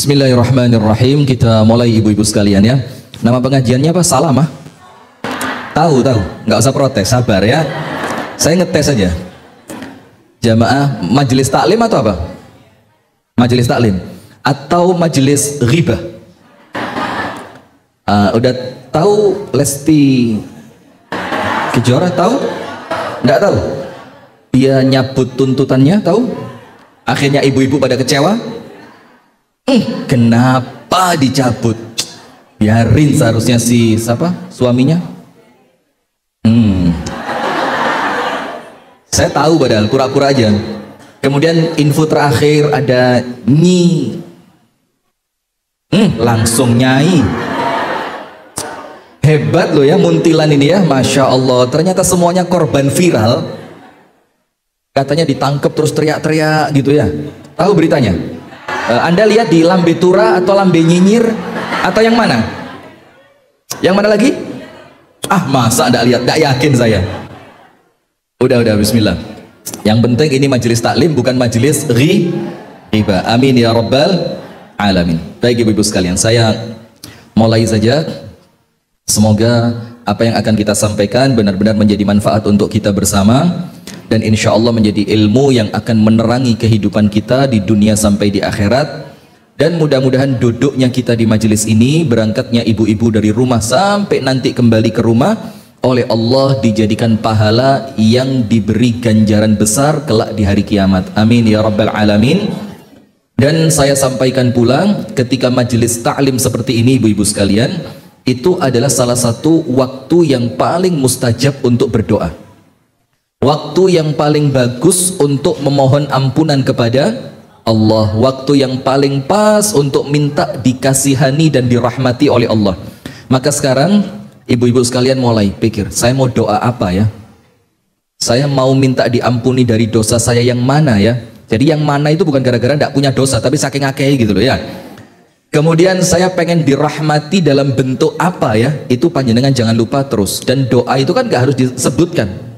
Bismillahirrahmanirrahim. Kita mulai ibu-ibu sekalian ya. Nama pengajiannya apa? Salam ah? Tahu. Nggak usah protes, sabar ya. Saya ngetes aja. Jamaah majelis taklim atau apa? Majelis taklim atau majelis ghibah? Udah tahu Lesti Kejora tahu? Nggak tahu? Dia nyabut tuntutannya tahu? Akhirnya ibu-ibu pada kecewa. Kenapa dicabut? Biarin seharusnya si siapa? Suaminya. Saya tahu padahal pura-pura aja. Kemudian info terakhir ada Nyi. Langsung Nyai. Hebat loh ya muntilan ini ya, Masya Allah. Ternyata semuanya korban viral. Katanya ditangkap terus teriak-teriak gitu ya. Tahu beritanya? Anda lihat di Lambe Tura atau Lambe Nyinyir atau yang mana? Yang mana lagi? Masa enggak lihat? Enggak yakin saya. Udah bismillah. Yang penting ini majelis taklim bukan majelis ghibah. Amin ya rabbal alamin. Baik ibu-ibu sekalian, saya mulai saja. Semoga apa yang akan kita sampaikan benar-benar menjadi manfaat untuk kita bersama. Dan insya Allah menjadi ilmu yang akan menerangi kehidupan kita di dunia sampai di akhirat. Dan mudah-mudahan duduknya kita di majelis ini, berangkatnya ibu-ibu dari rumah sampai nanti kembali ke rumah, oleh Allah dijadikan pahala yang diberi ganjaran besar kelak di hari kiamat. Amin ya rabbal alamin. Dan saya sampaikan pula, ketika majelis ta'lim seperti ini ibu-ibu sekalian, itu adalah salah satu waktu yang paling mustajab untuk berdoa. Waktu yang paling bagus untuk memohon ampunan kepada Allah. Waktu yang paling pas untuk minta dikasihani dan dirahmati oleh Allah. Maka sekarang ibu-ibu sekalian mulai pikir, saya mau doa apa ya? Saya mau minta diampuni dari dosa saya yang mana ya? Jadi yang mana itu bukan gara-gara tidak punya dosa, tapi saking akeh gitu loh ya. Kemudian saya pengen dirahmati dalam bentuk apa ya? Itu panjenengan jangan lupa terus. Dan doa itu kan gak harus disebutkan.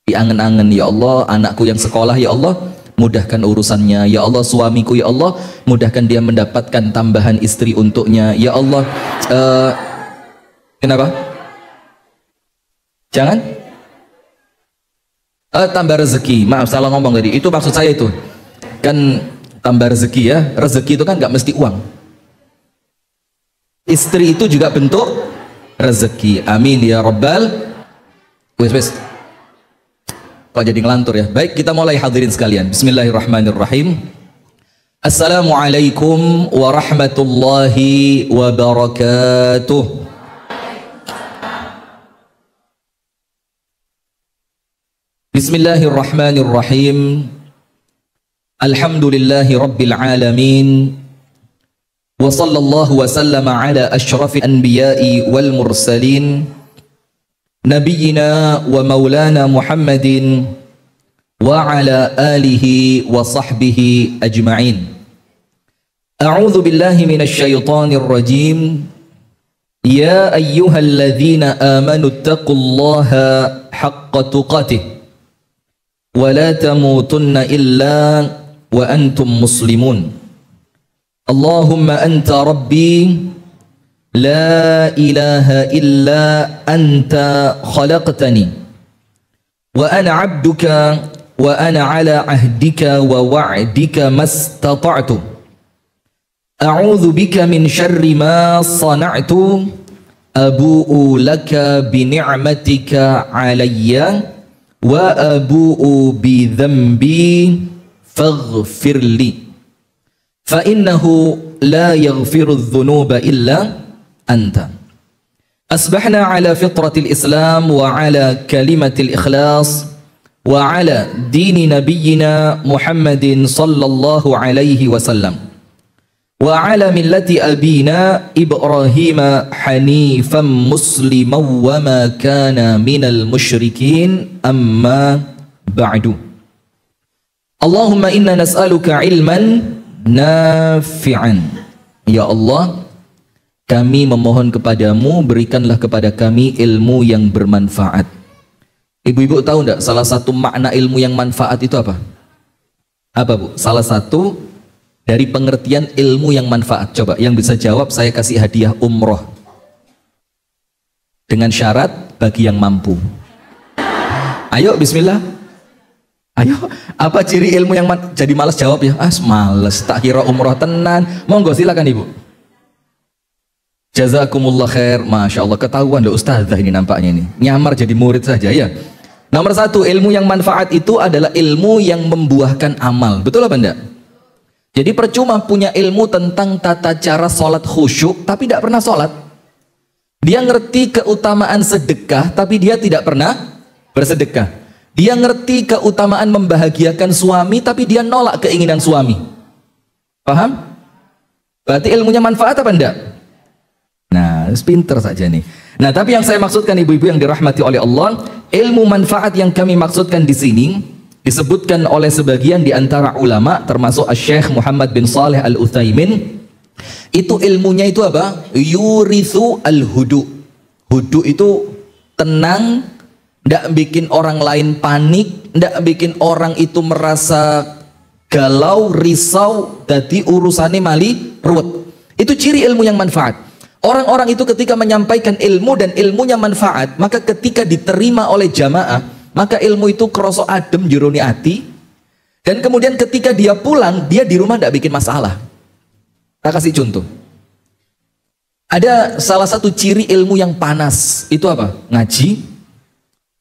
Diangen-angen, ya Allah anakku yang sekolah ya Allah mudahkan urusannya, ya Allah suamiku ya Allah mudahkan dia mendapatkan tambahan istri untuknya, ya Allah. Kenapa? Jangan? Tambah rezeki, maaf salah ngomong tadi, itu maksud saya itu kan tambah rezeki ya. Rezeki itu kan gak mesti uang, istri itu juga bentuk rezeki. Amin ya rabbal. Wes kok jadi ngelantur ya. Baik, kita mulai hadirin sekalian. Bismillahirrahmanirrahim. Assalamualaikum warahmatullahi wabarakatuh. Bismillahirrahmanirrahim. Alhamdulillahi rabbil alamin. Wa sallallahu wa sallama ala asyrafil anbiya'i wal mursalin. Nabiyyina wa maulana Muhammadin wa ala alihi wa sahbihi ajma'in. A'udzu billahi minasy syaithanir rajim. Ya ayyuhalladzina amanu taqullaha haqqa tuqatih wa la tamutunna illa wa antum muslimun. Allahumma anta rabbi لا إله إلا أنت خلقتني وأنا عبدك وأنا على عهدك ووعدك ما استطعت أعوذ بك من شر ما صنعت أبوء لك بنعمتك علي وأبوء بذنبي فاغفر لي فإنه لا يغفر الذنوب إلا أنت. أصبحنا على فطرة الإسلام وعلى كلمة الإخلاص وعلى دين نبينا محمد صلى الله عليه وسلم وعلى ملة أبينا إبراهيم حنيفا مسلما وما كان من المشركين أما بعد. اللهم إنا نسألك علما نافعا. Ya Allah, kami memohon kepadamu, berikanlah kepada kami ilmu yang bermanfaat. Ibu-ibu tahu enggak salah satu makna ilmu yang manfaat itu apa? Apa Bu? Salah satu dari pengertian ilmu yang manfaat? Coba yang bisa jawab saya kasih hadiah umroh. Dengan syarat bagi yang mampu. Ayo bismillah. Ayo, apa ciri ilmu yang jadi malas jawab ya? Males, tak kira umroh tenan. Monggo silakan Ibu. Jazakumullah khair. Masya Allah, ketahuan loh ustazah ini nampaknya ini. Nyamar jadi murid saja ya. Nomor satu, ilmu yang manfaat itu adalah ilmu yang membuahkan amal. Betul apa enggak? Jadi percuma punya ilmu tentang tata cara sholat khusyuk, tapi tidak pernah sholat. Dia ngerti keutamaan sedekah, tapi dia tidak pernah bersedekah. Dia ngerti keutamaan membahagiakan suami, tapi dia nolak keinginan suami. Paham? Berarti ilmunya manfaat apa enggak? Nah, pinter saja nih. Nah, tapi yang saya maksudkan ibu-ibu yang dirahmati oleh Allah, ilmu manfaat yang kami maksudkan di sini disebutkan oleh sebagian di antara ulama termasuk Syekh Muhammad bin Saleh Al-Utsaimin, itu ilmunya itu apa? Yurithu al-hudu. Hudu itu tenang, ndak bikin orang lain panik, ndak bikin orang itu merasa galau, risau, jadi urusannya mali ruwet. Itu ciri ilmu yang manfaat. Orang-orang itu ketika menyampaikan ilmu dan ilmunya manfaat, maka ketika diterima oleh jamaah, maka ilmu itu kroso adem juruni ati. Dan kemudian ketika dia pulang, dia di rumah tidak bikin masalah. Kita kasih contoh. Ada salah satu ciri ilmu yang panas. Itu apa? Ngaji.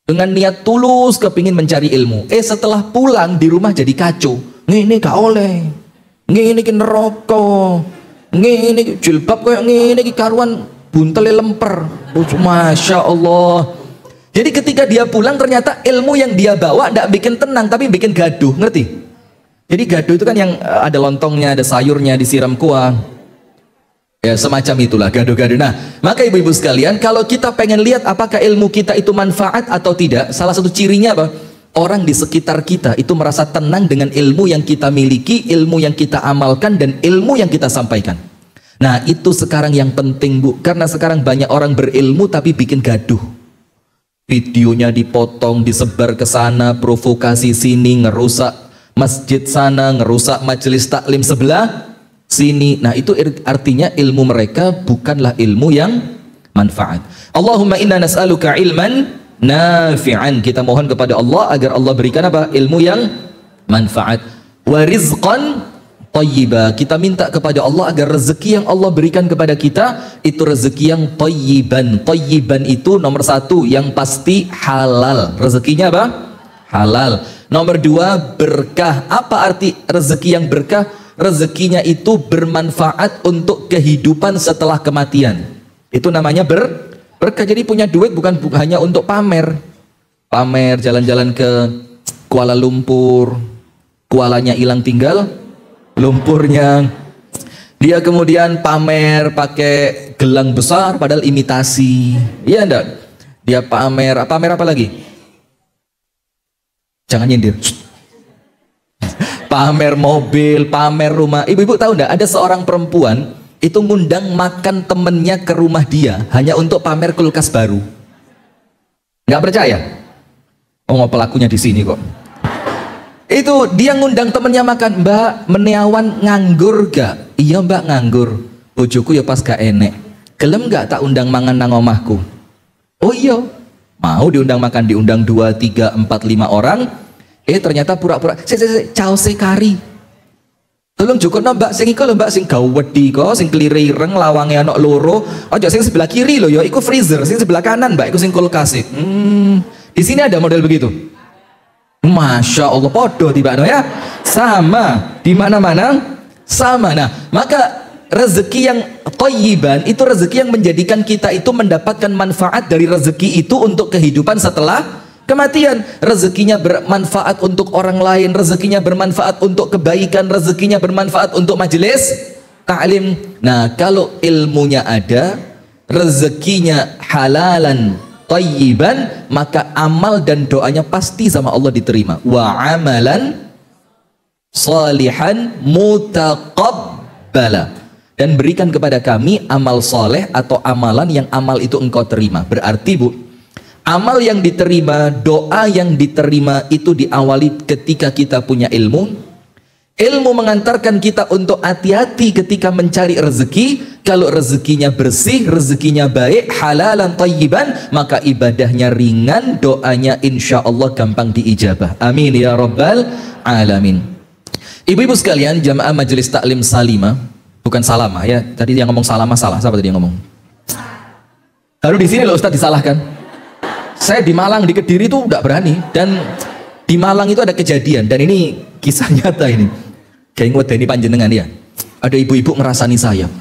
Dengan niat tulus kepingin mencari ilmu. Setelah pulang di rumah jadi kacau. Ini gak oleh. Ini neraka. Ini jilbab kayak ini karuan buntele lemper. Masya Allah. Jadi ketika dia pulang ternyata ilmu yang dia bawa tidak bikin tenang tapi bikin gaduh, ngerti? Jadi gaduh itu kan yang ada lontongnya, ada sayurnya, disiram kuah. Ya semacam itulah gaduh-gaduh. Nah, maka ibu-ibu sekalian, kalau kita pengen lihat apakah ilmu kita itu manfaat atau tidak, salah satu cirinya apa? Orang di sekitar kita itu merasa tenang dengan ilmu yang kita miliki, ilmu yang kita amalkan, dan ilmu yang kita sampaikan. Nah, itu sekarang yang penting, Bu. Karena sekarang banyak orang berilmu tapi bikin gaduh. Videonya dipotong, disebar ke sana, provokasi sini, ngerusak masjid sana, ngerusak majelis taklim sebelah sini. Nah, itu artinya ilmu mereka bukanlah ilmu yang manfaat. Allahumma inna nas'aluka ilman nafi'an. Kita mohon kepada Allah agar Allah berikan apa? Ilmu yang manfaat. Wa rizqan thayyiba. Kita minta kepada Allah agar rezeki yang Allah berikan kepada kita itu rezeki yang thayyiban. Thayyiban itu nomor satu yang pasti halal. Rezekinya apa? Halal. Nomor dua, berkah. Apa arti rezeki yang berkah? Rezekinya itu bermanfaat untuk kehidupan setelah kematian. Itu namanya berkah. Jadi punya duit bukan hanya untuk pamer. Pamer jalan-jalan ke Kuala Lumpur, kualanya hilang tinggal lumpurnya. Dia kemudian pamer pakai gelang besar padahal imitasi. Iya enggak? Dia pamer apa lagi? Jangan nyindir. Pamer mobil, pamer rumah. Ibu-ibu tahu enggak? Ada seorang perempuan itu ngundang makan temennya ke rumah dia hanya untuk pamer kulkas baru. Nggak percaya? Oh, pelakunya di sini kok. Itu dia ngundang temennya makan. Mbak, Meneawan nganggur gak? Iya mbak, nganggur. Bojoku ya pas gak enek. Gelem gak tak undang mangan nang omahku? Oh iya. Mau diundang makan, diundang 2, 3, 4, 5 orang. Ternyata pura-pura caos kari. Tolong cukup mbak, sing iku lho mbak, sing gawe wedi kok, sing kelireng lawange ana loro. Aja sing sebelah kiri lho ya, iku freezer, sing sebelah kanan mbak, iku sing kulkas. Di sini ada model begitu. Masya Allah, podo tiba ya, sama di mana-mana sama. Nah, maka rezeki yang thayyiban itu rezeki yang menjadikan kita itu mendapatkan manfaat dari rezeki itu untuk kehidupan setelah kematian. Rezekinya bermanfaat untuk orang lain, rezekinya bermanfaat untuk kebaikan, rezekinya bermanfaat untuk majelis taklim. Nah, kalau ilmunya ada, rezekinya halalan thayyiban, maka amal dan doanya pasti sama Allah diterima. Wa amalan salihan mutaqabbala. Dan berikan kepada kami amal soleh atau amalan yang amal itu engkau terima. Berarti Bu, amal yang diterima, doa yang diterima itu diawali ketika kita punya ilmu. Ilmu mengantarkan kita untuk hati-hati ketika mencari rezeki. Kalau rezekinya bersih, rezekinya baik, halalan thayyiban, maka ibadahnya ringan, doanya insya Allah gampang diijabah. Amin ya rabbal alamin. Ibu-ibu sekalian, jamaah majelis taklim Salimah, bukan Salamah ya. Tadi yang ngomong Salamah salah. Siapa tadi yang ngomong? Baru di sini loh Ustaz disalahkan. Saya di Malang, di Kediri tuh nggak berani. Dan di Malang itu ada kejadian, dan ini kisah nyata ini. Kayak ngwedeni panjenengan ya. Ada ibu-ibu ngerasani saya.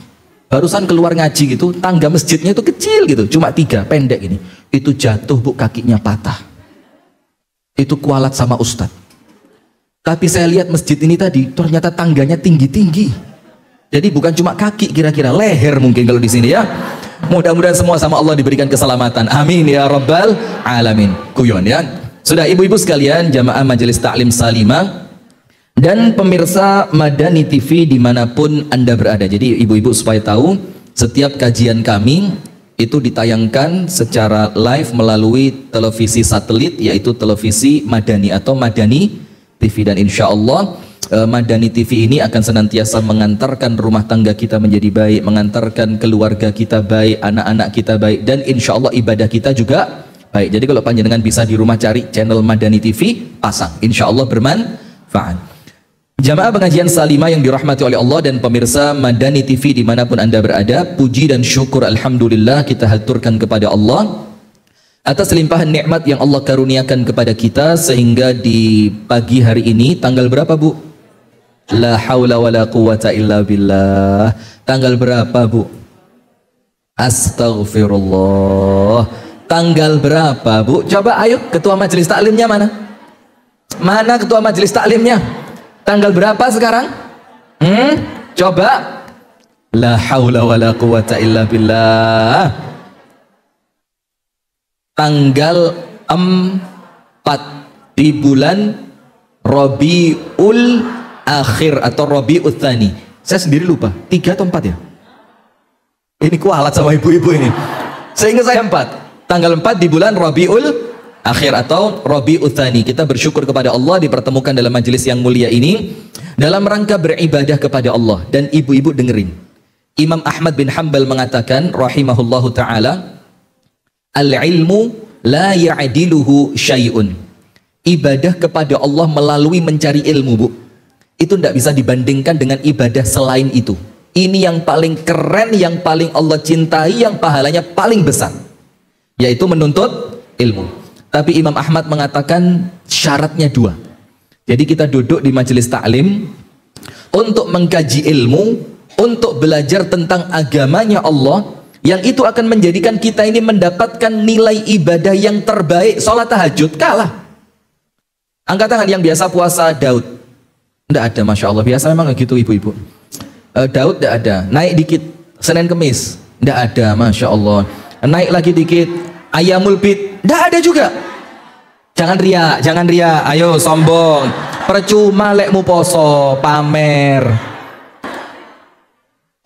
Barusan keluar ngaji gitu, tangga masjidnya itu kecil gitu, cuma 3, pendek ini. Itu jatuh bu, kakinya patah. Itu kualat sama Ustadz. Tapi saya lihat masjid ini tadi, ternyata tangganya tinggi-tinggi. Jadi bukan cuma kaki, kira-kira leher mungkin kalau di sini ya. Mudah-mudahan semua sama Allah diberikan keselamatan. Amin ya rabbal alamin. Kuyon ya. Sudah ibu-ibu sekalian, jamaah majelis taklim Salimah dan pemirsa Madani TV dimanapun Anda berada. Jadi ibu-ibu supaya tahu, setiap kajian kami itu ditayangkan secara live melalui televisi satelit, yaitu televisi Madani atau Madani TV. Dan insya Allah Madani TV ini akan senantiasa mengantarkan rumah tangga kita menjadi baik, mengantarkan keluarga kita baik, anak-anak kita baik, dan insya Allah ibadah kita juga baik. Jadi kalau panjenengan bisa di rumah cari channel Madani TV, pasang, insya Allah bermanfaat. Jamaah pengajian Salimah yang dirahmati oleh Allah dan pemirsa Madani TV dimanapun Anda berada, puji dan syukur alhamdulillah kita haturkan kepada Allah atas limpahan nikmat yang Allah karuniakan kepada kita, sehingga di pagi hari ini tanggal berapa bu? La haula wa la quwata illa billah. Tanggal berapa bu? Astaghfirullah. Tanggal berapa bu? Coba ayo, ketua majelis taklimnya mana? Mana ketua majelis taklimnya? Tanggal berapa sekarang? Coba. La haula wa la quwata illa billah. Tanggal 4 di bulan Rabiul Akhir atau Rabiul Tsani. Saya sendiri lupa, 3 atau 4 ya? Ini kualat sama ibu-ibu ini. Sehingga saya 4. Tanggal 4 di bulan Rabiul Akhir atau Rabiul Tsani. Kita bersyukur kepada Allah dipertemukan dalam majelis yang mulia ini dalam rangka beribadah kepada Allah. Dan ibu-ibu dengerin, Imam Ahmad bin Hanbal mengatakan rahimahullahu ta'ala, al-ilmu la ya'diluhu syai'un. Ibadah kepada Allah melalui mencari ilmu bu, itu tidak bisa dibandingkan dengan ibadah selain itu. Ini yang paling keren, yang paling Allah cintai, yang pahalanya paling besar, yaitu menuntut ilmu. Tapi Imam Ahmad mengatakan syaratnya 2. Jadi kita duduk di majelis taklim untuk mengkaji ilmu, untuk belajar tentang agamanya Allah, yang itu akan menjadikan kita ini mendapatkan nilai ibadah yang terbaik. Sholat tahajud kalah. Angkat tangan yang biasa puasa Daud. Tidak ada, Masya Allah. Biasa memang gitu ibu-ibu. Daud tidak ada. Naik dikit Senin Kemis. Tidak ada, Masya Allah. Naik lagi dikit Ayamul Bid. Tidak ada juga. Jangan riak, jangan riak. Ayo sombong. Percuma lekmu poso, pamer.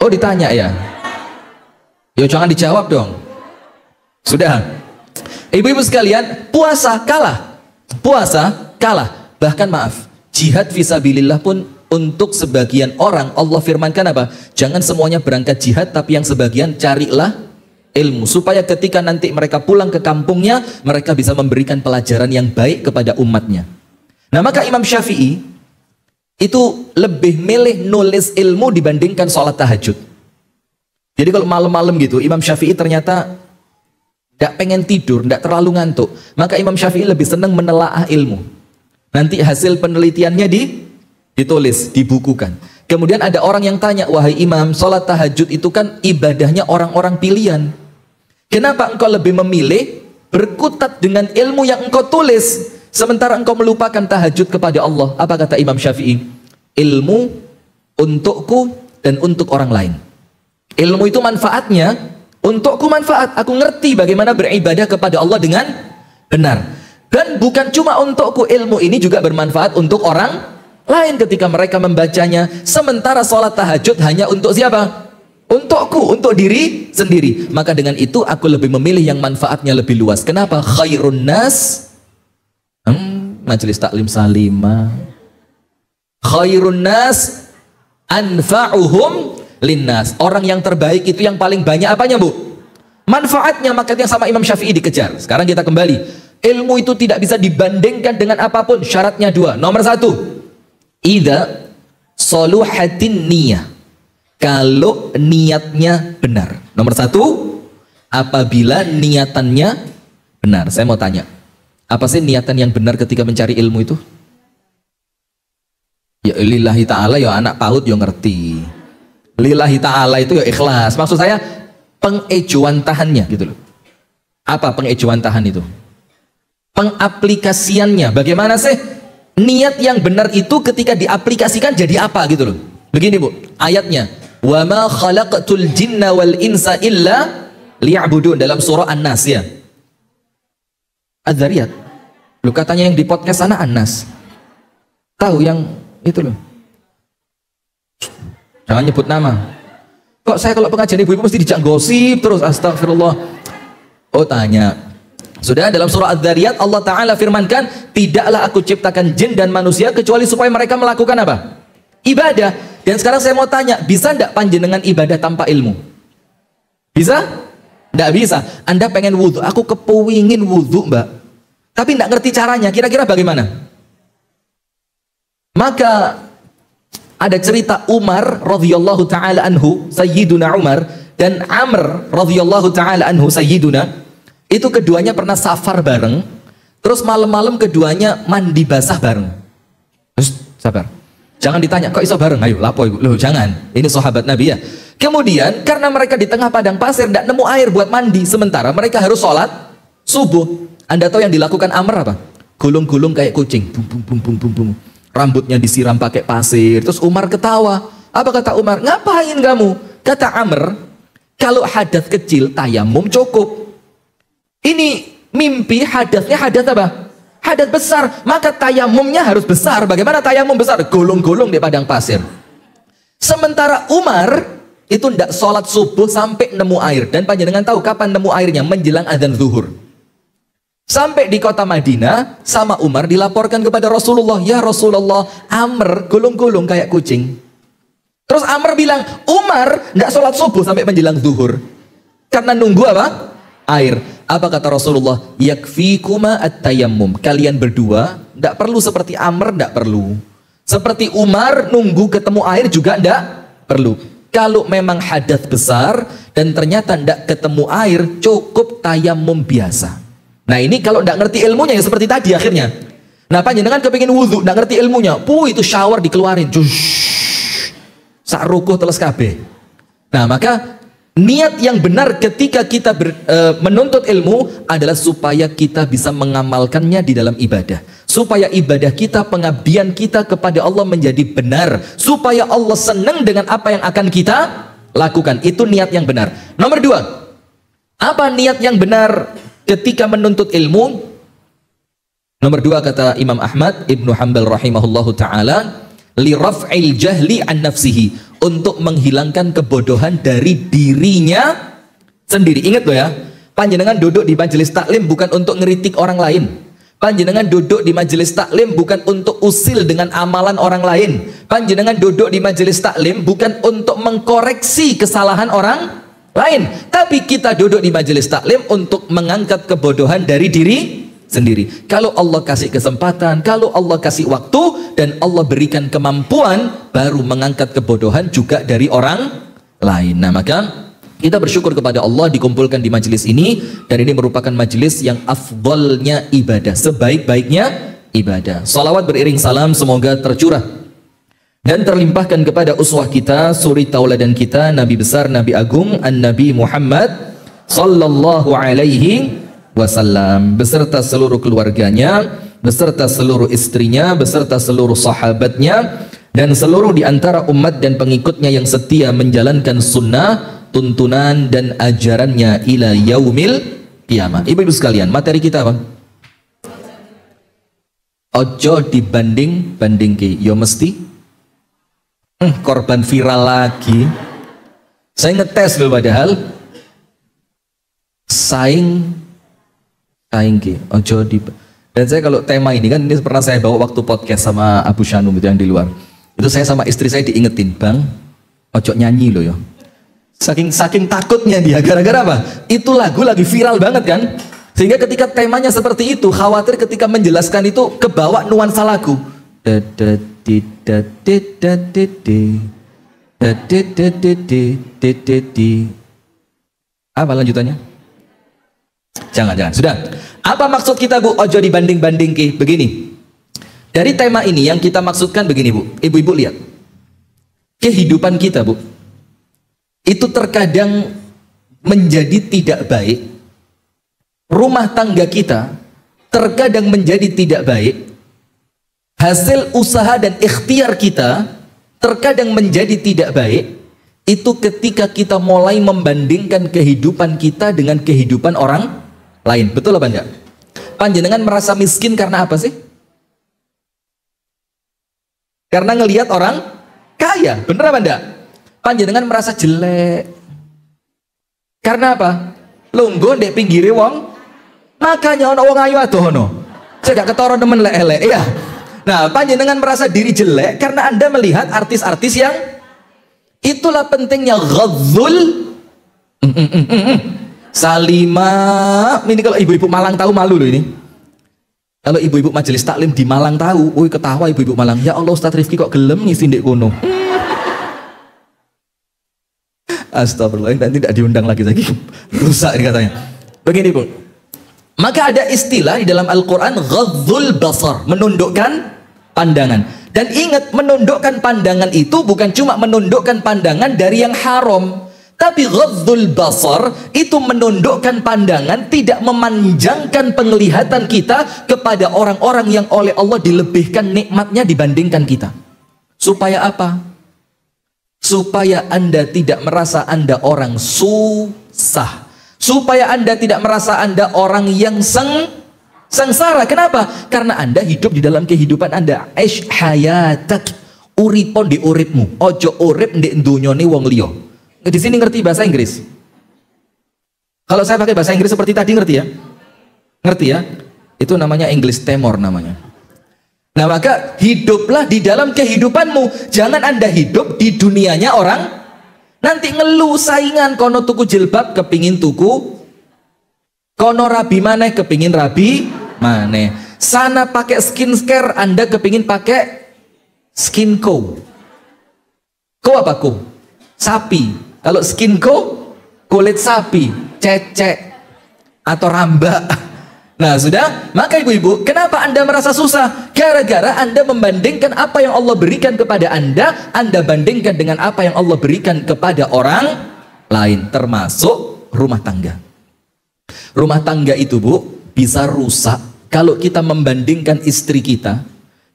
Oh ditanya ya. Yo jangan dijawab dong. Sudah. Ibu-ibu sekalian, puasa kalah. Puasa kalah. Bahkan maaf, jihad fisabilillah pun untuk sebagian orang Allah firmankan apa? Jangan semuanya berangkat jihad, tapi yang sebagian carilah ilmu, supaya ketika nanti mereka pulang ke kampungnya, mereka bisa memberikan pelajaran yang baik kepada umatnya. Nah maka Imam Syafi'i itu lebih milih nulis ilmu dibandingkan sholat tahajud. Jadi kalau malam-malam gitu, Imam Syafi'i ternyata tidak pengen tidur, tidak terlalu ngantuk, maka Imam Syafi'i lebih senang menelaah ilmu. Nanti hasil penelitiannya ditulis, dibukukan. Kemudian ada orang yang tanya, wahai Imam, sholat tahajud itu kan ibadahnya orang-orang pilihan. Kenapa engkau lebih memilih berkutat dengan ilmu yang engkau tulis, sementara engkau melupakan tahajud kepada Allah? Apa kata Imam Syafi'i? Ilmu untukku dan untuk orang lain. Ilmu itu manfaatnya untukku manfaat. Aku ngerti bagaimana beribadah kepada Allah dengan benar. Dan bukan cuma untukku, ilmu ini juga bermanfaat untuk orang lain ketika mereka membacanya. Sementara sholat tahajud hanya untuk siapa? Untukku, untuk diri sendiri. Maka dengan itu aku lebih memilih yang manfaatnya lebih luas. Kenapa? Khairun nas, majelis taklim Salimah. Khairun nas anfa'uhum linnas. Orang yang terbaik itu yang paling banyak apanya, Bu? Manfaatnya. Makanya sama Imam Syafi'i dikejar. Sekarang kita kembali. Ilmu itu tidak bisa dibandingkan dengan apapun. Syaratnya dua. Nomor satu, idza soluhatin niyah. Kalau niatnya benar. Nomor satu, apabila niatannya benar. Saya mau tanya, apa sih niatan yang benar ketika mencari ilmu itu? Ya lillahi ta'ala, ya anak PAUD ya ngerti. Lillahi ta'ala itu ya ikhlas. Maksud saya pengejawantahannya gitu loh. Apa pengejawantahan itu? Pengaplikasiannya. Bagaimana sih niat yang benar itu ketika diaplikasikan jadi apa gitu loh. Begini, Bu, ayatnya, wa ma khalaqtul jinna wal insa illa liya'budun, dalam surah An-Nas ya. Az-Zariyat. Lu katanya yang di podcast sana An-Nas. Tahu yang itu loh. Jangan nyebut nama. Kok saya kalau pengajian ibu-ibu mesti dijak gosip terus, astagfirullah. Oh tanya. Sudah, dalam surah Az-Zariyat Allah Ta'ala firmankan, tidaklah aku ciptakan jin dan manusia kecuali supaya mereka melakukan apa? Ibadah. Dan sekarang saya mau tanya, bisa enggak panjenengan ibadah tanpa ilmu? Bisa? Enggak bisa. Anda pengen wudhu, aku kepingin wudhu mbak, tapi enggak ngerti caranya, kira-kira bagaimana? Maka ada cerita Umar radhiyallahu taala anhu, Sayyiduna Umar, dan Amr radhiyallahu taala anhu, Sayyiduna, itu keduanya pernah safar bareng, terus malam-malam keduanya mandi basah bareng. Terus sabar, jangan ditanya kok iso bareng, ayo lapo ibu, loh jangan, ini sahabat Nabi ya. Kemudian karena mereka di tengah padang pasir tidak nemu air buat mandi, sementara mereka harus sholat subuh. Anda tahu yang dilakukan Amr apa? Gulung-gulung kayak kucing, bum bum bum bum bum bum. Rambutnya disiram pakai pasir. Terus Umar ketawa. Apa kata Umar? Ngapain kamu? Kata Amr, kalau hadas kecil tayamum cukup. Ini mimpi hadatnya hadat apa? Hadat besar, maka tayamumnya harus besar. Bagaimana tayamum besar? Gulung-gulung di padang pasir. Sementara Umar itu tidak sholat subuh sampai nemu air. Dan panjenengan tahu kapan nemu airnya? Menjelang adzan zuhur. Sampai di kota Madinah, sama Umar dilaporkan kepada Rasulullah, ya Rasulullah, Amr gulung-gulung kayak kucing. Terus Amr bilang, Umar tidak sholat subuh sampai menjelang zuhur karena nunggu apa? Air. Apa kata Rasulullah? Yakfikuma at-tayammum. Kalian berdua tidak perlu seperti Amr, tidak perlu. Seperti Umar nunggu ketemu air juga tidak perlu. Kalau memang hadas besar dan ternyata tidak ketemu air, cukup tayamum biasa. Nah ini kalau tidak ngerti ilmunya ya seperti tadi akhirnya. Nah panjenengan kepingin wudhu, tidak ngerti ilmunya, itu shower dikeluarin, sak rukuh teles kabeh. Nah maka niat yang benar ketika kita menuntut ilmu adalah supaya kita bisa mengamalkannya di dalam ibadah, supaya ibadah kita, pengabdian kita kepada Allah menjadi benar, supaya Allah senang dengan apa yang akan kita lakukan. Itu niat yang benar. Nomor dua, apa niat yang benar ketika menuntut ilmu? Nomor dua kata Imam Ahmad Ibnu Hanbal rahimahullahu ta'ala, li raf'il jahli an nafsihi, untuk menghilangkan kebodohan dari dirinya sendiri. Ingat loh ya, panjenengan duduk di majelis taklim bukan untuk ngeritik orang lain. Panjenengan duduk di majelis taklim bukan untuk usil dengan amalan orang lain. Panjenengan duduk di majelis taklim bukan untuk mengkoreksi kesalahan orang lain, tapi kita duduk di majelis taklim untuk mengangkat kebodohan dari diri sendiri. Kalau Allah kasih kesempatan, kalau Allah kasih waktu, dan Allah berikan kemampuan, baru mengangkat kebodohan juga dari orang lain. Nah maka kita bersyukur kepada Allah dikumpulkan di majelis ini, dan ini merupakan majelis yang afdalnya ibadah, sebaik-baiknya ibadah. Salawat beriring salam semoga tercurah dan terlimpahkan kepada uswah kita, suri tauladan kita, Nabi besar, Nabi agung, An-Nabi Muhammad sallallahu alaihi wasallam, beserta seluruh keluarganya, beserta seluruh istrinya, beserta seluruh sahabatnya, dan seluruh di antara umat dan pengikutnya yang setia menjalankan sunnah, tuntunan dan ajarannya ila yaumil qiyamah. Ibu-ibu sekalian, materi kita apa? Ojo dibanding-bandingke, yo mesti korban viral lagi. Saya ngetes loh, padahal saing ke ojo di. Dan saya kalau tema ini kan, ini pernah saya bawa waktu podcast sama Abu Shanum itu yang di luar. Itu saya sama istri saya diingetin, Bang, ojo nyanyi loh ya. Saking takutnya dia, gara-gara apa? Itu lagu lagi viral banget kan? Sehingga ketika temanya seperti itu, khawatir ketika menjelaskan itu kebawa nuansa lagu. Apa lanjutannya? Jangan. Sudah. Apa maksud kita, Bu? Ojo dibanding-banding ke. Begini. Dari tema ini yang kita maksudkan begini, Bu. Ibu-ibu lihat. Kehidupan kita, Bu, itu terkadang menjadi tidak baik. Rumah tangga kita terkadang menjadi tidak baik. Hasil usaha dan ikhtiar kita terkadang menjadi tidak baik. Itu ketika kita mulai membandingkan kehidupan kita dengan kehidupan orang lain. Betul apa enggak? Panjenengan merasa miskin karena apa sih? Karena ngelihat orang kaya. Bener apa enggak? Panjenengan merasa jelek karena apa? Lungguh ndek pinggire wong, makanya ono wong ayu adono. Saya gak ketara nemen lek-elek ya. Nah, panjenengan merasa diri jelek karena Anda melihat artis-artis yang itulah pentingnya ghadzul Salimah. Ini kalau ibu-ibu Malang tahu malu loh ini. Kalau ibu-ibu majelis taklim di Malang tahu, woi ketawa ibu-ibu Malang. Ya Allah, Ustaz Rifki kok gelem ngisi ndek kono. Astagfirullah, nanti tidak diundang lagi rusak katanya. Begini, Bu. Maka ada istilah di dalam Al-Quran, ghadzul basar, menundukkan pandangan. Dan ingat, menundukkan pandangan itu bukan cuma menundukkan pandangan dari yang haram, tapi ghadzul basar itu menundukkan pandangan, tidak memanjangkan penglihatan kita kepada orang-orang yang oleh Allah dilebihkan nikmatnya dibandingkan kita. Supaya apa? Supaya Anda tidak merasa Anda orang susah, supaya Anda tidak merasa Anda orang yang sengsara. Kenapa? Karena Anda hidup di dalam kehidupan Anda. Aish hayatak, uripon di uripmu, ojo urip ndek dunyane wong liya. Di sini ngerti bahasa Inggris? Kalau saya pakai bahasa Inggris seperti tadi, ngerti ya? Ngerti ya? Itu namanya English temor namanya. Nah, maka hiduplah di dalam kehidupanmu. Jangan Anda hidup di dunianya orang. Nanti ngeluh saingan, kono tuku jilbab kepingin tuku, kono rabi maneh kepingin rabi maneh. Sana pakai skincare, Anda kepingin pakai skinco. Ko apa ko? Sapi. Kalau skinco kulit sapi, cecek atau rambak. Nah, sudah, maka ibu-ibu, kenapa Anda merasa susah? Gara-gara Anda membandingkan apa yang Allah berikan kepada Anda bandingkan dengan apa yang Allah berikan kepada orang lain, termasuk rumah tangga. Rumah tangga itu, Bu, bisa rusak kalau kita membandingkan istri kita,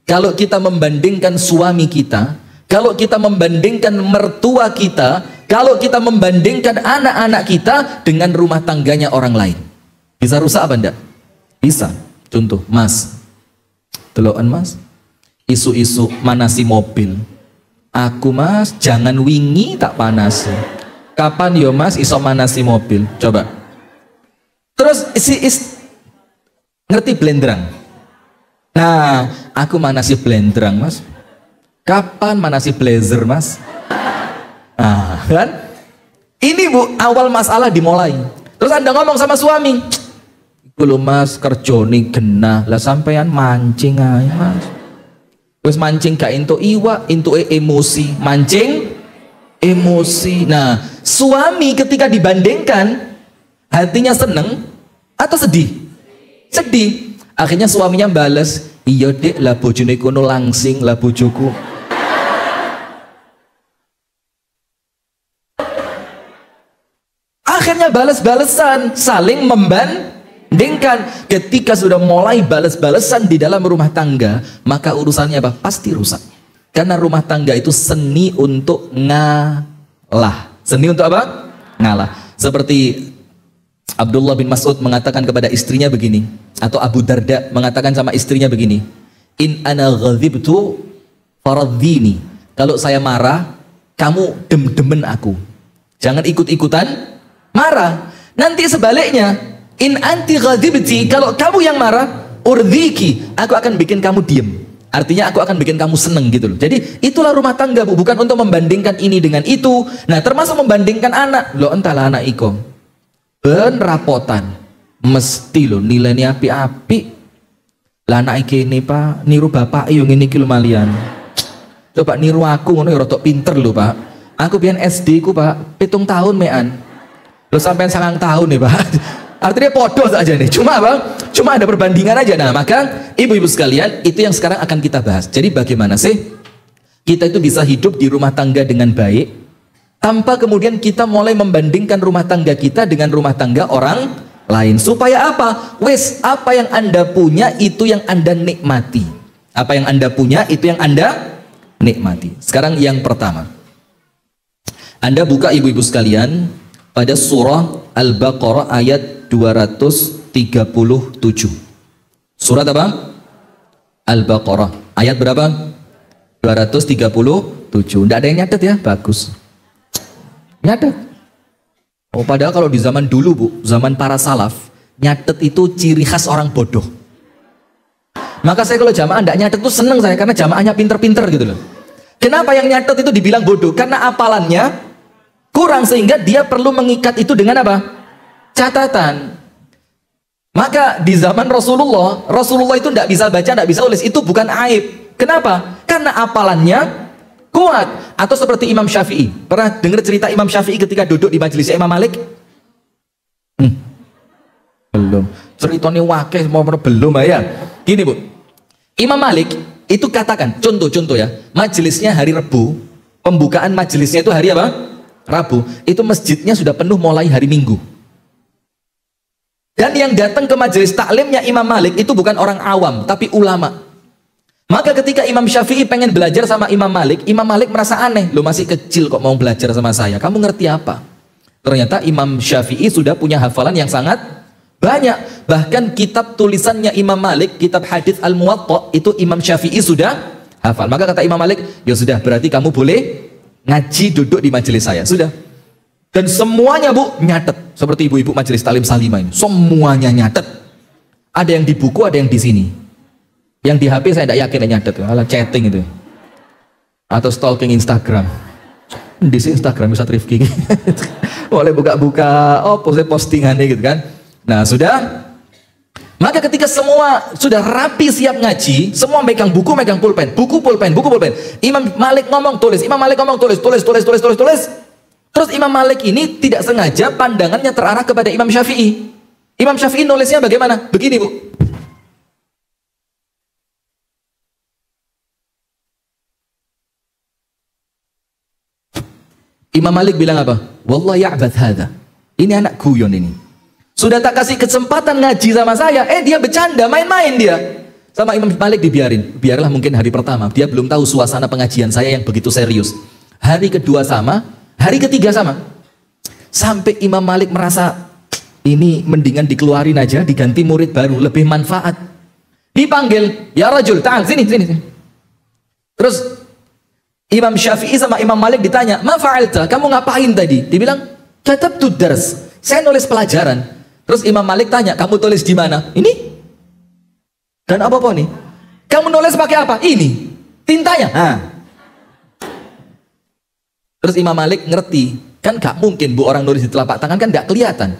kalau kita membandingkan suami kita, kalau kita membandingkan mertua kita, kalau kita membandingkan anak-anak kita dengan rumah tangganya orang lain. Bisa rusak apa enggak? Bisa. Contoh, Mas, telokan Mas, isu-isu manasi mobil. Aku Mas, jangan wingi tak panasi. Kapan yo Mas iso manasi mobil? Coba. Terus ngerti blendrang? Nah, aku manasi blendrang Mas. Kapan manasi blazer Mas? Nah, kan? Ini Bu, awal masalah dimulai. Terus Anda ngomong sama suami, "Kulo Mas kerjone genah, lah sampean mancing ae Mas." Wis mancing gak entuk iwak, entuke emosi, mancing emosi. Nah, suami ketika dibandingkan hatinya seneng atau sedih? Sedih. Akhirnya suaminya bales, "Iya Dek, lah bojone kono langsing, lah bojoku." Akhirnya balas-balesan, saling membandingkan. Ketika sudah mulai balas-balesan di dalam rumah tangga, maka urusannya apa? Pasti rusak. Karena rumah tangga itu seni untuk ngalah. Seni untuk apa? Ngalah. Seperti Abdullah bin Mas'ud mengatakan kepada istrinya begini, atau Abu Darda mengatakan sama istrinya begini, "In ana ghadhibtu faradhini." Kalau saya marah, kamu dem-demen aku. Jangan ikut-ikutan marah. Nanti sebaliknya, in anti ghadibti, kalau kamu yang marah, urdhiki, aku akan bikin kamu diem. Artinya aku akan bikin kamu seneng gitu loh. Jadi itulah rumah tangga Bu, bukan untuk membandingkan ini dengan itu. Nah termasuk membandingkan anak. Loh entahlah anak iko ben rapotan mesti loh nilainya api-api. Lah anak iki ini Pak niru bapak yang ini kilo malian. Coba niru aku ngono ya rotok pinter loh Pak. Aku biyen SD ku Pak 7 tahun mean. Loh sampai 9 tahun nih Pak. Artinya podo saja nih. Cuma apa? Cuma ada perbandingan aja. Nah maka ibu-ibu sekalian itu yang sekarang akan kita bahas. Jadi bagaimana sih kita itu bisa hidup di rumah tangga dengan baik tanpa kemudian kita mulai membandingkan rumah tangga kita dengan rumah tangga orang lain. Supaya apa? Wes apa yang Anda punya itu yang Anda nikmati. Apa yang Anda punya itu yang Anda nikmati. Sekarang yang pertama, Anda buka ibu-ibu sekalian pada surah Al-Baqarah ayat 237. Surat apa? Al-Baqarah ayat berapa? 237. Tidak ada yang nyatet ya? Bagus. Nyatet. Oh padahal kalau di zaman dulu Bu, zaman para salaf, nyatet itu ciri khas orang bodoh. Maka saya kalau jamaah tidak nyatet itu seneng saya, karena jamaahnya pinter-pinter gitu loh. Kenapa yang nyatet itu dibilang bodoh? Karena apalannya kurang, sehingga dia perlu mengikat itu dengan apa? Catatan. Maka di zaman Rasulullah itu tidak bisa baca, tidak bisa tulis, itu bukan aib. Kenapa? Karena apalannya kuat. Atau seperti Imam Syafi'i. Pernah dengar cerita Imam Syafi'i ketika duduk di majelisnya Imam Malik? Belum. Ceritanya wakil mau belum ya. Gini Bu, Imam Malik itu katakan, contoh ya, majelisnya hari Rabu, pembukaan majelisnya itu hari apa? Rabu. Itu masjidnya sudah penuh mulai hari Minggu. Dan yang datang ke majelis taklimnya Imam Malik itu bukan orang awam, tapi ulama. Maka ketika Imam Syafi'i pengen belajar sama Imam Malik merasa aneh. Lo masih kecil kok mau belajar sama saya, kamu ngerti apa? Ternyata Imam Syafi'i sudah punya hafalan yang sangat banyak. Bahkan kitab tulisannya Imam Malik, kitab hadits Al-Muwatta, itu Imam Syafi'i sudah hafal. Maka kata Imam Malik, ya sudah berarti kamu boleh ngaji duduk di majelis saya. Sudah. Dan semuanya Bu nyatet. Seperti ibu-ibu majelis Talim Salimah ini, semuanya nyatet. Ada yang di buku, ada yang di sini. Yang di HP saya tidak yakin yang nyatet, alah chatting itu. Atau stalking Instagram. Di sini Instagram bisa Rifki. Boleh buka-buka postingannya gitu kan. Nah, sudah. Maka ketika semua sudah rapi siap ngaji, semua megang buku, megang pulpen, buku pulpen. Imam Malik ngomong tulis, Imam Malik ngomong tulis. Terus Imam Malik ini tidak sengaja pandangannya terarah kepada Imam Syafi'i. Imam Syafi'i nulisnya bagaimana? Begini Bu. Imam Malik bilang apa? Wallahi ya'bad hadha. Ini anak guyon ini. Sudah tak kasih kesempatan ngaji sama saya, dia bercanda, main-main dia. Sama Imam Malik dibiarin. Biarlah mungkin hari pertama, dia belum tahu suasana pengajian saya yang begitu serius. Hari kedua sama, hari ketiga sama. Sampai Imam Malik merasa, ini mendingan dikeluarin aja, diganti murid baru, lebih manfaat. Dipanggil, ya rajul, ta'al, sini. Terus Imam Syafi'i sama Imam Malik ditanya, ma fa'alta, kamu ngapain tadi? Dibilang, katabtu dars, saya nulis pelajaran. Terus Imam Malik tanya, kamu tulis di mana? Ini. Dan apa nih? Kamu nulis pakai apa? Ini. Tintanya. Terus Imam Malik ngerti, kan gak mungkin Bu orang nulis di telapak tangan, kan gak kelihatan.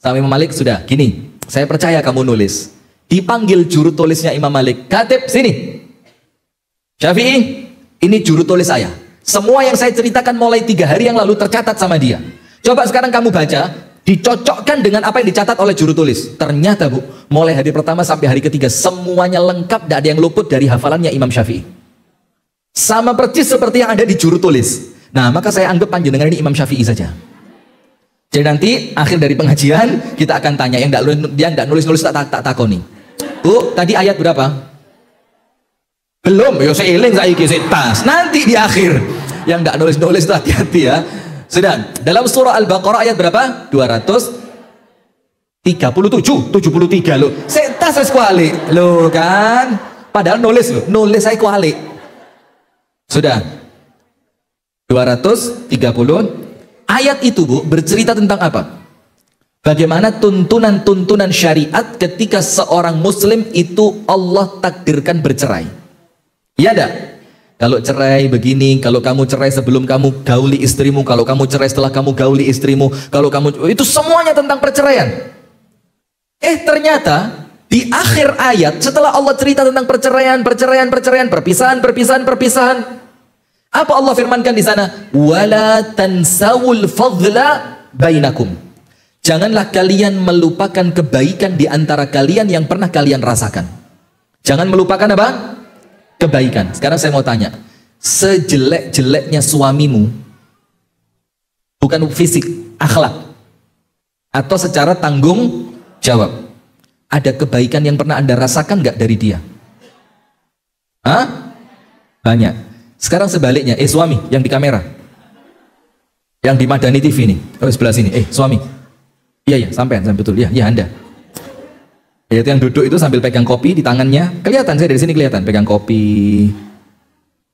Sama Imam Malik, sudah, gini, saya percaya kamu nulis. Dipanggil juru tulisnya Imam Malik, katib, sini. Syafi'i, ini juru tulis saya. Semua yang saya ceritakan mulai 3 hari yang lalu tercatat sama dia. Coba sekarang kamu baca, dicocokkan dengan apa yang dicatat oleh juru tulis. Ternyata Bu, mulai hari pertama sampai hari ketiga semuanya lengkap, tidak ada yang luput dari hafalannya Imam Syafi'i. Sama persis seperti yang ada di juru tulis. Nah, maka saya anggap panjenengan ini Imam Syafi'i saja. Jadi nanti akhir dari pengajian kita akan tanya, yang tidak nulis-nulis tak takoni. Bu, tadi ayat berapa? Belum, ya saya iling saya isi tas. Nanti di akhir yang tidak nulis-nulis itu hati-hati ya. Sudah, dalam surah Al-Baqarah ayat berapa? 237, 73 loh. Saya tas saya kuali loh kan. Padahal nulis saya kuali. Sudah. 230 ayat itu Bu bercerita tentang apa? Bagaimana tuntunan syariat ketika seorang muslim itu Allah takdirkan bercerai. Iya enggak? Kalau cerai begini, kalau kamu cerai sebelum kamu gauli istrimu, kalau kamu cerai setelah kamu gauli istrimu, kalau kamu, itu semuanya tentang perceraian. Ternyata di akhir ayat setelah Allah cerita tentang perceraian, perpisahan, apa Allah firmankan di sana? Wala tansawul fadla bainakum. Janganlah kalian melupakan kebaikan di antara kalian yang pernah kalian rasakan. Jangan melupakan apa? Kebaikan. Sekarang saya mau tanya, sejelek-jeleknya suamimu, bukan fisik, akhlak, atau secara tanggung jawab, ada kebaikan yang pernah Anda rasakan nggak dari dia? Hah? Banyak. Sekarang sebaliknya, suami yang di kamera, yang di Madani TV nih, sebelah sini, suami, iya sampean betul, ya Anda. Yaitu yang duduk itu sambil pegang kopi di tangannya, kelihatan, saya dari sini kelihatan pegang kopi,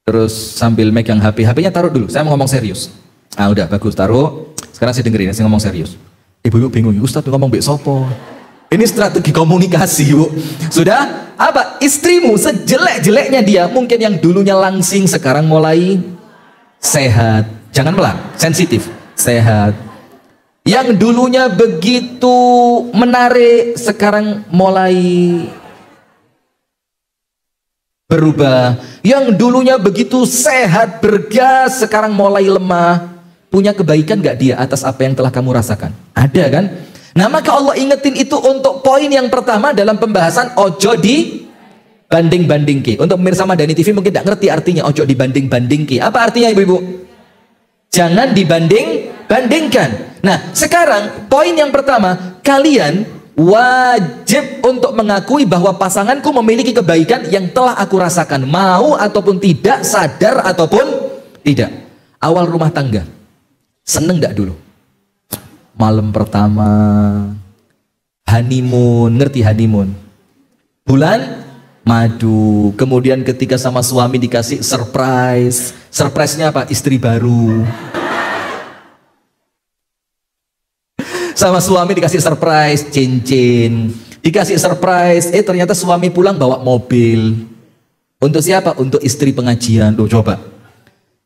terus sambil megang HP-nya taruh dulu, saya mau ngomong serius. Udah bagus, taruh. Sekarang saya dengerin, saya ngomong serius. Ibu bingung, Ustadz ngomong mbek sopo? Ini strategi komunikasi, Bu. Sudah? Apa? Istrimu sejelek-jeleknya dia, mungkin yang dulunya langsing sekarang mulai sehat. Jangan melang, sensitif, sehat. Yang dulunya begitu menarik sekarang mulai berubah. Yang dulunya begitu sehat, bergas, sekarang mulai lemah. Punya kebaikan gak dia atas apa yang telah kamu rasakan? Ada kan? Nah, maka Allah ingetin itu untuk poin yang pertama dalam pembahasan ojo di banding-bandingki. Untuk pemirsa Madani TV mungkin tidak ngerti artinya ojo dibanding-bandingki. Apa artinya ibu-ibu? Jangan dibanding-bandingkan. Nah, sekarang poin yang pertama, kalian wajib untuk mengakui bahwa pasanganku memiliki kebaikan yang telah aku rasakan, mau ataupun tidak, sadar ataupun tidak. Awal rumah tangga, seneng gak dulu? Malam pertama, honeymoon, ngerti honeymoon? Bulan madu, kemudian ketika sama suami dikasih surprise. Surprise-nya apa? Istri baru. Sama suami dikasih surprise, cincin. Dikasih surprise, ternyata suami pulang bawa mobil. Untuk siapa? Untuk istri pengajian. Loh, coba.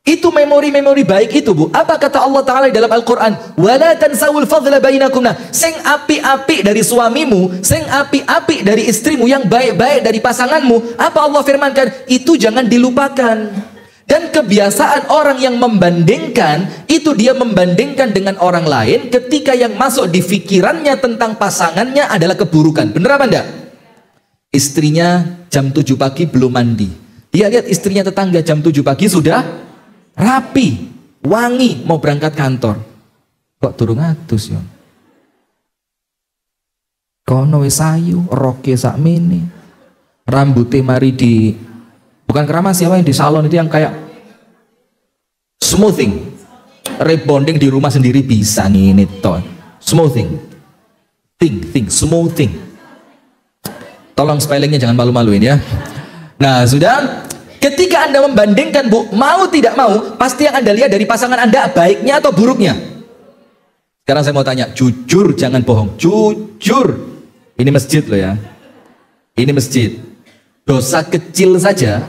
Itu memori-memori baik itu, Bu. Apa kata Allah Ta'ala dalam Al-Quran? Wala tansawul fadla bainakum. Sing api-api dari suamimu, sing api-api dari istrimu, yang baik-baik dari pasanganmu. Apa Allah firmankan? Itu jangan dilupakan. Dan kebiasaan orang yang membandingkan, itu dia membandingkan dengan orang lain ketika yang masuk di pikirannya tentang pasangannya adalah keburukan. Bener apa enggak? Istrinya jam 7 pagi belum mandi. Dia lihat istrinya tetangga jam 7 pagi sudah rapi, wangi, mau berangkat kantor. Kok turun atus ya? Kono wis ayu, roke sakmene. Rambutnya mari di, bukan keramas siapa yang di salon itu yang kayak smoothing, rebonding di rumah sendiri bisa ngini toh. Smoothing, smoothing. Tolong spellingnya jangan malu-maluin ya. Nah, sudah. Ketika Anda membandingkan, Bu, mau tidak mau, pasti yang Anda lihat dari pasangan Anda baiknya atau buruknya. Sekarang saya mau tanya, jujur, jangan bohong, jujur. Ini masjid loh ya. Ini masjid. Dosa kecil saja,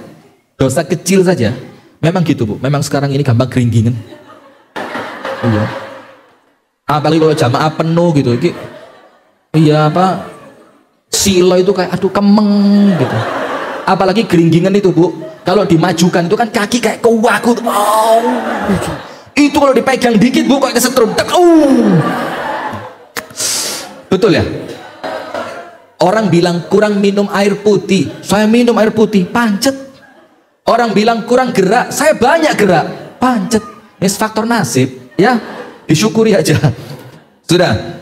memang gitu, Bu. Memang sekarang ini gampang keringgingan. Iya. Apalagi kalau jamaah penuh gitu. Iya apa? Silo itu kayak aduh kemeng gitu. Apalagi geringgingan itu, Bu. Kalau dimajukan itu kan kaki kayak kewakut. Itu kalau dipegang dikit, Bu, kayak kesetrum. Betul ya? Orang bilang kurang minum air putih, saya minum air putih, pancet. Orang bilang kurang gerak, saya banyak gerak, pancet. Ini faktor nasib, ya. Disyukuri aja. Sudah.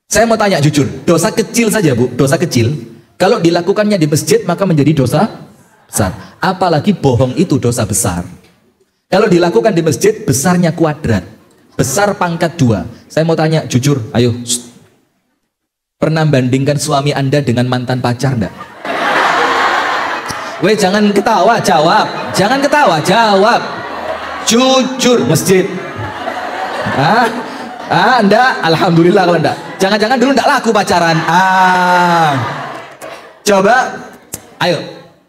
Saya mau tanya jujur, dosa kecil saja, Bu, dosa kecil. Kalau dilakukannya di masjid maka menjadi dosa besar. Apalagi bohong itu dosa besar. Kalau dilakukan di masjid, besarnya kuadrat, besar pangkat 2. Saya mau tanya jujur, ayo. Pernah bandingkan suami Anda dengan mantan pacar enggak? Weh, jangan ketawa, jawab. Jangan ketawa, jawab. Jujur, masjid. Anda, alhamdulillah kalau enggak. Jangan-jangan dulu enggak laku pacaran. Coba, ayo.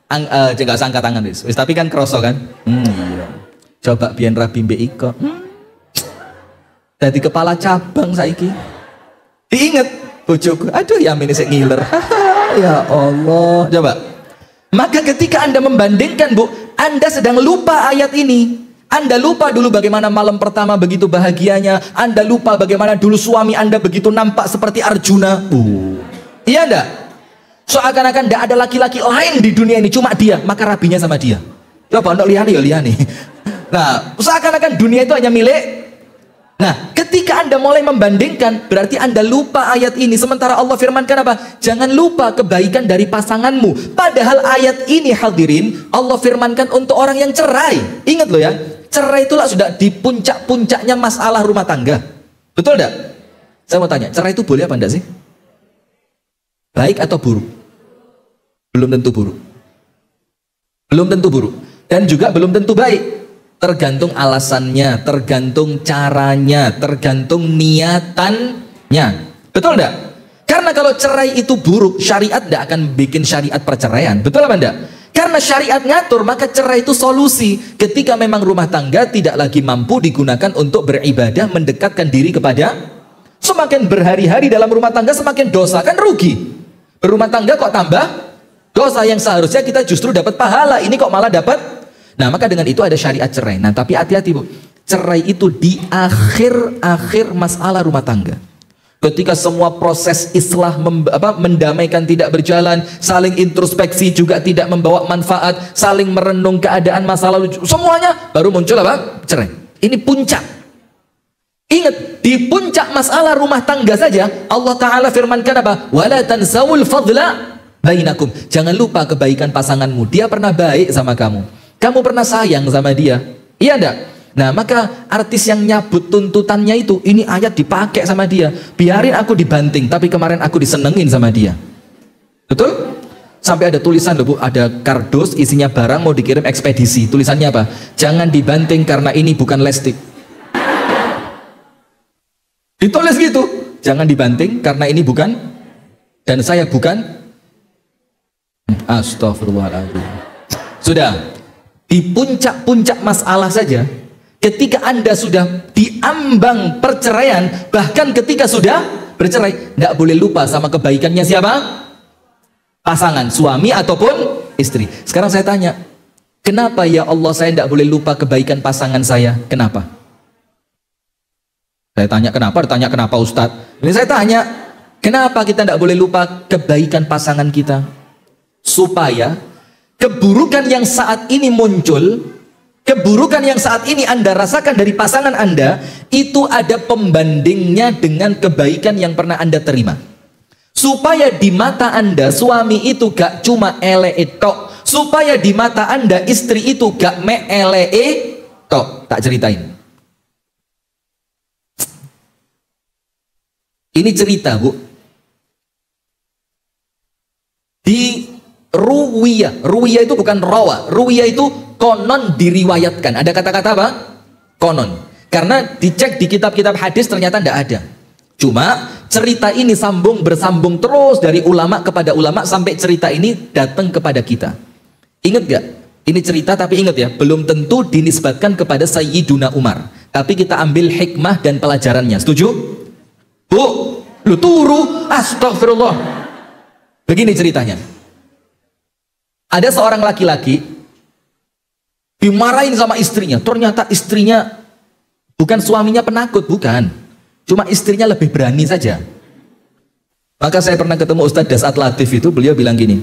Jangan angkat tangan wis. Tapi kan kroso kan. Iya. Coba biyen rabi mbek iko. Dadi kepala cabang saiki. Diinget bojoku. Aduh ya ini sik ngiler. Ya Allah. Coba. Maka ketika Anda membandingkan, Bu, Anda sedang lupa ayat ini. Anda lupa dulu bagaimana malam pertama begitu bahagianya. Anda lupa bagaimana dulu suami Anda begitu nampak seperti Arjuna. Iya enggak? Seakan-akan tidak ada laki-laki lain di dunia ini, cuma dia. Maka rabinya sama dia. Coba untuk liani ya liani. Nah, seakan-akan dunia itu hanya milik. Nah, ketika Anda mulai membandingkan, berarti Anda lupa ayat ini. Sementara Allah firmankan apa? Jangan lupa kebaikan dari pasanganmu. Padahal ayat ini, hadirin, Allah firmankan untuk orang yang cerai. Ingat loh ya, cerai itulah sudah di puncak-puncaknya masalah rumah tangga. Betul enggak? Saya mau tanya, cerai itu boleh apa enggak sih? Baik atau buruk? Belum tentu buruk. Belum tentu buruk. Dan juga belum tentu baik. Tergantung alasannya, tergantung caranya, tergantung niatannya. Betul enggak? Karena kalau cerai itu buruk, syariat tidak akan bikin syariat perceraian. Betul apa enggak? Karena syariat ngatur, maka cerai itu solusi. Ketika memang rumah tangga tidak lagi mampu digunakan untuk beribadah, mendekatkan diri kepada. Semakin berhari-hari dalam rumah tangga, semakin dosa, kan rugi. Berumah tangga kok tambah dosa, yang seharusnya kita justru dapat pahala, ini kok malah dapat. Nah, maka dengan itu ada syariat cerai. Nah, tapi hati-hati, Bu. Cerai itu di akhir masalah rumah tangga. Ketika semua proses islah mendamaikan tidak berjalan, saling introspeksi juga tidak membawa manfaat, saling merenung keadaan masa lalu, semuanya baru muncul apa? Cerai. Ini puncak. Ingat, di puncak masalah rumah tangga saja Allah Ta'ala firmankan apa? Wala tansawul fadla bainakum. Jangan lupa kebaikan pasanganmu. Dia pernah baik sama kamu. Kamu pernah sayang sama dia. Iya enggak? Nah, maka artis yang nyabut tuntutannya itu, ini ayat dipakai sama dia. Biarin aku dibanting, tapi kemarin aku disenengin sama dia. Betul? Sampai ada tulisan loh, Bu, ada kardus isinya barang mau dikirim ekspedisi. Tulisannya apa? Jangan dibanting karena ini bukan listrik. Ditulis gitu. Jangan dibanting karena ini bukan, dan saya bukan. Astagfirullahaladzim. Sudah. Di puncak-puncak masalah saja, ketika Anda sudah diambang perceraian, bahkan ketika sudah bercerai, tidak boleh lupa sama kebaikannya siapa? Pasangan, suami ataupun istri. Sekarang saya tanya, kenapa ya Allah saya tidak boleh lupa kebaikan pasangan saya? Kenapa? Saya tanya kenapa, ditanya kenapa Ustadz? Ini saya tanya, kenapa kita tidak boleh lupa kebaikan pasangan kita? Supaya keburukan yang saat ini muncul, keburukan yang saat ini Anda rasakan dari pasangan Anda, itu ada pembandingnya dengan kebaikan yang pernah Anda terima. Supaya di mata Anda, suami itu gak cuma ele tok. Supaya di mata Anda, istri itu gak me ele tok. Tak ceritain. Ini cerita, Bu. Di Ruwiyah itu bukan rawa. Ruwiyah itu konon diriwayatkan. Ada kata-kata apa? Konon. Karena dicek di kitab-kitab hadis ternyata tidak ada. Cuma cerita ini bersambung terus dari ulama kepada ulama sampai cerita ini datang kepada kita. Ingat gak? Ini cerita tapi ingat ya, belum tentu dinisbatkan kepada Sayyiduna Umar. Tapi kita ambil hikmah dan pelajarannya. Setuju? Bu, lu turu. Astagfirullah. Begini ceritanya. Ada seorang laki-laki dimarahin sama istrinya. Ternyata istrinya bukan suaminya penakut, bukan. Cuma istrinya lebih berani saja. Maka saya pernah ketemu Ustadz Dasat Latif itu, beliau bilang gini,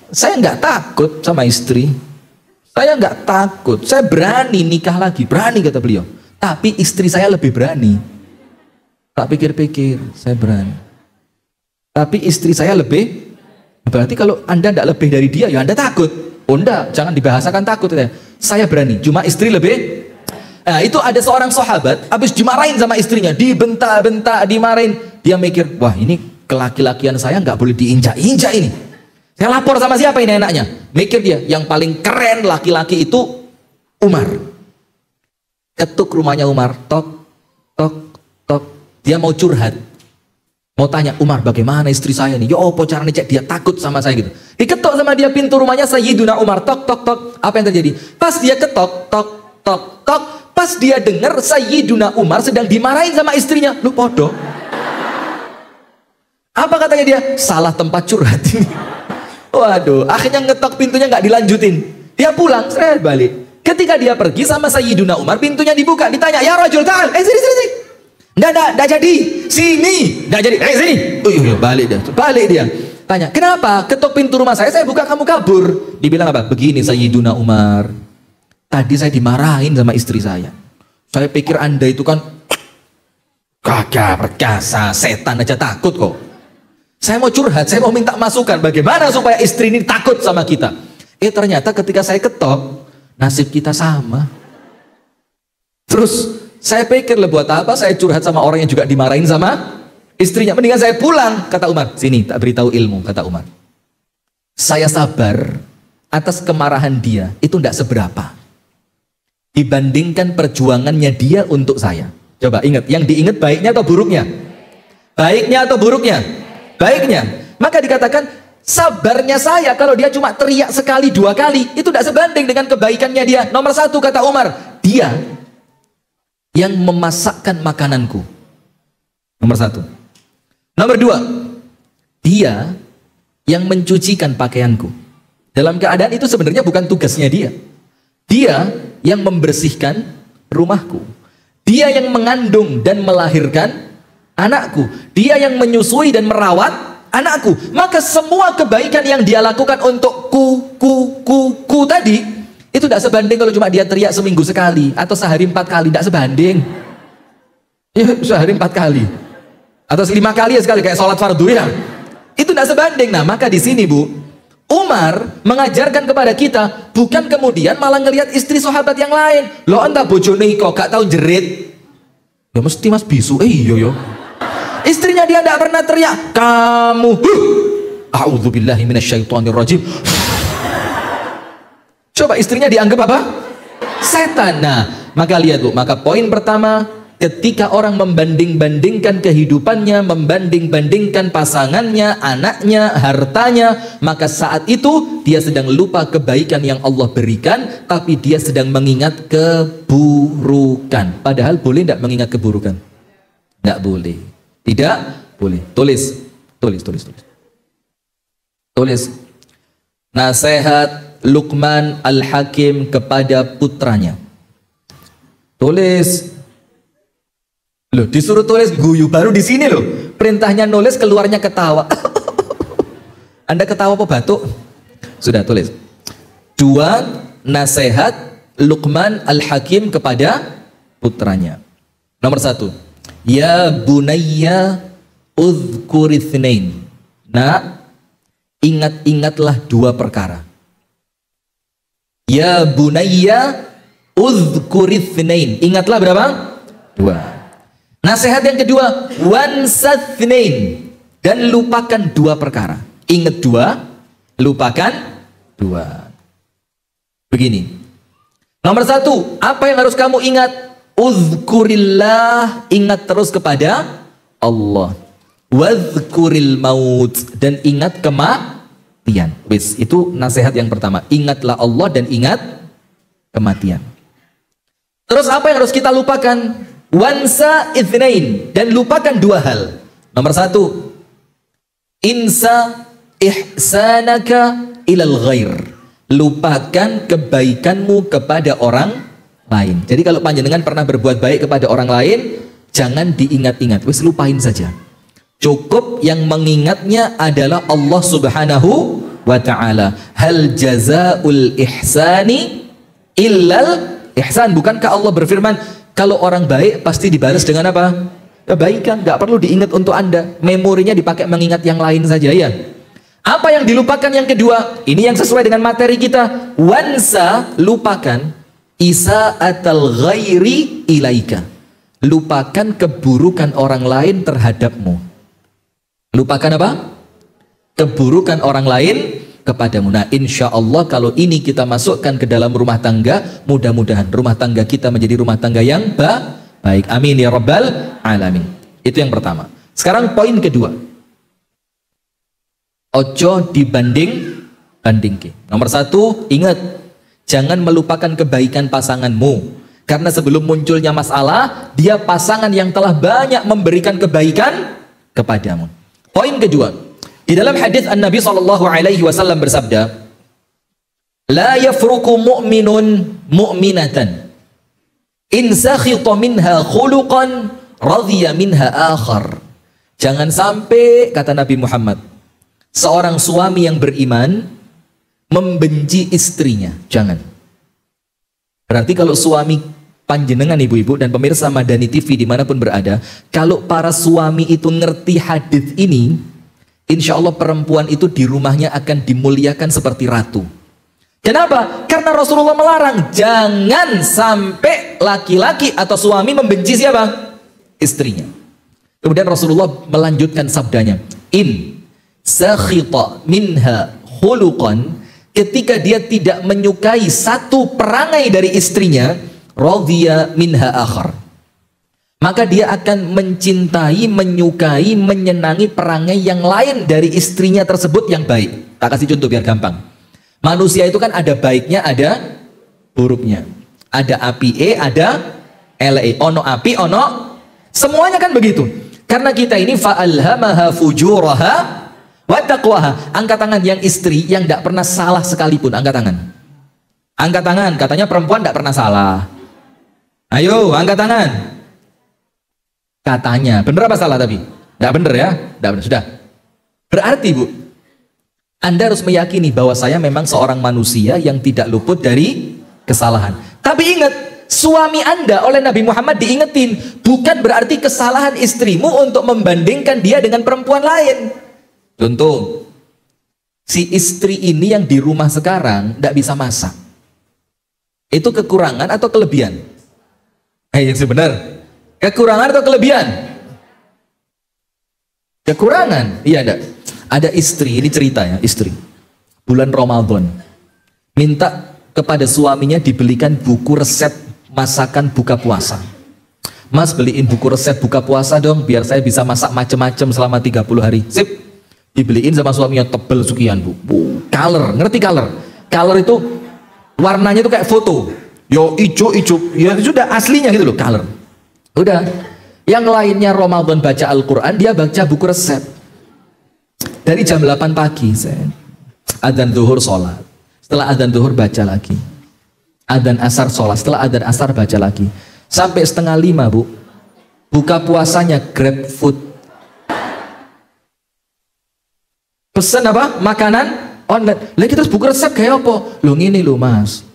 saya nggak takut sama istri. Saya nggak takut. Saya berani nikah lagi, berani kata beliau. Tapi istri saya lebih berani. Tak pikir-pikir, saya berani. Tapi istri saya lebih. Berarti kalau Anda tidak lebih dari dia, ya Anda takut. Oh enggak, jangan dibahasakan takut ya. Saya berani, cuma istri lebih. Nah, itu ada seorang sahabat habis dimarahin sama istrinya, dibentak-bentak, dimarahin. Dia mikir, wah ini kelaki-lakian saya nggak boleh diinjak-injak ini. Saya lapor sama siapa ini enaknya? Mikir dia, yang paling keren laki-laki itu Umar. Ketuk rumahnya Umar, tok, tok, tok. Dia mau curhat. Mau tanya, Umar bagaimana istri saya nih? Ya apa caranya cek dia takut sama saya gitu. Diketok sama dia pintu rumahnya Sayyiduna Umar. Tok tok tok. Apa yang terjadi? Pas dia ketok tok tok tok. Pas dia dengar Sayyiduna Umar sedang dimarahin sama istrinya. Lu podo. Apa katanya dia? Salah tempat curhat ini. Waduh, akhirnya ngetok pintunya nggak dilanjutin. Dia pulang, seret balik. Ketika dia pergi sama Sayyiduna Umar, pintunya dibuka, ditanya, ya Rajul ta'al, sini. Nggak jadi, sini, nggak jadi, sini. Balik dia. Tanya, kenapa? Ketok pintu rumah saya buka, kamu kabur. Dibilang apa? Begini Sayyiduna Umar, tadi saya dimarahin sama istri saya. Saya pikir Anda itu kan kagak perkasa, setan aja takut kok. Saya mau curhat, saya mau minta masukan bagaimana supaya istri ini takut sama kita. Ternyata ketika saya ketok, nasib kita sama. Terus saya pikir, buat apa saya curhat sama orang yang juga dimarahin sama istrinya? Mendingan saya pulang, kata Umar. Sini, tak beritahu ilmu, kata Umar. Saya sabar atas kemarahan dia, itu tidak seberapa dibandingkan perjuangannya dia untuk saya. Coba ingat, yang diingat baiknya atau buruknya? Baiknya atau buruknya? Baiknya. Maka dikatakan sabarnya saya kalau dia cuma teriak sekali dua kali itu tidak sebanding dengan kebaikannya dia. Nomor satu kata Umar, dia yang memasakkan makananku. Nomor satu. Nomor dua, dia yang mencucikan pakaianku. Dalam keadaan itu sebenarnya bukan tugasnya dia. Dia yang membersihkan rumahku. Dia yang mengandung dan melahirkan anakku. Dia yang menyusui dan merawat anakku. Maka semua kebaikan yang dia lakukan untuk ku tadi, itu tidak sebanding kalau cuma dia teriak seminggu sekali atau sehari 4 kali. Tidak sebanding. Ya, sehari 4 kali atau 5 kali ya sekali kayak sholat fardu ya. Itu tidak sebanding. Nah maka di sini Bu, Umar mengajarkan kepada kita, bukan kemudian malah ngelihat istri sahabat yang lain. Lo entah bojone kok gak tahu jerit. Ya mesti mas bisu. Yo. Istrinya dia tidak pernah teriak, kamu. A'udzubillahi minasyaitonirrajim. Coba istrinya dianggap apa? Setan. Nah, maka lihat Bu, maka poin pertama, ketika orang membanding-bandingkan kehidupannya, membanding-bandingkan pasangannya, anaknya, hartanya, maka saat itu dia sedang lupa kebaikan yang Allah berikan, tapi dia sedang mengingat keburukan. Padahal boleh tidak mengingat keburukan? Tidak boleh. Tidak boleh. Tulis. Nasihat Luqman Al-Hakim kepada putranya. Tulis. Loh, disuruh tulis guyu baru di sini loh. Perintahnya nulis, keluarnya ketawa. Anda ketawa apa batuk? Sudah tulis. 2. Nasihat Luqman Al-Hakim kepada putranya. Nomor 1. Ya bunayya udhkurithnain. Nah, ingat-ingatlah 2 perkara. Ya bunayya udhkurithnain. Ingatlah berapa? 2. Nasihat yang kedua, wansathnain, dan lupakan 2 perkara. Ingat 2, lupakan 2. Begini. Nomor 1, apa yang harus kamu ingat? Uzkurillah, ingat terus kepada Allah. Wadhkuril maut, dan ingat kematian. Wis, itu nasihat yang pertama. Ingatlah Allah dan ingat kematian. Terus apa yang harus kita lupakan? Wansa ithnain, dan lupakan 2 hal. Nomor 1, insa ihsanaka ilal ghair, lupakan kebaikanmu kepada orang lain. Jadi kalau panjenengan pernah berbuat baik kepada orang lain, jangan diingat-ingat, wis lupain saja. Cukup yang mengingatnya adalah Allah Subhanahu wa ta'ala. Hal jazaul ihsani illal ihsan. Bukankah Allah berfirman, kalau orang baik pasti dibalas dengan apa? Kebaikan. Gak perlu diingat untuk Anda. Memorinya dipakai mengingat yang lain saja ya. Apa yang dilupakan yang kedua? Ini yang sesuai dengan materi kita. Wansa, lupakan isa'atal ghairi ilaika. Lupakan keburukan orang lain terhadapmu. Lupakan apa? Keburukan orang lain kepadamu. Nah, insya Allah kalau ini kita masukkan ke dalam rumah tangga, mudah-mudahan rumah tangga kita menjadi rumah tangga yang baik. Amin ya rabbal alamin. Itu yang pertama. Sekarang poin kedua. Ojo dibanding-bandingke. Nomor satu, ingat, jangan melupakan kebaikan pasanganmu. Karena sebelum munculnya masalah, dia pasangan yang telah banyak memberikan kebaikan kepadamu. Poin kedua, di dalam hadis An-Nabi SAW bersabda, la yafruku mu'minun mu'minatan in sakhita minha khuluqan radhiya minha akhar. Jangan sampai, kata Nabi Muhammad, seorang suami yang beriman membenci istrinya. Jangan. Berarti kalau suami panjenengan ibu-ibu dan pemirsa Madani TV dimanapun berada, kalau para suami itu ngerti hadis ini, insya Allah perempuan itu di rumahnya akan dimuliakan seperti ratu. Kenapa? Karena Rasulullah melarang jangan sampai laki-laki atau suami membenci siapa? Istrinya. Kemudian Rasulullah melanjutkan sabdanya, in sakhita minha khuluqan, ketika dia tidak menyukai satu perangai dari istrinya, radhiya minha akhar, maka dia akan mencintai, menyukai, menyenangi perangai yang lain dari istrinya tersebut yang baik. Tak kasih contoh biar gampang. Manusia itu kan ada baiknya, ada buruknya. Ada api ada ele, ono api, ono, semuanya kan begitu. Karena kita ini fa'alhamaha fujuraha wa taqwaha. Angkat tangan yang istri yang tidak pernah salah sekalipun, angkat tangan. Angkat tangan, katanya perempuan tidak pernah salah. Ayo, angkat tangan. Katanya, bener apa salah tapi? Tidak bener ya? Tidak bener, sudah. Berarti Bu, Anda harus meyakini bahwa saya memang seorang manusia yang tidak luput dari kesalahan. Tapi ingat, suami Anda oleh Nabi Muhammad diingetin, bukan berarti kesalahan istrimu untuk membandingkan dia dengan perempuan lain. Contoh, si istri ini yang di rumah sekarang tidak bisa masak. Itu kekurangan atau kelebihan? Yang sebenar, kekurangan atau kelebihan? Kekurangan. Iya ada. Ada istri, ini cerita ya, istri bulan Ramadan minta kepada suaminya dibelikan buku resep masakan buka puasa. Mas, beliin buku resep buka puasa dong, biar saya bisa masak macam-macam selama 30 hari. Sip. Dibeliin sama suaminya, tebel sekian Bu. Color, ngerti color? Color itu warnanya itu kayak foto. Yo ijo, ya sudah aslinya gitu loh, color. Udah. Yang lainnya Ramadan baca Al-Quran, dia baca buku resep. Dari jam 8 pagi, adzan zuhur sholat. Setelah adzan zuhur baca lagi. Adzan asar sholat. Setelah adzan asar baca lagi. Sampai 4:30 Bu. Buka puasanya Grab food. Pesan apa? Makanan online. Lagi terus buku resep kayak apa? Lo ngini lo Mas.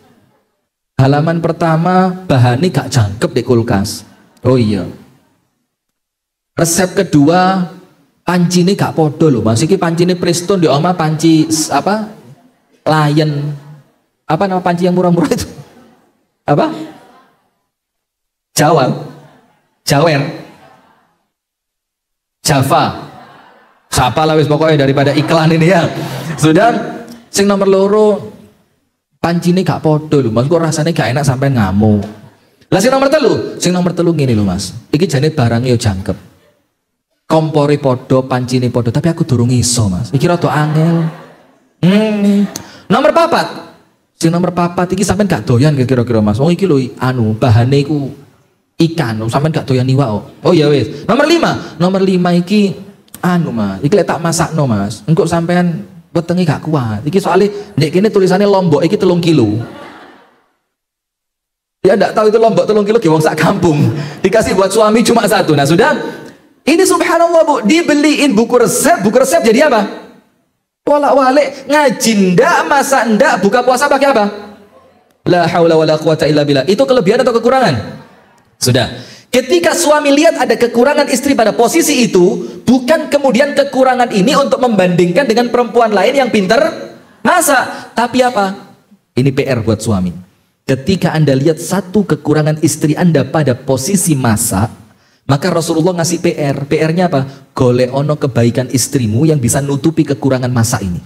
Halaman pertama bahannya gak jangkep di kulkas. Oh iya. Resep kedua panci ini gak podo loh Mas. Iki panci ini Preston di oma panci apa? Lion. Apa nama panci yang murah-murah itu? Apa? Jawa. Jawer. Java. Siapa lah wis pokoknya daripada iklan ini ya. Sudah. Sing nomor loro panci ini gak podo lho Mas, kok rasanya gak enak sampai ngamuk. Lah sing nomor telu gini lho Mas, iki jane barangnya yo jangkep, kompori podo, panci ini podo, tapi aku durung iso Mas, iki rada angel. Nomor papat, sing nomor papat iki sampean gak doyan kira-kira Mas, iki lho anu bahane iku ikan, sampean gak doyan iwak kok. Oh ya wis. Nomor lima iki anu Mas, iki lek tak masakno Mas, engko sampean wetenge gak kuat. Iki soalnya nek kene tulisannya lombok iki 3 kilo. Dia enggak tahu itu lombok 3 kilo wong sak kampung. Dikasih buat suami cuma 1. Nah, sudah. Ini subhanallah Bu, dibeliin buku resep jadi apa? Walak-walik, ngaji ndak, masak ndak, buka puasa pakai apa? La haula wala quwata illa billah. Itu kelebihan atau kekurangan? Sudah. Ketika suami lihat ada kekurangan istri pada posisi itu, bukan kemudian kekurangan ini untuk membandingkan dengan perempuan lain yang pintar masak, tapi apa? Ini PR buat suami. Ketika Anda lihat satu kekurangan istri Anda pada posisi masak, maka Rasulullah ngasih PR. PR-nya apa? Golek ono kebaikan istrimu yang bisa nutupi kekurangan masak ini.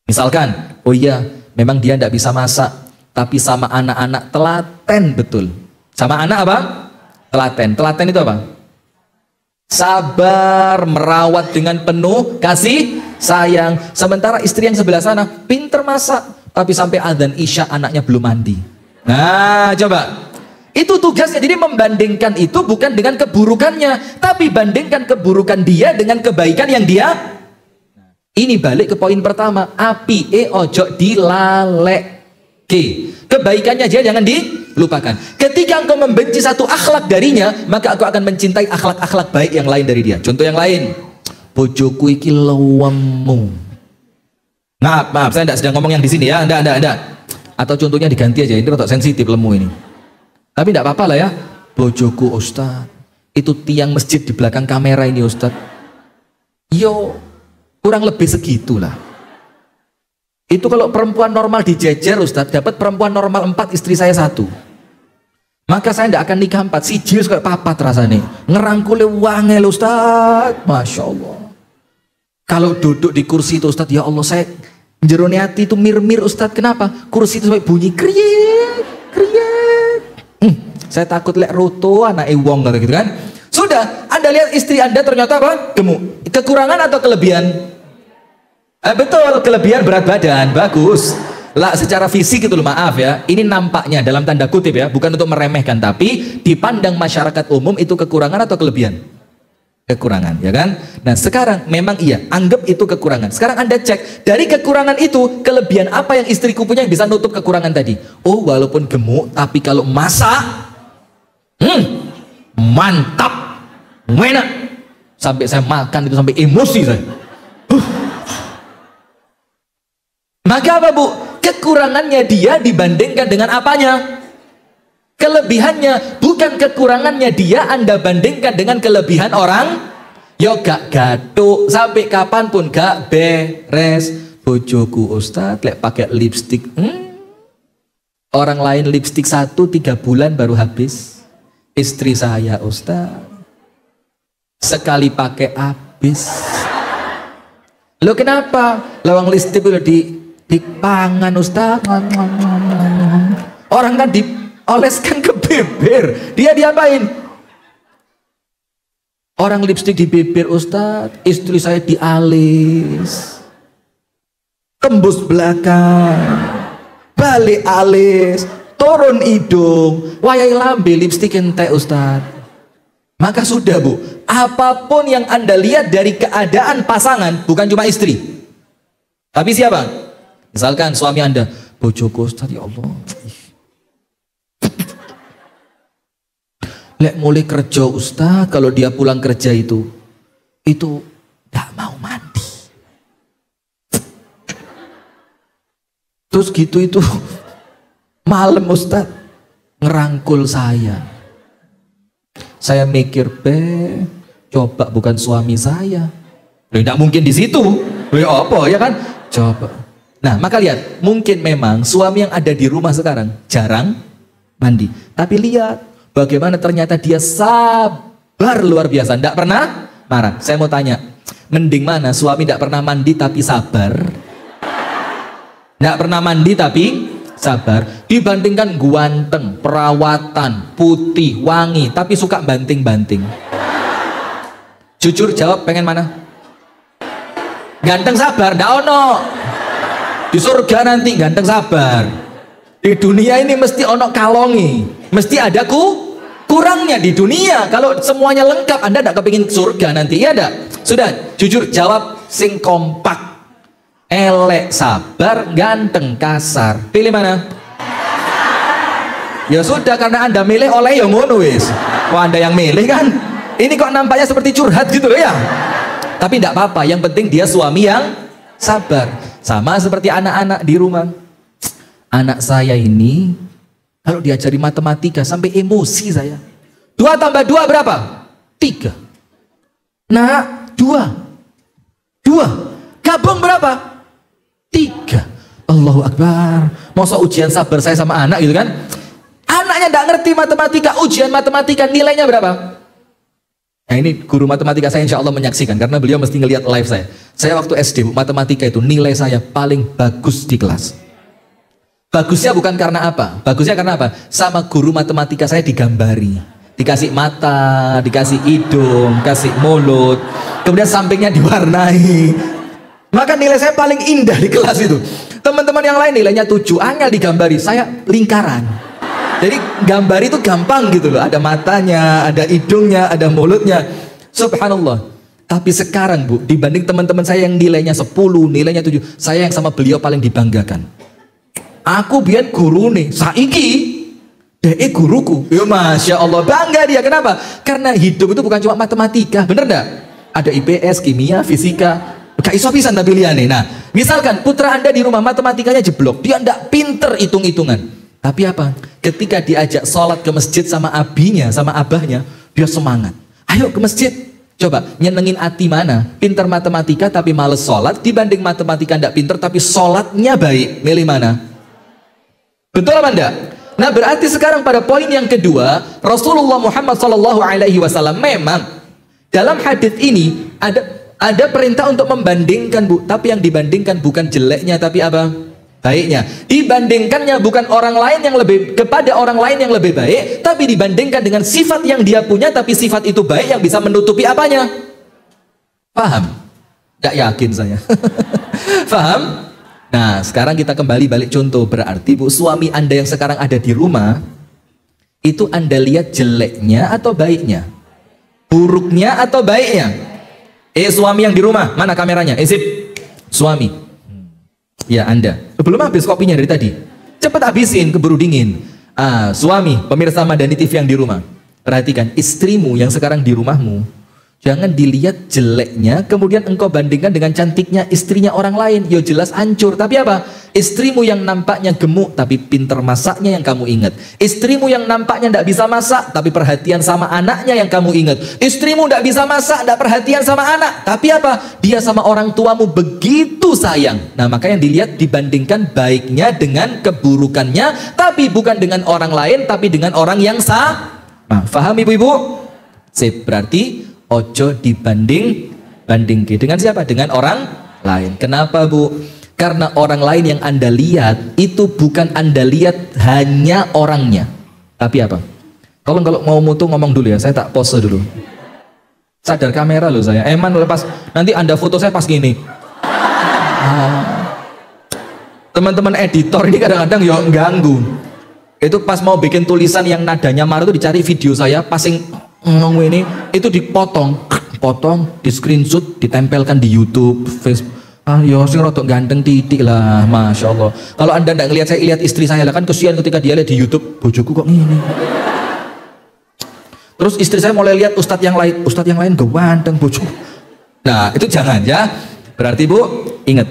Misalkan, oh iya, memang dia tidak bisa masak, tapi sama anak-anak telaten betul. Sama anak apa? Telaten. Telaten itu apa? sabar, merawat dengan penuh kasih sayang. Sementara istri yang sebelah sana pinter masak, tapi sampai adzan isya anaknya belum mandi. Nah coba, itu tugasnya. Jadi membandingkan itu bukan dengan keburukannya, tapi bandingkan keburukan dia dengan kebaikan yang dia. Ini balik ke poin pertama, api ojo dilalek. Kebaikannya dia jangan dilupakan. Ketika engkau membenci satu akhlak darinya, maka engkau akan mencintai akhlak-akhlak baik yang lain dari dia. Contoh yang lain, bojoku iki lewemu. Maaf, saya tidak sedang ngomong yang di sini ya, enggak. Atau contohnya diganti aja, ini rotok sensitif lemu ini. Tapi tidak apa-apa lah ya. Bojoku Ustaz, itu tiang masjid di belakang kamera ini Ustaz. Yo, kurang lebih segitulah. Itu kalau perempuan normal dijejer Ustaz, dapat perempuan normal 4, istri saya 1. Maka saya tidak akan nikah 4, si jil kayak papat rasanya. Ngerangkule wangel Ustaz, Masya Allah. Kalau duduk di kursi itu Ustaz, ya Allah saya jerone hati itu mir-mir Ustaz. Kenapa? Kursi itu sampai bunyi kriek. Saya takut lek roto anak wong gitu kan. Sudah, Anda lihat istri Anda ternyata apa? Gemuk. Kekurangan atau kelebihan? Betul, kelebihan berat badan, bagus. Lah secara fisik itu loh, maaf ya, ini nampaknya dalam tanda kutip ya, bukan untuk meremehkan, tapi dipandang masyarakat umum itu kekurangan atau kelebihan? Kekurangan, ya kan? Nah sekarang memang iya, anggap itu kekurangan. Sekarang Anda cek, dari kekurangan itu, kelebihan apa yang istriku punya yang bisa nutup kekurangan tadi? Oh walaupun gemuk, tapi kalau masak, mantap, enak. Sampai saya makan itu sampai emosi saya. Maka apa Bu? Kekurangannya dia dibandingkan dengan apanya? Kelebihannya. Bukan kekurangannya dia Anda bandingkan dengan kelebihan orang. Yo gak gatuk, sampai kapanpun gak beres. Bojoku Ustaz lek pakai lipstik. Orang lain lipstik 1 3 bulan baru habis. Istri saya Ustaz sekali pakai habis. Lo kenapa? Lawang lipstik udah dipangan Ustaz. Orang kan dioleskan ke bibir, dia diapain? Orang lipstik di bibir Ustaz, istri saya dialis, tembus belakang, balik alis, turun hidung, wayai lambe lipstik entek Ustaz. Maka sudah Bu, apapun yang Anda lihat dari keadaan pasangan, bukan cuma istri, tapi siapa? Misalkan suami Anda, bojoku Ustaz ya Allah, lek mulai kerja Ustaz, kalau dia pulang kerja itu gak mau mandi. Terus gitu itu malam Ustaz ngerangkul saya. Saya mikir, coba bukan suami saya. Tidak mungkin di situ. Apa ya kan? Coba. Nah, maka lihat, mungkin memang suami yang ada di rumah sekarang jarang mandi. Tapi lihat bagaimana ternyata dia sabar luar biasa, tidak pernah marah. Saya mau tanya, mending mana suami tidak pernah mandi tapi sabar? Tidak pernah mandi tapi sabar, dibandingkan ganteng, perawatan, putih, wangi, tapi suka banting-banting. Jujur jawab, pengen mana? Ganteng sabar, ndak ono. Di surga nanti ganteng sabar. Di dunia ini mesti ono kalongi, mesti ada kurangnya di dunia. Kalau semuanya lengkap, Anda tidak kepingin surga nanti, ya enggak? Sudah, jujur jawab sing kompak. Elek sabar, ganteng kasar. Pilih mana? Ya sudah, karena Anda milih oleh yang ngono wis. Wah, Anda yang milih kan? Ini kok nampaknya seperti curhat gitu loh ya. Tapi tidak apa-apa, yang penting dia suami yang sabar. Sama seperti anak-anak di rumah. Anak saya ini kalau diajari matematika sampai emosi saya. 2 tambah 2 berapa? 3. Nah, 2 gabung berapa? 3. Allahu Akbar. Masa ujian sabar saya sama anak gitu kan? Anaknya tidak ngerti matematika, ujian matematika nilainya berapa? Nah ini guru matematika saya insya Allah menyaksikan, karena beliau mesti ngelihat live saya. Saya waktu SD matematika itu nilai saya paling bagus di kelas. Bagusnya bukan karena apa? Bagusnya karena apa? Sama guru matematika saya digambari dikasih mata, dikasih hidung, kasih mulut, kemudian sampingnya diwarnai. Maka nilai saya paling indah di kelas itu. Teman-teman yang lain nilainya 7, angel digambari, saya lingkaran. Jadi gambar itu gampang gitu loh, ada matanya, ada hidungnya, ada mulutnya. Subhanallah. Tapi sekarang Bu, dibanding teman-teman saya yang nilainya 10, nilainya 7, saya yang sama beliau paling dibanggakan. Aku biar guru nih, saiki DE guruku. Ya Masya Allah, bangga dia. Kenapa? Karena hidup itu bukan cuma matematika, bener enggak? Ada IPS, kimia, fisika, gak iso pisan tapi liane. Nah, misalkan putra Anda di rumah matematikanya jeblok, dia ndak pinter hitung-hitungan. Tapi apa? Ketika diajak sholat ke masjid sama abinya, sama abahnya, dia semangat. Ayo ke masjid. Coba, nyenengin hati mana? Pinter matematika tapi males sholat, dibanding matematika ndak pinter tapi sholatnya baik. Milih mana? Betul apa enggak? Nah, berarti sekarang pada poin yang kedua, Rasulullah Muhammad SAW memang dalam hadits ini ada perintah untuk membandingkan Bu, tapi yang dibandingkan bukan jeleknya tapi apa? Baiknya. Dibandingkannya bukan orang lain yang lebih kepada orang lain yang lebih baik, tapi dibandingkan dengan sifat yang dia punya, tapi sifat itu baik yang bisa menutupi apanya? Paham? Gak yakin saya. Paham? Nah, sekarang kita kembali balik contoh. Berarti Bu, suami Anda yang sekarang ada di rumah, itu Anda lihat jeleknya atau baiknya? Buruknya atau baiknya? Suami yang di rumah, mana kameranya? Sip. Suami. Ya Anda, belum habis kopinya dari tadi. Cepat habisin, keburu dingin. Suami, pemirsa Madani TV yang di rumah, perhatikan, istrimu yang sekarang di rumahmu, jangan dilihat jeleknya, kemudian engkau bandingkan dengan cantiknya istrinya orang lain. Yo jelas hancur. Tapi apa? Istrimu yang nampaknya gemuk, tapi pinter masaknya yang kamu ingat. Istrimu yang nampaknya tidak bisa masak, tapi perhatian sama anaknya yang kamu ingat. Istrimu tidak bisa masak, tidak perhatian sama anak. Tapi apa? Dia sama orang tuamu begitu sayang. Nah, maka yang dilihat dibandingkan baiknya dengan keburukannya, tapi bukan dengan orang lain, tapi dengan orang yang Faham ibu-ibu? Sip, berarti ojo banding dengan siapa? Dengan orang lain. Kenapa Bu? Karena orang lain yang Anda lihat itu bukan Anda lihat hanya orangnya, tapi apa? Kalau mau mutu ngomong dulu ya, saya tak pose dulu. Sadar kamera loh saya. Eman lepas nanti Anda foto saya pas gini. Teman-teman editor ini kadang-kadang ya ganggu. Itu pas mau bikin tulisan yang nadanya marah itu dicari video saya passing ngomong ini, itu dipotong, di screenshot, ditempelkan di YouTube, Facebook. Yo sing rodok ganteng titik lah, Masya Allah. Kalau Anda tidak ngelihat, saya lihat istri saya lah, kan kesian ketika dia lihat di YouTube, bojoku kok ini. Terus istri saya mulai lihat ustadz yang lain ganteng bojoku. Nah itu jangan ya. Berarti Bu, ingat,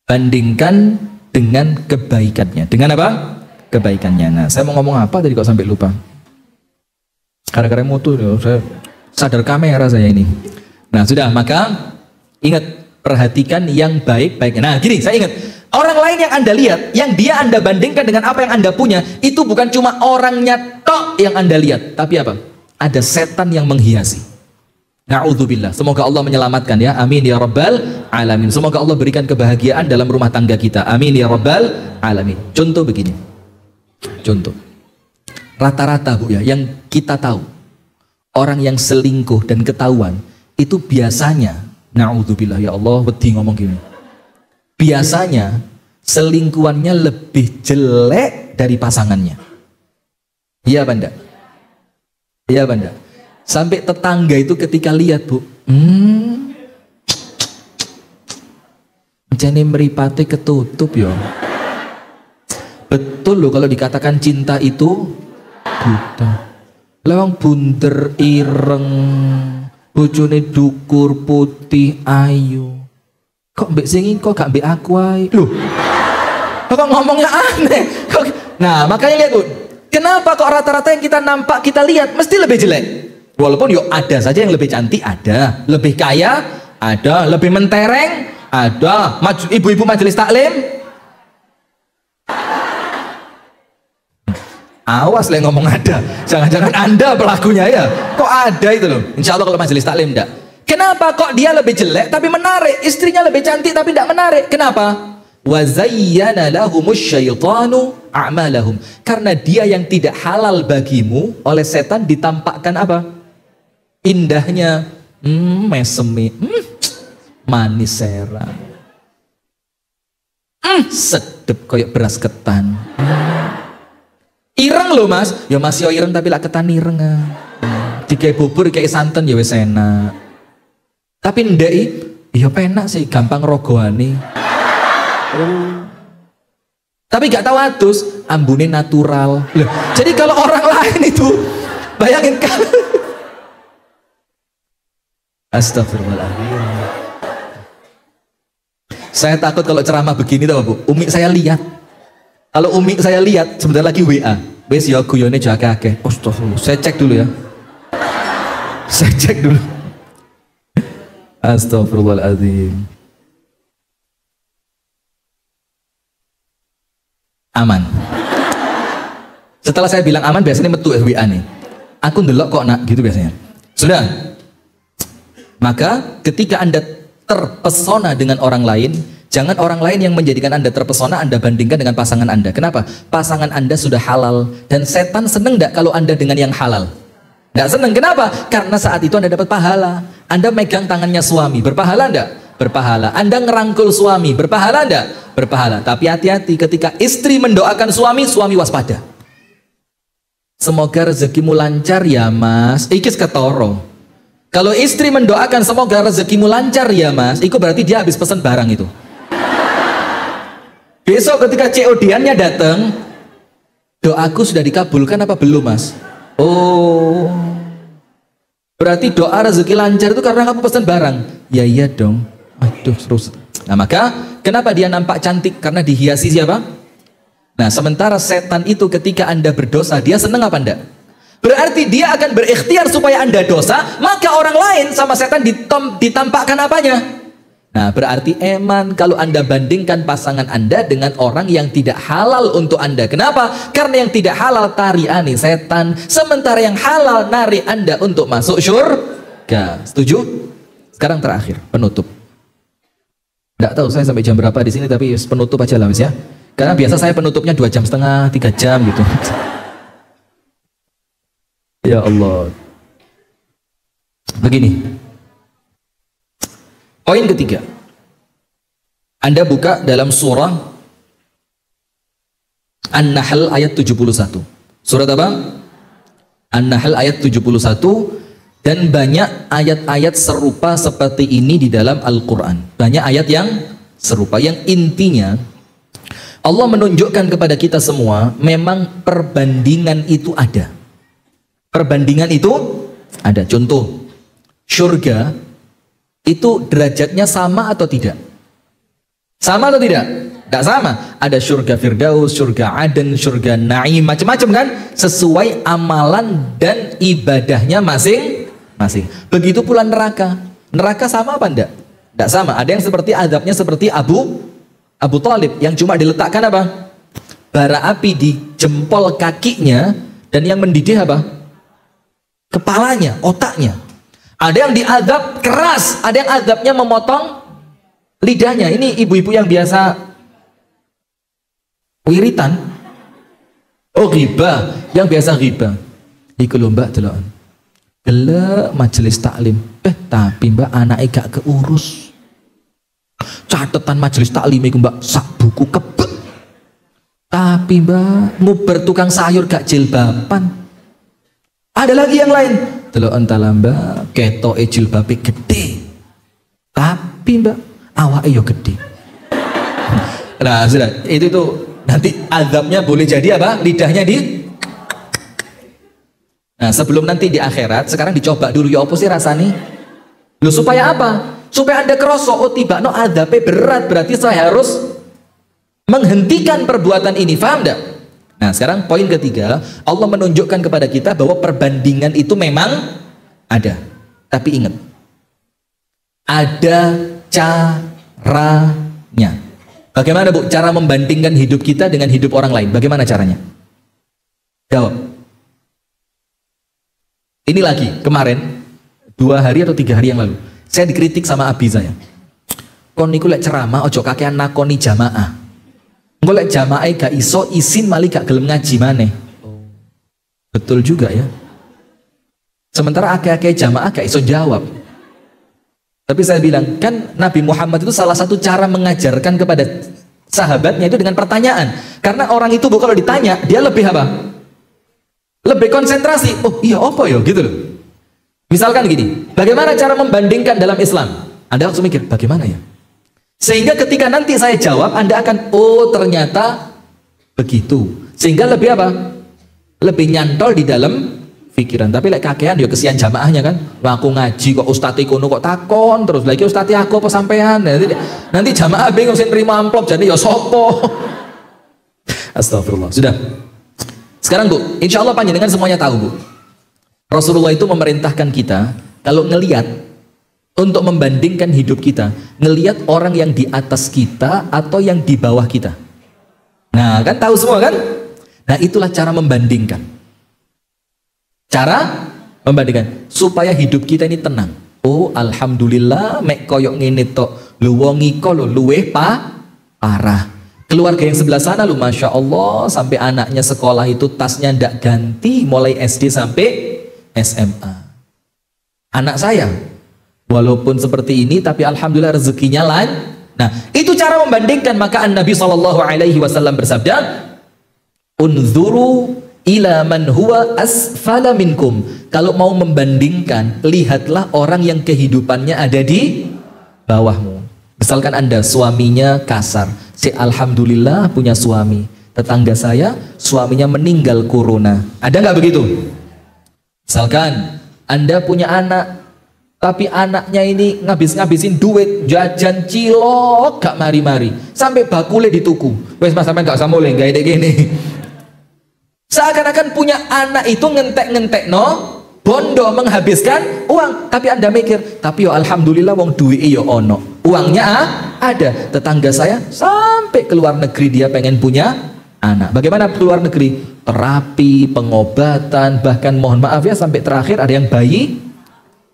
bandingkan dengan kebaikannya. Dengan apa? Kebaikannya. Nah, saya mau ngomong apa tadi kok sampai lupa? Gara-gara mutu, saya sadar kamera saya ini. Nah sudah, maka ingat, perhatikan yang baik-baik. Nah gini, saya ingat, orang lain yang Anda lihat, yang dia Anda bandingkan dengan apa yang Anda punya, itu bukan cuma orangnya tok yang Anda lihat, tapi apa? Ada setan yang menghiasi. Na'udzubillah. Semoga Allah menyelamatkan ya. Amin ya rabbal alamin. Semoga Allah berikan kebahagiaan dalam rumah tangga kita. Amin ya rabbal alamin. Contoh begini. Contoh. Rata-rata Bu ya, yang kita tahu, orang yang selingkuh dan ketahuan itu biasanya, na'udzubillah ya Allah, wedi ngomong gini, biasanya selingkuhannya lebih jelek dari pasangannya. Iya Banda? Iya Banda? Sampai tetangga itu ketika lihat Bu, jadi meripati ketutup ya. Betul loh kalau dikatakan cinta itu buta. Lewang bunder ireng, bojone dukur putih ayu. Kok mbek sing kok gak mbek aku ae. Loh. Kok ngomongnya aneh. Nah, makanya lihat Bu. Kenapa kok rata-rata yang kita nampak, kita lihat mesti lebih jelek? Walaupun yuk ada saja yang lebih cantik, ada, lebih kaya, ada, lebih mentereng, ada, ibu-ibu majelis taklim. Awas lah ngomong ada, jangan-jangan Anda pelakunya ya. Kok ada itu loh? Insya Allah kalau majelis taklim enggak. Kenapa kok dia lebih jelek tapi menarik, istrinya lebih cantik tapi tidak menarik? Kenapa? wa zayyana lahumus syaitanu a'malahum. Karena dia yang tidak halal bagimu oleh setan ditampakkan apa? Indahnya, mesemi, manis serang, sedep koyok beras ketan. Ireng loh mas, ya mas yo ireng tapi lah ketan ireng. Dikai bubur kayak santan ya wis enak. Tapi ndek ya penak sih, gampang rogoane. Tapi gak tahu atus, ambune natural. Loh, jadi kalau orang lain itu bayangin kan. Astagfirullahaladzim. Saya takut kalau ceramah begini tau Bu, umi saya lihat. Kalau umi saya lihat sebentar lagi WA, wes ya guyone jaga akeh. Astagfirullah. Saya cek dulu ya. Saya cek dulu. Astagfirullahaladzim. Aman. Setelah saya bilang aman, biasanya metu WA nih. Aku ndelok kok nak, gitu biasanya. Sudah. Maka ketika Anda terpesona dengan orang lain, jangan orang lain yang menjadikan Anda terpesona Anda bandingkan dengan pasangan Anda. Kenapa? Pasangan Anda sudah halal dan setan seneng enggak kalau Anda dengan yang halal? Enggak seneng. Kenapa? Karena saat itu Anda dapat pahala. Anda megang tangannya suami, berpahala enggak? Berpahala. Anda ngerangkul suami, berpahala enggak? Berpahala. Tapi hati-hati ketika istri mendoakan suami, suami waspada. Semoga rezekimu lancar ya mas. Ikis ketoro. Kalau istri mendoakan semoga rezekimu lancar ya mas, itu berarti dia habis pesan barang itu. Besok ketika COD-annya datang, doaku sudah dikabulkan apa belum mas? Oh, berarti doa rezeki lancar itu karena kamu pesan barang. Ya iya dong. Aduh terus. Nah maka kenapa dia nampak cantik? Karena dihiasi siapa? Nah sementara setan itu ketika Anda berdosa, dia seneng apa enggak? Berarti dia akan berikhtiar supaya Anda dosa, maka orang lain sama setan ditampakkan apanya? Nah berarti eman kalau Anda bandingkan pasangan Anda dengan orang yang tidak halal untuk Anda. Kenapa? Karena yang tidak halal tariani setan, sementara yang halal nari Anda untuk masuk syurga. Setuju? Sekarang terakhir, penutup. Nggak tahu saya sampai jam berapa di sini, tapi penutup aja lah mas ya. Karena biasa saya penutupnya 2,5 jam, 3 jam gitu. Ya Allah. Begini. Poin ketiga. Anda buka dalam surah An-Nahl ayat 71. Surat apa? An-Nahl ayat 71. Dan banyak ayat-ayat serupa seperti ini di dalam Al-Quran. Banyak ayat yang serupa. Yang intinya Allah menunjukkan kepada kita semua memang perbandingan itu ada. Perbandingan itu ada. Contoh, surga itu derajatnya sama atau tidak? Sama atau tidak? Tidak sama. Ada surga Firdaus, surga Aden, surga Naim, macam-macam kan? Sesuai amalan dan ibadahnya masing-masing. Begitu pula neraka. Neraka sama apa enggak? Tidak sama. Ada yang seperti azabnya seperti Abu Thalib yang cuma diletakkan apa? Bara api di jempol kakinya dan yang mendidih apa? Kepalanya, otaknya. Ada yang diazab keras, ada yang azabnya memotong lidahnya. Ini ibu-ibu yang biasa wiritan. Oh ghibah, yang biasa ghibah. Iku lho mbak delok. Gelek majelis taklim. Tapi mbak anaknya gak keurus. Catatan majelis taklim iku mbak sak buku kebek. Tapi mbak nguber tukang sayur gak jilbaban. Ada lagi yang lain. Delok entala mbak ketoke jilbabe gede. Tapi mbak awake yo gede. Nah, sudah. Itu tuh nanti azabnya boleh jadi apa? Lidahnya di. Nah, sebelum nanti di akhirat, sekarang dicoba dulu ya apa sih rasanya? Loh supaya apa? Supaya Anda kerosok, oh tiba no azabnya berat, berarti saya harus menghentikan perbuatan ini, paham enggak? Nah sekarang poin ketiga, Allah menunjukkan kepada kita bahwa perbandingan itu memang ada. Tapi ingat, ada caranya. Bagaimana Bu cara membandingkan hidup kita dengan hidup orang lain? Bagaimana caranya? Jawab. Ini lagi, kemarin 2 hari atau 3 hari yang lalu saya dikritik sama abi saya. Kon niku lek ceramah ojo kakean nakoni jamaah. Golek jamaah gak iso isin mali gak gelem ngaji maneh. Betul juga ya. Sementara akeh-akeh jamaah gak iso jawab. Tapi saya bilang, kan Nabi Muhammad itu salah satu cara mengajarkan kepada sahabatnya itu dengan pertanyaan. Karena orang itu kalau ditanya, dia lebih apa? Lebih konsentrasi. Oh iya apa ya gitu loh. Misalkan gini, bagaimana cara membandingkan dalam Islam? Anda langsung mikir, bagaimana ya? Sehingga ketika nanti saya jawab, Anda akan, oh ternyata begitu. Sehingga lebih apa? Lebih nyantol di dalam pikiran. Tapi lek kakean ya kesian jamaahnya kan. Wah, aku ngaji kok ustadz kono kok takon terus lagi ustadz aku apa sampean. Nanti jamaah bingung sing terima amplop jadi ya sopo. Astagfirullah. Sudah. Sekarang Bu, insya Allah panjenengan semuanya tahu Bu. Rasulullah itu memerintahkan kita kalau ngelihat untuk membandingkan hidup kita, ngelihat orang yang di atas kita atau yang di bawah kita. Nah, kan tahu semua kan? Nah, itulah cara membandingkan. Cara membandingkan supaya hidup kita ini tenang. Oh, alhamdulillah mek koyok ngene tok. Lu wong iko lu luweh parah. Keluarga yang sebelah sana lu Masya Allah sampai anaknya sekolah itu tasnya ndak ganti mulai SD sampai SMA. Anak saya walaupun seperti ini tapi alhamdulillah rezekinya lain. Nah, itu cara membandingkan. Maka Nabi SAW bersabda, unzuru ila man huwa asfala minkum. Kalau mau membandingkan, lihatlah orang yang kehidupannya ada di bawahmu. Misalkan Anda suaminya kasar, alhamdulillah punya suami. Tetangga saya suaminya meninggal corona. Ada nggak begitu? Misalkan Anda punya anak, tapi anaknya ini ngabis-ngabisin duit, jajan cilok gak mari-mari, sampai bakule dituku. Wes mas sampai gak samole gak ide gini. Seakan-akan punya anak itu ngentek-ngentek no bondo menghabiskan uang, tapi Anda mikir, tapi yo alhamdulillah wong duit yo ono, uangnya ada. Tetangga saya sampai ke luar negeri dia pengen punya anak. Bagaimana keluar negeri? Terapi, pengobatan, bahkan mohon maaf ya sampai terakhir ada yang bayi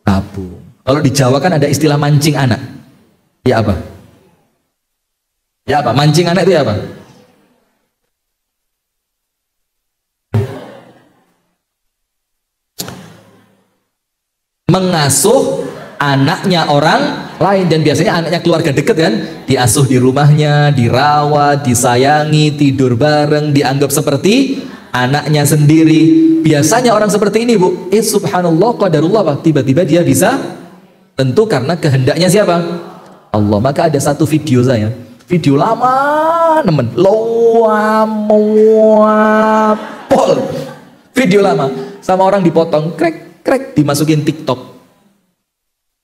tabung. Kalau di Jawa kan ada istilah mancing anak. Ya apa? Ya apa? Mancing anak itu ya apa? Mengasuh anaknya orang lain, dan biasanya anaknya keluarga dekat kan, diasuh di rumahnya, dirawat, disayangi, tidur bareng, dianggap seperti anaknya sendiri. Biasanya orang seperti ini Bu, subhanallah qadarullah Pak, tiba-tiba dia bisa, tentu karena kehendaknya siapa? Allah. Maka ada satu video saya, video lama nemen, video lama, sama orang dipotong, krek dimasukin TikTok.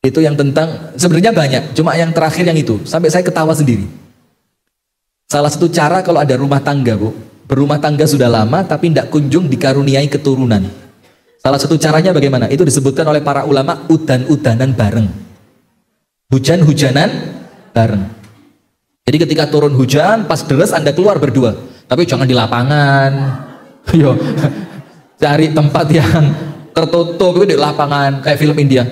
Itu yang tentang, sebenarnya banyak, cuma yang terakhir yang itu sampai saya ketawa sendiri. Salah satu cara kalau ada rumah tangga Bu, berumah tangga sudah lama tapi tidak kunjung dikaruniai keturunan, salah satu caranya bagaimana? Itu disebutkan oleh para ulama, udan-udanan bareng, hujan-hujanan bareng. Jadi ketika turun hujan pas deres Anda keluar berdua, tapi jangan di lapangan. Yo, cari tempat yang tertutup itu di lapangan kayak film India.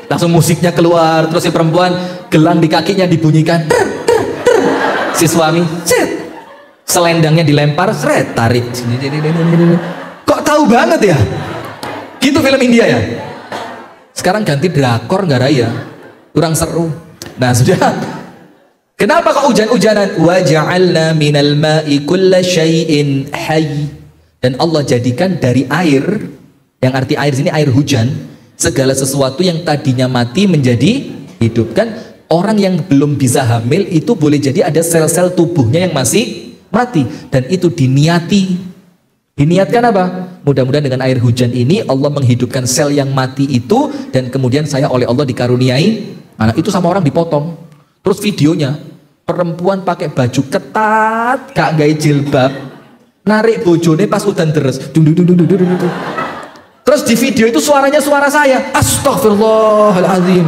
Langsung musiknya keluar, terus si perempuan gelang di kakinya dibunyikan, si suami selendangnya dilempar, tarik. Kok tahu banget ya? Gitu film India ya. Sekarang ganti drakor nggak raya, kurang seru. Nah sudah. Kenapa kok hujan-hujanan? Wa ja'alna minal ma'i kulla syai'in hayy. Dan Allah jadikan dari air, yang arti air sini air hujan, segala sesuatu yang tadinya mati menjadi hidup. Kan orang yang belum bisa hamil itu boleh jadi ada sel-sel tubuhnya yang masih mati, dan itu diniati. Diniatkan apa? Mudah-mudahan dengan air hujan ini Allah menghidupkan sel yang mati itu, dan kemudian saya oleh Allah dikaruniai anak. Itu sama orang dipotong. Terus videonya perempuan pakai baju ketat, gak gaya jilbab, narik bojone pas udan deres. Terus di video itu suaranya suara saya. Astagfirullahaladzim.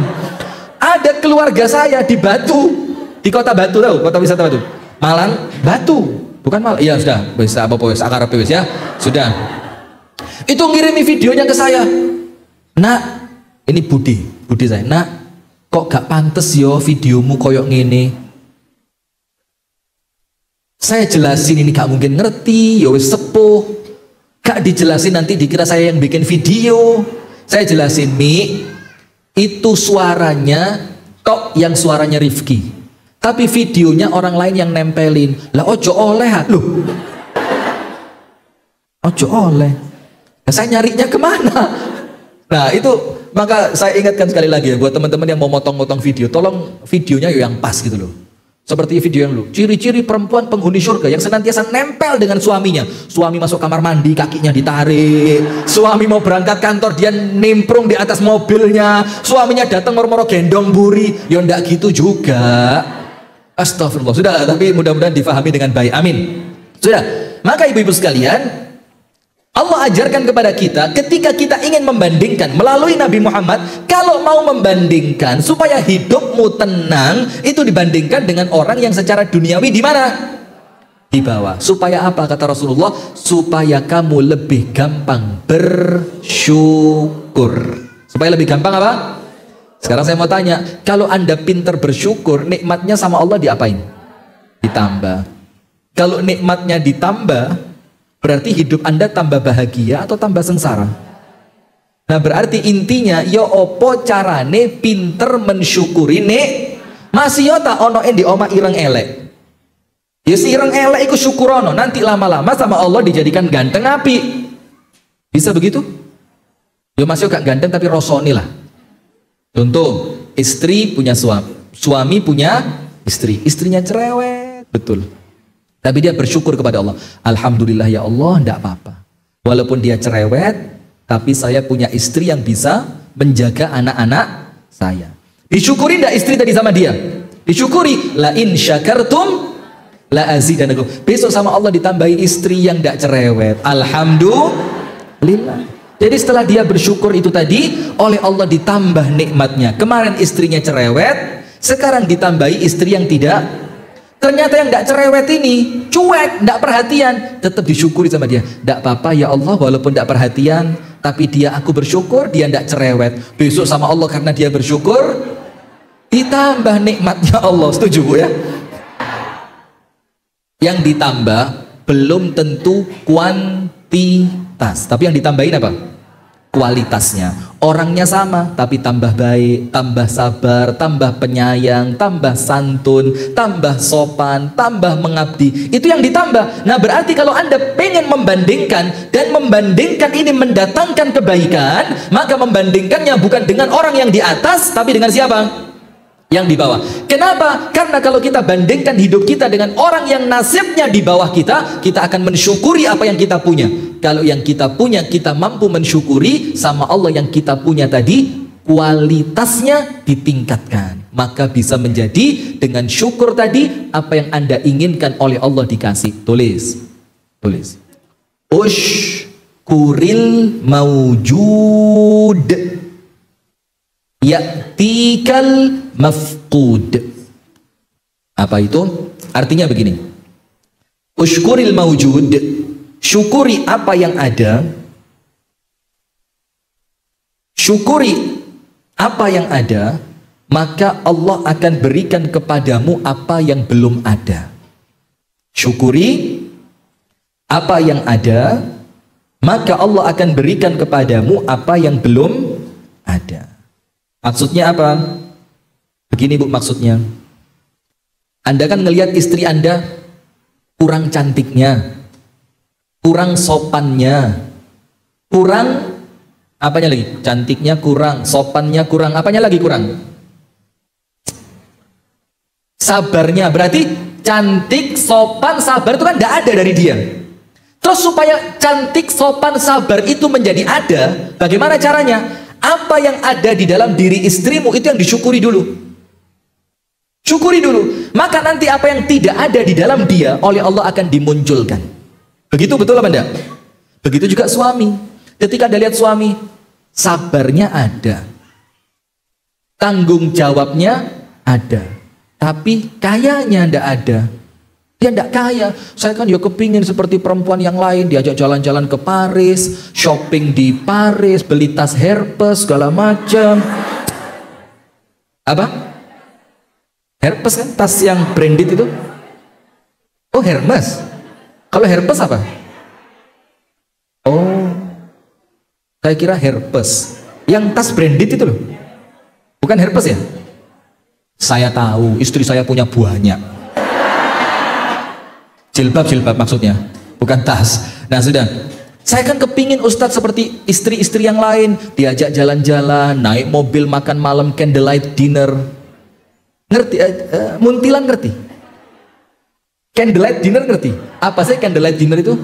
Ada keluarga saya di Batu, di kota Batu, tahu kota wisata Batu, Malang, Batu, bukan Malang. Iya sudah, bisa apa wis akar ya. Sudah. Itu ngirimi videonya ke saya. Nak, ini Budi saya. Nak, kok gak pantes yo videomu koyok ngene. Saya jelasin ini gak mungkin ngerti, ya wis sepuh. Gak dijelasin nanti dikira saya yang bikin video. Saya jelasin, Mi, itu suaranya kok yang suaranya Rifki. Tapi videonya orang lain yang nempelin. Lah ojo oleh, loh. Ojo oleh. Nah, saya nyarinya kemana? Nah itu, maka saya ingatkan sekali lagi ya, buat teman-teman yang mau motong-motong video, tolong videonya yang pas gitu loh. Seperti video yang lu, ciri-ciri perempuan penghuni surga yang senantiasa nempel dengan suaminya. Suami masuk kamar mandi, kakinya ditarik. Suami mau berangkat kantor, dia nimprung di atas mobilnya. Suaminya datang moro-moro gendong buri. Ya ndak gitu juga. Astagfirullah. Sudah, tapi mudah-mudahan difahami dengan baik. Amin. Sudah. Maka ibu-ibu sekalian, Allah ajarkan kepada kita ketika kita ingin membandingkan melalui Nabi Muhammad, kalau mau membandingkan supaya hidupmu tenang, itu dibandingkan dengan orang yang secara duniawi di mana? Di bawah. Supaya apa kata Rasulullah? Supaya kamu lebih gampang bersyukur. Supaya lebih gampang apa? Sekarang saya mau tanya, kalau Anda pintar bersyukur, nikmatnya sama Allah diapain? Ditambah. Kalau nikmatnya ditambah, berarti hidup Anda tambah bahagia atau tambah sengsara? Nah berarti intinya, ya opo carane pinter mensyukuri nek masih yo tak ono di oma ireng elek. Ya si ireng elek iku syukurono, nanti lama-lama sama Allah dijadikan ganteng api. Bisa begitu? Ya masih gak ganteng tapi rosoni lah. Contoh, istri punya suami, suami punya istri, istrinya cerewet, betul. Tapi dia bersyukur kepada Allah. Alhamdulillah ya Allah, tidak apa-apa. Walaupun dia cerewet, tapi saya punya istri yang bisa menjaga anak-anak saya. Disyukuri tidak istri tadi sama dia? Disyukuri. La in syakartum la azidanakum. Besok sama Allah ditambahi istri yang tidak cerewet. Alhamdulillah. Jadi setelah dia bersyukur itu tadi, oleh Allah ditambah nikmatnya. Kemarin istrinya cerewet, sekarang ditambahi istri yang tidak. Ternyata yang tidak cerewet ini cuek, tidak perhatian, tetap disyukuri sama dia. Tidak apa-apa ya Allah, walaupun tidak perhatian, tapi dia aku bersyukur, dia tidak cerewet. Besok sama Allah karena dia bersyukur, ditambah nikmatnya Allah. Setuju Bu ya? Yang ditambah belum tentu kuantitas, tapi yang ditambahin apa? Kualitasnya. Orangnya sama, tapi tambah baik, tambah sabar, tambah penyayang, tambah santun, tambah sopan, tambah mengabdi. Itu yang ditambah. Nah berarti kalau Anda pengen membandingkan, dan membandingkan ini mendatangkan kebaikan, maka membandingkannya bukan dengan orang yang di atas, tapi dengan siapa? Yang di bawah. Kenapa? Karena kalau kita bandingkan hidup kita dengan orang yang nasibnya di bawah kita, kita akan mensyukuri apa yang kita punya. Kalau yang kita punya kita mampu mensyukuri, sama Allah yang kita punya tadi kualitasnya ditingkatkan, maka bisa menjadi dengan syukur tadi apa yang Anda inginkan oleh Allah dikasih. Tulis ushkuril mawjud ya'tikal mafqud. Apa itu? Artinya begini, ushkuril mawjud, syukuri apa yang ada, syukuri apa yang ada, maka Allah akan berikan kepadamu apa yang belum ada. Syukuri apa yang ada, maka Allah akan berikan kepadamu apa yang belum ada. Maksudnya apa? Begini Bu, maksudnya Anda kan ngelihat istri Anda kurang cantiknya, kurang sopannya, kurang apanya lagi? Cantiknya kurang, sopannya kurang, apanya lagi kurang? Sabarnya. Berarti cantik, sopan, sabar itu kan tidak ada dari dia. Terus supaya cantik, sopan, sabar itu menjadi ada, bagaimana caranya? Apa yang ada di dalam diri istrimu itu yang disyukuri dulu. Syukuri dulu. Maka nanti apa yang tidak ada di dalam dia oleh Allah akan dimunculkan. Begitu betul apa enggak? Begitu juga suami. Ketika Anda lihat suami, sabarnya ada, tanggung jawabnya ada, tapi kayanya enggak ada. Dia enggak kaya. Saya kan ya kepingin seperti perempuan yang lain, diajak jalan-jalan ke Paris, shopping di Paris, beli tas Hermes segala macam. Apa? Hermes kan tas yang branded itu. Oh, Hermes. Kalau Herpes apa? Oh, saya kira Herpes. Yang tas branded itu loh. Bukan Herpes ya? Saya tahu, istri saya punya banyak. Jilbab maksudnya, bukan tas. Nah sudah, saya kan kepingin Ustadz seperti istri-istri yang lain, diajak jalan-jalan, naik mobil, makan malam, candlelight dinner. Ngerti? Muntilan ngerti? Candlelight dinner ngerti? Apa sih candlelight dinner itu?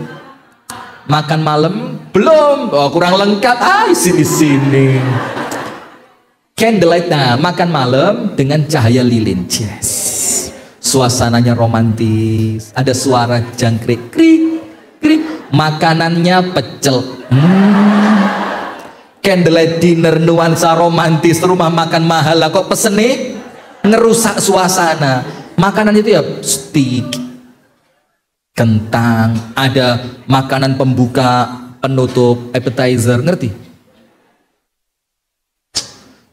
Makan malam? Belum. Oh, kurang lengkap. Sini. Candlelight, nah makan malam dengan cahaya lilin. Yes. Suasananya romantis, ada suara jangkrik, krik, krik. Makanannya pecel. Candlelight dinner, nuansa romantis, rumah makan mahal, lah kok pesen nih? Ngerusak suasana. Makanan itu ya steak, kentang, ada makanan pembuka, penutup, appetizer, ngerti?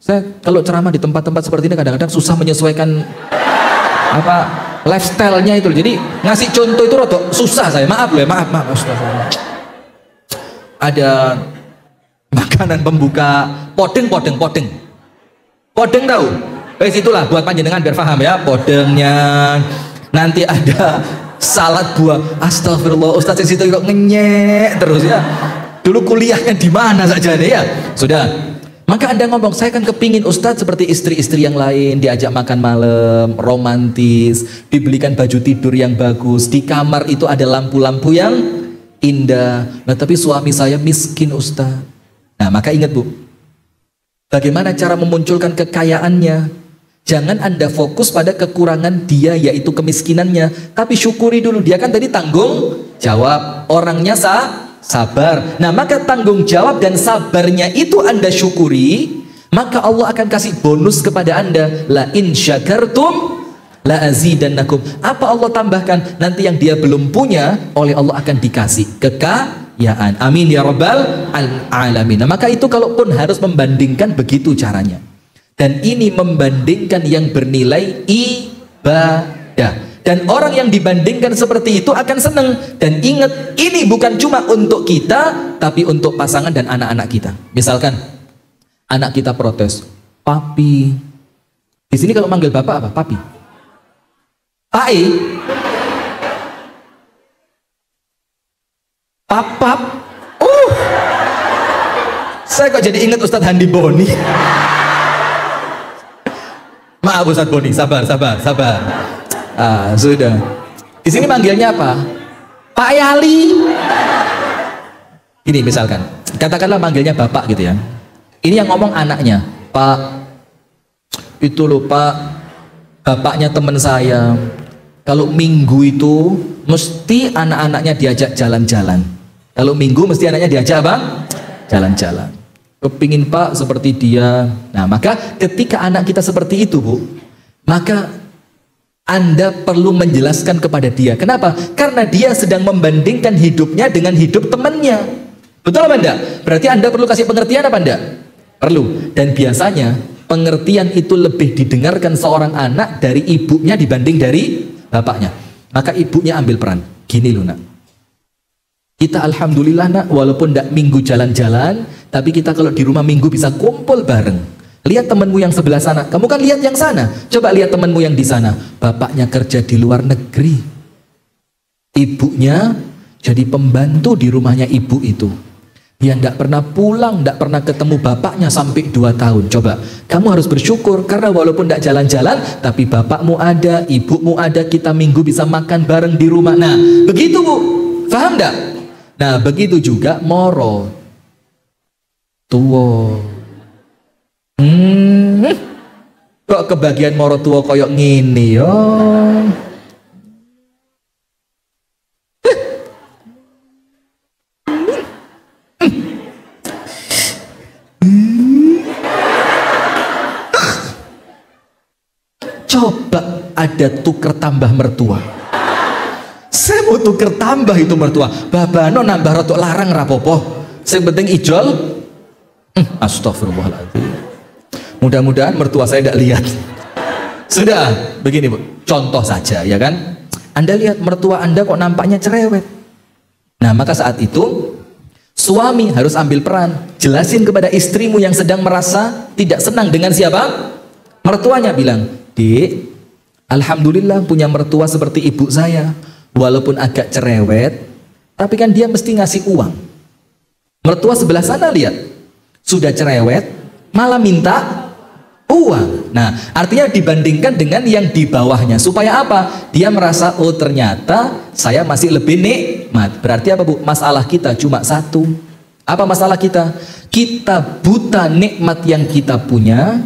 Saya kalau ceramah di tempat-tempat seperti ini kadang-kadang susah menyesuaikan apa lifestyle-nya itu. Jadi ngasih contoh itu rotok susah saya. Maaf loh ya, maaf. Ada makanan pembuka podeng tahu? Itulah buat panjenengan biar paham ya, podengnya. Nanti ada salad buah. Astagfirullah, Ustaz di situ kok ngenyek terus ya. Dulu kuliahnya di mana saja nih ya. Sudah. Maka Anda ngomong, saya kan kepingin Ustadz seperti istri-istri yang lain, diajak makan malam, romantis, dibelikan baju tidur yang bagus, di kamar itu ada lampu-lampu yang indah. Nah tapi suami saya miskin Ustadz. Nah maka ingat Bu, bagaimana cara memunculkan kekayaannya? Jangan Anda fokus pada kekurangan dia, yaitu kemiskinannya, tapi syukuri dulu. Dia kan tadi tanggung jawab, orangnya sabar. Nah maka tanggung jawab dan sabarnya itu Anda syukuri, maka Allah akan kasih bonus kepada Anda. La in syakartum la azidannakum. Apa Allah tambahkan? Nanti yang dia belum punya oleh Allah akan dikasih kekayaan. Amin ya rabbal alamin. Nah, maka itu kalaupun harus membandingkan, begitu caranya. Dan ini membandingkan yang bernilai ibadah. Dan orang yang dibandingkan seperti itu akan senang. Dan ingat, ini bukan cuma untuk kita, tapi untuk pasangan dan anak-anak kita. Misalkan anak kita protes, papi. Di sini kalau manggil bapak apa? Papi. Pai. Papap. Saya kok jadi ingat Ustadz Handi Boni. Maaf Ustadz Boni, sabar. Sudah. Di sini manggilnya apa? Pak Yali. Ini misalkan, katakanlah manggilnya bapak gitu ya. Ini yang ngomong anaknya, Pak. Itu loh Pak, bapaknya teman saya. Kalau minggu itu mesti anak-anaknya diajak jalan-jalan. Kalau minggu mesti anaknya diajak apa? Jalan-jalan. Kepingin Pak seperti dia. Nah maka ketika anak kita seperti itu Bu, maka Anda perlu menjelaskan kepada dia. Kenapa? Karena dia sedang membandingkan hidupnya dengan hidup temannya. Betul apa enggak? Berarti Anda perlu kasih pengertian apa enggak? Perlu. Dan biasanya pengertian itu lebih didengarkan seorang anak dari ibunya dibanding dari bapaknya. Maka ibunya ambil peran. Gini loh nak, kita alhamdulillah nak, walaupun enggak minggu jalan-jalan, tapi kita kalau di rumah minggu bisa kumpul bareng. Lihat temanmu yang sebelah sana, kamu kan lihat yang sana. Coba lihat temanmu yang di sana, bapaknya kerja di luar negeri, ibunya jadi pembantu di rumahnya ibu itu. Dia tidak pernah pulang, tidak pernah ketemu bapaknya sampai 2 tahun. Coba, kamu harus bersyukur karena walaupun tidak jalan-jalan, tapi bapakmu ada, ibumu ada, kita minggu bisa makan bareng di rumah. Nah, begitu Bu, paham tidak? Nah, begitu juga moro tuwo. Kok kebagian moro tua koyok ngini yo. Coba ada tuker tambah mertua. Saya mau tuker tambah itu mertua. Babano nambah rotok larang rapopo. Yang penting ijol. Astagfirullahaladzim. Mudah-mudahan mertua saya tidak lihat. Sudah, begini Bu, contoh saja ya kan. Anda lihat mertua Anda kok nampaknya cerewet. Nah, maka saat itu suami harus ambil peran, jelasin kepada istrimu yang sedang merasa tidak senang dengan siapa? Mertuanya. Bilang, "Dek, alhamdulillah punya mertua seperti ibu saya. Walaupun agak cerewet, tapi kan dia mesti ngasih uang. Mertua sebelah sana lihat, sudah cerewet, malah minta uang." Nah, artinya dibandingkan dengan yang di bawahnya. Supaya apa? Dia merasa, oh ternyata saya masih lebih nikmat. Berarti apa, Bu? Masalah kita cuma satu. Apa masalah kita? Kita buta nikmat yang kita punya,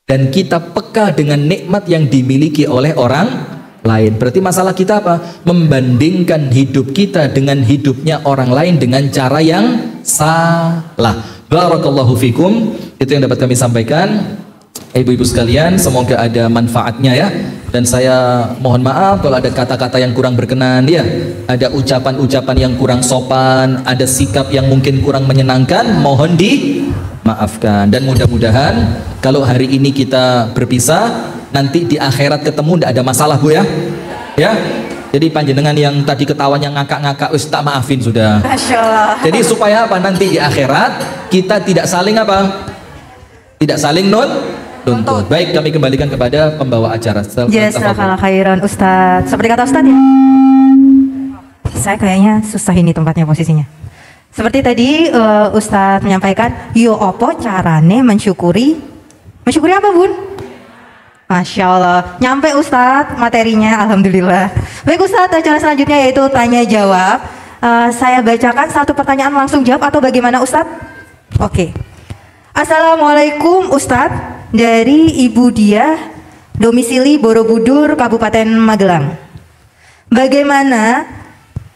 dan kita peka dengan nikmat yang dimiliki oleh orang lain. Berarti masalah kita apa? Membandingkan hidup kita dengan hidupnya orang lain dengan cara yang salah. Barakallahu fikum. Itu yang dapat kami sampaikan. Ibu-ibu sekalian, semoga ada manfaatnya ya. Dan saya mohon maaf kalau ada kata-kata yang kurang berkenan ya. Ada ucapan-ucapan yang kurang sopan, ada sikap yang mungkin kurang menyenangkan, mohon dimaafkan. Dan mudah-mudahan kalau hari ini kita berpisah, nanti di akhirat ketemu tidak ada masalah, Bu ya. Ya. Jadi panjenengan yang tadi ketawanya ngakak-ngakak, wis tak maafin sudah. Masya Allah. Jadi supaya apa? Nanti di akhirat kita tidak saling apa? Tidak saling nuntut. Baik, kami kembalikan kepada pembawa acara. Jazakallah khairan Ustadz. Seperti kata Ustadz ya, saya kayaknya susah ini tempatnya, posisinya. Seperti tadi Ustadz menyampaikan, yo opo carane mensyukuri apa, Bun? Masya Allah, nyampe Ustadz materinya, alhamdulillah. Baik Ustadz, acara selanjutnya yaitu tanya jawab. Saya bacakan satu pertanyaan langsung jawab atau bagaimana Ustadz? Oke. Assalamualaikum Ustadz, dari Ibu Diah, domisili Borobudur, Kabupaten Magelang. Bagaimana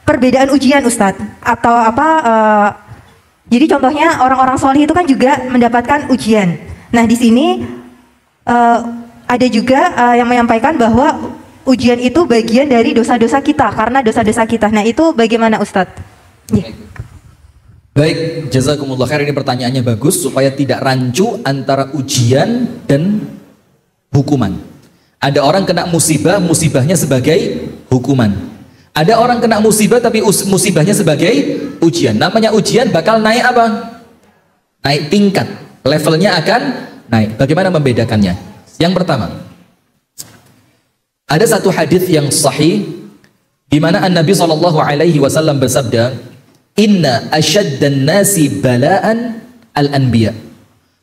perbedaan ujian Ustadz? Atau apa? Jadi contohnya orang-orang solih itu kan juga mendapatkan ujian. Nah di sini ada juga yang menyampaikan bahwa ujian itu bagian dari dosa-dosa kita, karena dosa-dosa kita. Nah itu bagaimana Ustadz? Yeah. Baik, jazakumullah khair. Ini pertanyaannya bagus supaya tidak rancu antara ujian dan hukuman. Ada orang kena musibah, musibahnya sebagai hukuman. Ada orang kena musibah tapi musibahnya sebagai ujian. Namanya ujian bakal naik apa? Naik tingkat, levelnya akan naik. Bagaimana membedakannya? Yang pertama, ada satu hadis yang sahih di mana An-Nabi SAW bersabda, "Inna asyaddan nasi bala'an al-anbiya,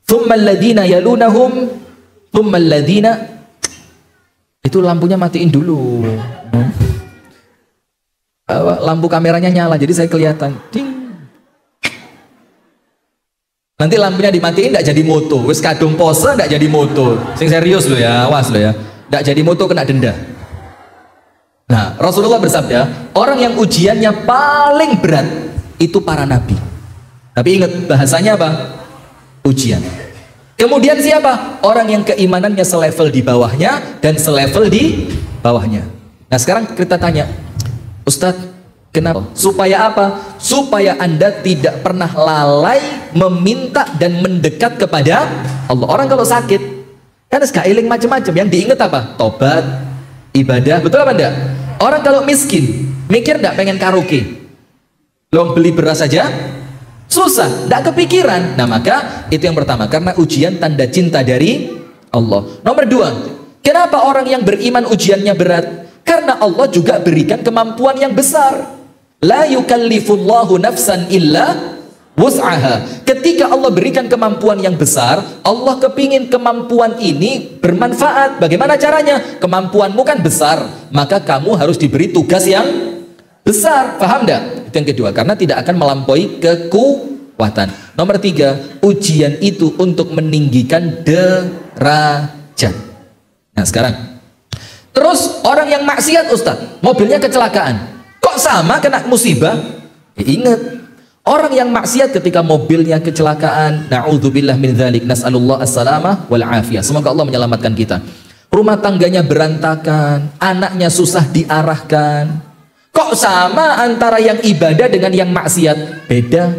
thumma alladhina yalunahum, thumma alladhina." Itu lampunya matiin dulu. Lampu kameranya nyala jadi saya kelihatan. Ding. Nanti lampunya dimatiin tidak jadi moto. Wis kadung pose tidak jadi moto. Sing serius lo ya, awas lo ya. Tidak jadi moto kena denda. Nah, Rasulullah bersabda, orang yang ujiannya paling berat itu para nabi. Tapi ingat bahasanya apa? Ujian. Kemudian siapa? Orang yang keimanannya selevel di bawahnya dan selevel di bawahnya. Nah sekarang kita tanya, Ustadz, kenapa? Supaya apa? Supaya Anda tidak pernah lalai meminta dan mendekat kepada Allah. Orang kalau sakit kan sekailing macam-macam, yang diingat apa? Tobat, ibadah, betul apa enggak? Orang kalau miskin mikir enggak pengen karaoke? Lo beli beras saja susah, tidak kepikiran. Nah maka itu yang pertama, karena ujian tanda cinta dari Allah. Nomor dua, kenapa orang yang beriman ujiannya berat? Karena Allah juga berikan kemampuan yang besar. La yukallifullahu nafsan illa wus'aha. Ketika Allah berikan kemampuan yang besar, Allah kepingin kemampuan ini bermanfaat. Bagaimana caranya? Kemampuanmu kan besar, maka kamu harus diberi tugas yang besar. Paham enggak? Itu yang kedua, karena tidak akan melampaui kekuatan. Nomor tiga, ujian itu untuk meninggikan derajat. Nah sekarang, terus orang yang maksiat Ustadz, mobilnya kecelakaan, kok sama kena musibah? Ingat, orang yang maksiat ketika mobilnya kecelakaan, na'udzubillah min dzalik, nas'alullah as-salamah wal afiyah, semoga Allah menyelamatkan kita. Rumah tangganya berantakan, anaknya susah diarahkan. Kok sama antara yang ibadah dengan yang maksiat? Beda.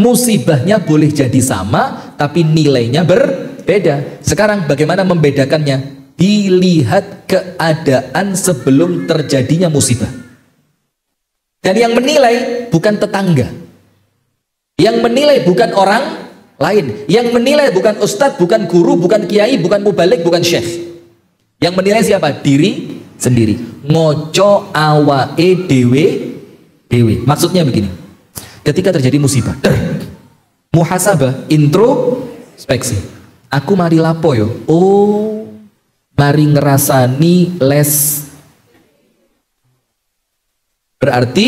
Musibahnya boleh jadi sama, tapi nilainya berbeda. Sekarang bagaimana membedakannya? dilihat keadaan sebelum terjadinya musibah. Dan yang menilai bukan tetangga, yang menilai bukan orang lain, yang menilai bukan ustadz, bukan guru, bukan kiai, bukan mubalik, bukan syekh. Yang menilai siapa? Diri sendiri. Ngoco awae dewe dewe. Maksudnya begini, ketika terjadi musibah, muhasabah, introspeksi. Aku mari lapo yo. Oh, mari ngerasani les. Berarti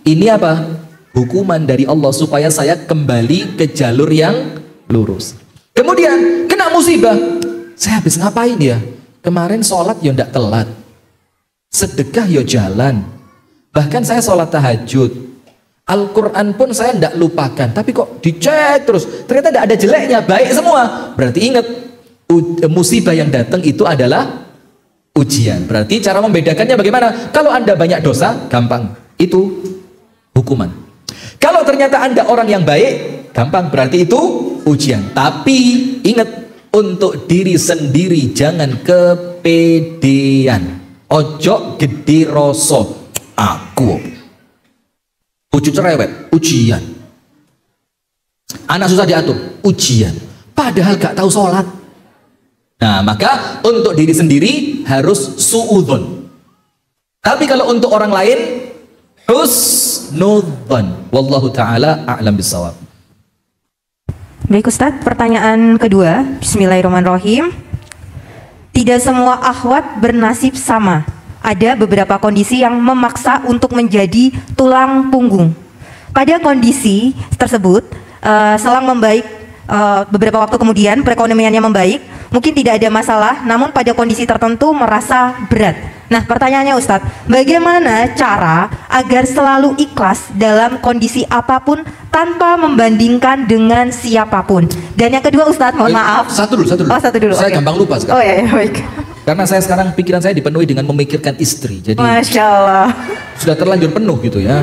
ini apa? Hukuman dari Allah supaya saya kembali ke jalur yang lurus. Kemudian kena musibah, saya habis ngapain ya? Kemarin sholat ya ndak telat, sedekah ya jalan, bahkan saya sholat tahajud, Al-Quran pun saya ndak lupakan, tapi kok dicek terus ternyata ndak ada jeleknya, baik semua. Berarti ingat, musibah yang datang itu adalah ujian. Berarti cara membedakannya bagaimana? Kalau Anda banyak dosa, gampang, itu hukuman. Kalau ternyata Anda orang yang baik, gampang, berarti itu ujian. Tapi ingat, untuk diri sendiri jangan kepedean. Ojo gede rosok. Aku ucu cerewet, ujian. Anak susah diatur, ujian. Padahal gak tahu sholat. Nah, maka untuk diri sendiri harus suudzon. Tapi kalau untuk orang lain, husnudzon. Wallahu ta'ala a'lam bissawab. Baik Ustadz, pertanyaan kedua. Bismillahirrahmanirrahim. Tidak semua akhwat bernasib sama. Ada beberapa kondisi yang memaksa untuk menjadi tulang punggung. Pada kondisi tersebut, selang membaik, beberapa waktu kemudian perekonomiannya membaik, mungkin tidak ada masalah, namun pada kondisi tertentu merasa berat. Nah, pertanyaannya Ustadz, bagaimana cara agar selalu ikhlas dalam kondisi apapun tanpa membandingkan dengan siapapun? Dan yang kedua Ustadz, mohon maaf. Satu dulu. Oh, satu dulu. Saya gampang lupa sekarang. Oh ya, baik. Karena saya sekarang pikiran saya dipenuhi dengan memikirkan istri. Jadi Masya Allah. sudah terlanjur penuh gitu ya.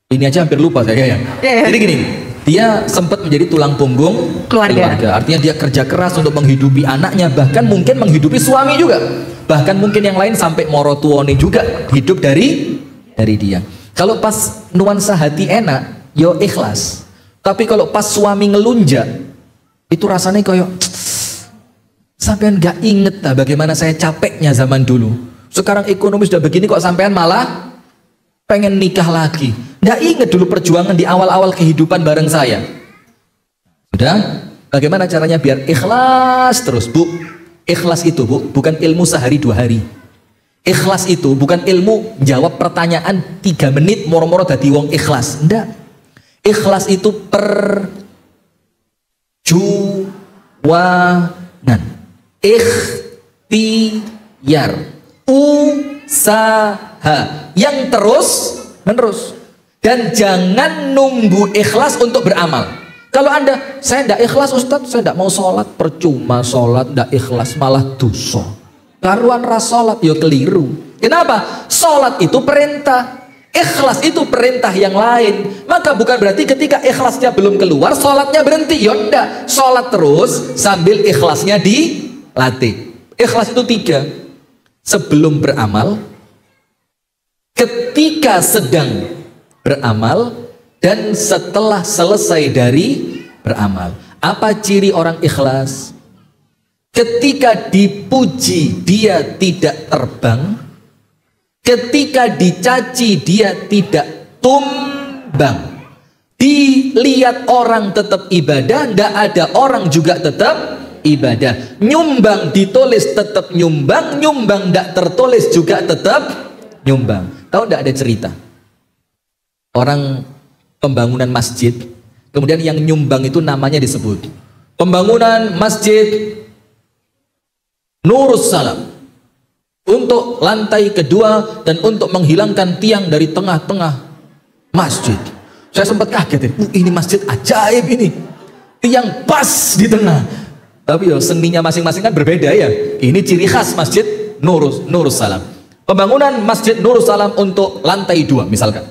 Ini aja hampir lupa saya ya. Jadi gini, dia sempat menjadi tulang punggung keluarga. Artinya dia kerja keras untuk menghidupi anaknya, bahkan mungkin menghidupi suami juga. Bahkan mungkin yang lain sampai morotuoni juga hidup dari dia. Kalau pas nuansa hati enak, yo ikhlas. Tapi kalau pas suami ngelunjak, itu rasanya kayak sampean gak inget lah bagaimana saya capeknya zaman dulu. Sekarang ekonomi sudah begini kok sampean malah pengen nikah lagi. Nggak inget dulu perjuangan di awal-awal kehidupan bareng saya. Sudah? Bagaimana caranya biar ikhlas terus, Bu? Ikhlas itu, Bu, bukan ilmu sehari 2 hari. Ikhlas itu bukan ilmu jawab pertanyaan 3 menit moro-moro dadi wong ikhlas. Enggak. Ikhlas itu perjuangan. Ikhtiar, usaha yang terus menerus, dan jangan nunggu ikhlas untuk beramal. Kalau Anda, saya tidak ikhlas Ustadz, saya tidak mau sholat, percuma sholat, tidak ikhlas malah dosa. Karuan ras sholat, ya keliru. Kenapa? Sholat itu perintah, ikhlas itu perintah yang lain. Maka bukan berarti ketika ikhlasnya belum keluar, sholatnya berhenti. Ya enggak, sholat terus sambil ikhlasnya dilatih. Ikhlas itu 3. Sebelum beramal, ketika sedang beramal, dan setelah selesai dari beramal. Apa ciri orang ikhlas? Ketika dipuji dia tidak terbang, ketika dicaci dia tidak tumbang. Dilihat orang tetap ibadah, tidak ada orang juga tetap ibadah. Nyumbang ditulis tetap nyumbang, nyumbang tidak tertulis juga tetap nyumbang. Tahu tidak ada cerita orang pembangunan masjid, kemudian yang nyumbang itu namanya disebut pembangunan masjid Nurus Salam untuk lantai kedua dan untuk menghilangkan tiang dari tengah-tengah masjid. Saya sempat kaget, ini masjid ajaib ini, tiang pas di tengah. Tapi ya seninya masing-masing kan berbeda ya. Ini ciri khas masjid Nurus Salam. Pembangunan masjid Nurus Salam untuk lantai 2 misalkan,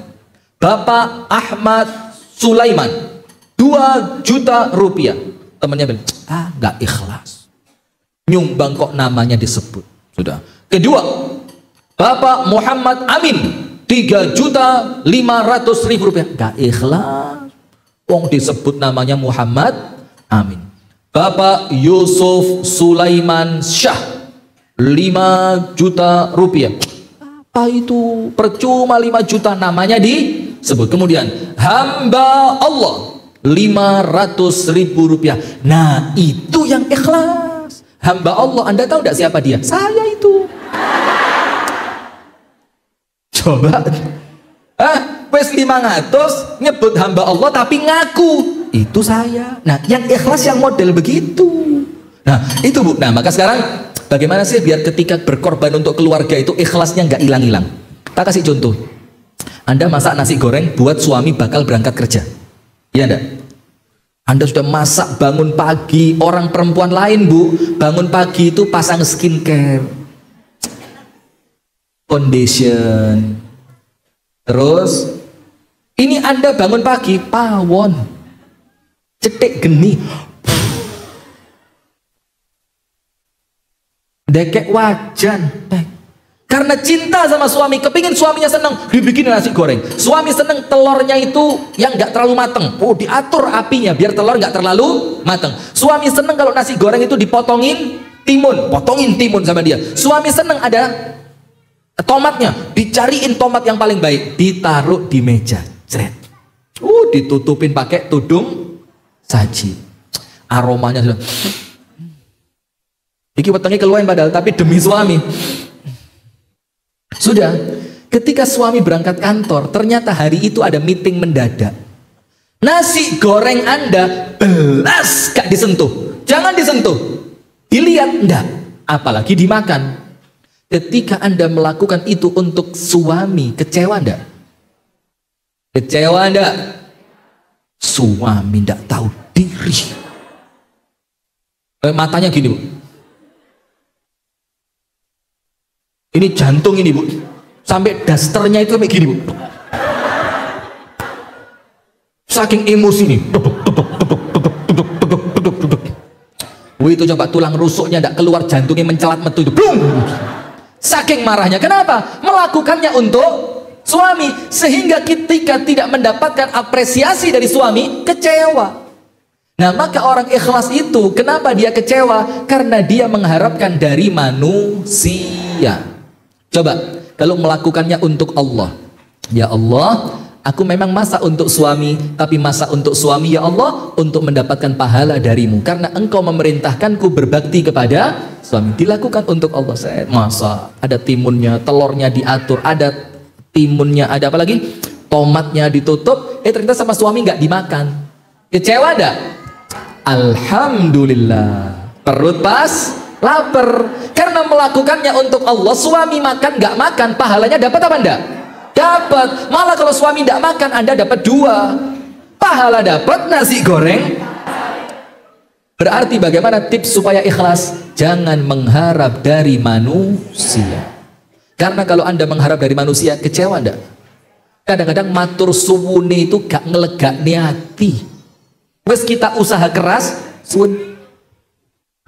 Bapak Ahmad Sulaiman 2 juta rupiah. Temannya bilang, nggak ikhlas. nyumbang kok namanya disebut. Sudah. Kedua, Bapak Muhammad Amin 3.500.000 rupiah. Gak ikhlas. Wong disebut namanya Muhammad Amin. Bapak Yusuf Sulaiman Syah 5 juta rupiah. Apa itu? Percuma 5 juta namanya disebut. Kemudian hamba Allah 500.000 rupiah. Nah itu yang ikhlas. Hamba Allah, Anda tahu tidak siapa dia? Saya itu. Coba wes 500 nyebut hamba Allah tapi ngaku itu saya. Nah yang ikhlas yang model begitu. Nah itu Bu. Nah maka sekarang bagaimana sih biar ketika berkorban untuk keluarga itu ikhlasnya nggak hilang-hilang. Kita kasih contoh. Anda masak nasi goreng buat suami bakal berangkat kerja, iya enggak? Anda sudah masak bangun pagi. Orang perempuan lain Bu bangun pagi itu pasang skincare, foundation. Terus ini Anda bangun pagi pawon, cetek geni, dekek wajan, karena cinta sama suami, kepingin suaminya seneng, dibikin nasi goreng. Suami seneng telurnya itu yang nggak terlalu mateng, diatur apinya biar telur nggak terlalu mateng. Suami seneng kalau nasi goreng itu dipotongin timun sama dia. Suami seneng ada tomatnya, dicariin tomat yang paling baik, ditaruh di meja, cret, ditutupin pakai tudung saji. Aromanya sudah, iki wetenge keluarin padahal, tapi demi suami. Sudah, ketika suami berangkat kantor, ternyata hari itu ada meeting mendadak. Nasi goreng Anda belas gak disentuh, jangan disentuh, dilihat enggak, apalagi dimakan. Ketika Anda melakukan itu untuk suami, kecewa enggak? Kecewa enggak? Suami enggak tahu diri. Matanya gini Bu. Ini jantung ini Bu. Sampai dasternya itu sampai gini Bu. Saking emosi nih. itu coba tulang rusuknya enggak keluar, jantungnya mencelat metu itu. Blung! Saking marahnya. Kenapa? Melakukannya untuk suami, sehingga ketika tidak mendapatkan apresiasi dari suami, kecewa. Nah maka orang ikhlas itu kenapa dia kecewa? Karena dia mengharapkan dari manusia. Coba kalau melakukannya untuk Allah, ya Allah, aku memang masak untuk suami, tapi masak untuk suami ya Allah untuk mendapatkan pahala darimu, karena engkau memerintahkanku berbakti kepada suami. Dilakukan untuk Allah. Saya masak, ada timunnya, telurnya diatur, ada timunnya, ada apa lagi, tomatnya ditutup, ternyata sama suami nggak dimakan. Kecewa ada? Alhamdulillah, perut pas, lapar, karena melakukannya untuk Allah. Suami makan nggak makan, pahalanya dapat apa enggak? Dapat. Malah kalau suami tidak makan, Anda dapat 2 pahala, dapat nasi goreng. Berarti bagaimana tips supaya ikhlas? Jangan mengharap dari manusia, karena kalau Anda mengharap dari manusia, kecewa enggak? Kadang-kadang matur suwune itu gak ngelegak hati. Wes kita usaha keras, suwun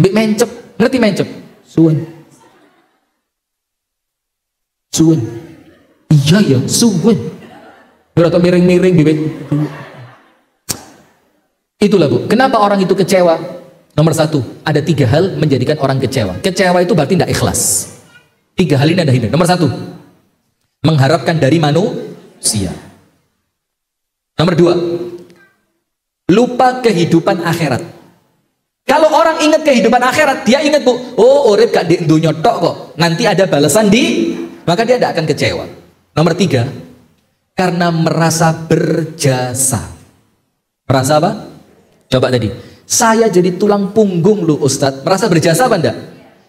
mbek mencep, ngerti mencep? Suwun iya ya, suwun berarti miring-miring bibit. Itulah Bu, kenapa orang itu kecewa? Nomor 1, ada 3 hal menjadikan orang kecewa. Kecewa itu berarti tidak ikhlas. 3 hal ini ada ini. Nomor 1, mengharapkan dari manusia. Nomor 2, lupa kehidupan akhirat. Kalau orang ingat kehidupan akhirat, dia ingat Bu, oh urip gak di dunya tok kok, nanti ada balasan maka dia tidak akan kecewa. Nomor 3, karena merasa berjasa. Merasa apa? Coba tadi, saya jadi tulang punggung lu Ustadz, merasa berjasa apa enggak?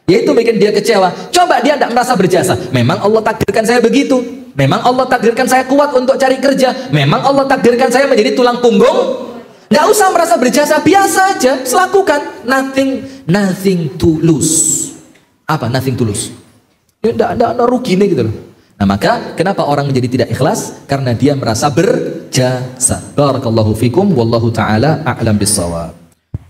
Yaitu bikin dia kecewa. Coba dia tidak merasa berjasa, memang Allah takdirkan saya begitu, memang Allah takdirkan saya kuat untuk cari kerja, memang Allah takdirkan saya menjadi tulang punggung. Nggak usah merasa berjasa, biasa aja, selakukan. Nothing to lose. Apa nothing to lose? Nggak ada rugi nih gitu loh. Nah maka kenapa orang menjadi tidak ikhlas? Karena dia merasa berjasa. Barakallahu fikum, wallahu ta'ala a'lam bissawab.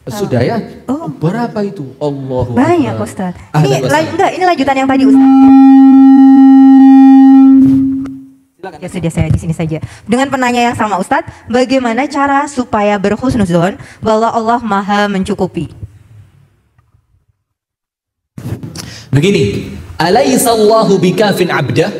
Sudah ya? Oh. Berapa itu? Allah. Banyak Ustaz. Ini Ustaz. ini lanjutan yang tadi Ustaz. Silakan. Ya sudah, saya di sini saja. Dengan penanya yang sama Ustadz, bagaimana cara supaya berhusnuzon bahwa Allah Maha mencukupi? Begini, alaihissallahu bikafin abdah?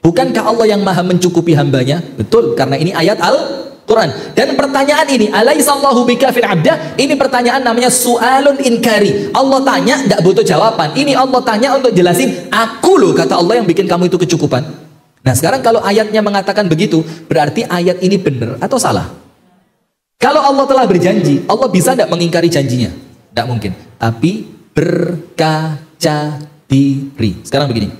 Bukankah Allah yang Maha mencukupi hambanya? Betul, karena ini ayat Al-Quran. Dan pertanyaan ini, alaihissallahu bikafin abdah? Ini pertanyaan namanya su'alun inkari. Allah tanya, tidak butuh jawaban. Ini Allah tanya untuk jelasin, aku loh kata Allah yang bikin kamu itu kecukupan. Nah sekarang kalau ayatnya mengatakan begitu, berarti ayat ini benar atau salah? Kalau Allah telah berjanji, Allah bisa tidak mengingkari janjinya? Tidak mungkin. Tapi berkaca diri. Sekarang begini,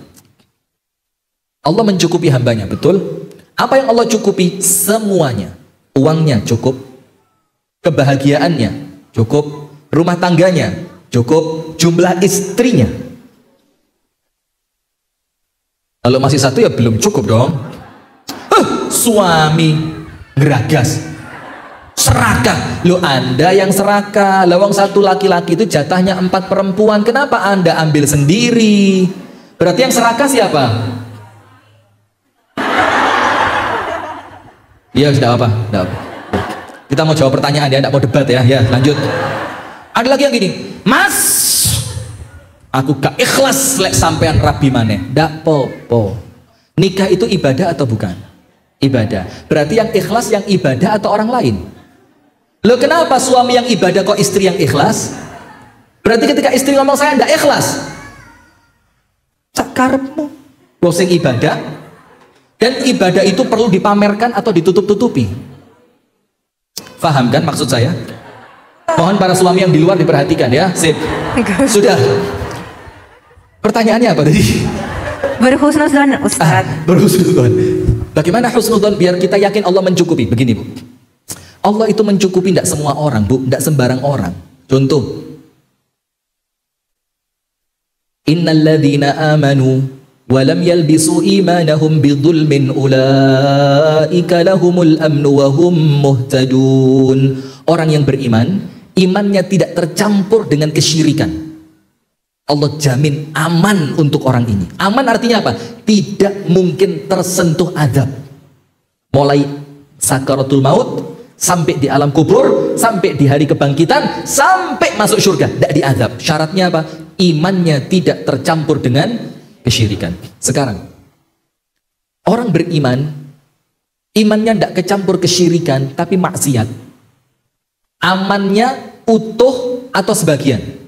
Allah mencukupi hambanya, betul? Apa yang Allah cukupi? Semuanya. Uangnya cukup, kebahagiaannya cukup, rumah tangganya cukup, jumlah istrinya. Kalau masih satu ya belum cukup dong. Suami geragas, serakah. Lo Anda yang serakah. Lawang satu laki-laki itu jatahnya 4 perempuan. Kenapa Anda ambil sendiri? Berarti yang serakah siapa? Iya, sudah apa? Sudah apa? Kita mau jawab pertanyaan ya, tidak mau debat ya. Ya, lanjut. Ada lagi yang gini, Mas, aku gak ikhlas lek sampean rabi maneh. Ndak popo. Nikah itu ibadah atau bukan? Ibadah. Berarti yang ikhlas yang ibadah atau orang lain? Loh kenapa suami yang ibadah kok istri yang ikhlas? Berarti ketika istri ngomong saya ndak ikhlas. Sakarepmu. Wong sing ibadah. Dan ibadah itu perlu dipamerkan atau ditutup-tutupi. Faham kan maksud saya? Mohon para suami yang di luar diperhatikan ya. Sip. Sudah. Pertanyaannya apa tadi? Berhusnuzon Ustaz. Berhusnuzon. Bagaimana husnuzon biar kita yakin Allah mencukupi? Begini Bu, Allah itu mencukupi tidak semua orang Bu, tidak sembarang orang. Contoh, innalladzina amanu walam yalbisu imanahum bidzulmin ulaika lahumul amnu wa hum muhtadun. Orang yang beriman, imannya tidak tercampur dengan kesyirikan. Allah jamin aman untuk orang ini. Aman artinya apa? Tidak mungkin tersentuh azab. Mulai sakaratul maut, sampai di alam kubur, sampai di hari kebangkitan, sampai masuk surga, tidak diazab. Syaratnya apa? Imannya tidak tercampur dengan kesyirikan. Sekarang, orang beriman, imannya tidak kecampur kesyirikan, tapi maksiat. Amannya utuh atau sebagian?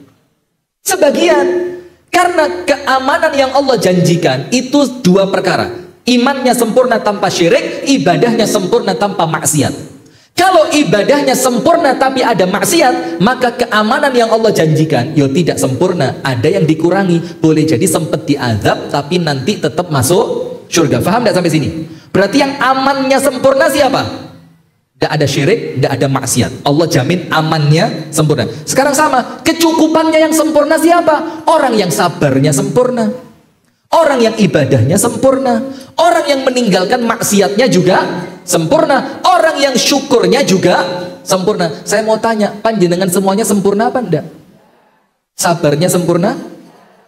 Sebagian. Karena keamanan yang Allah janjikan itu 2 perkara. Imannya sempurna tanpa syirik, ibadahnya sempurna tanpa maksiat. Kalau ibadahnya sempurna tapi ada maksiat, maka keamanan yang Allah janjikan yo tidak sempurna, ada yang dikurangi. Boleh jadi sempat diazab tapi nanti tetap masuk surga. Faham tidak sampai sini? Berarti yang amannya sempurna siapa? Tidak ada syirik, tidak ada maksiat. Allah jamin amannya sempurna. Sekarang sama, kecukupannya yang sempurna siapa? Orang yang sabarnya sempurna, orang yang ibadahnya sempurna, orang yang meninggalkan maksiatnya juga sempurna, orang yang syukurnya juga sempurna. Saya mau tanya, panjenengan semuanya sempurna apa enggak? Sabarnya sempurna,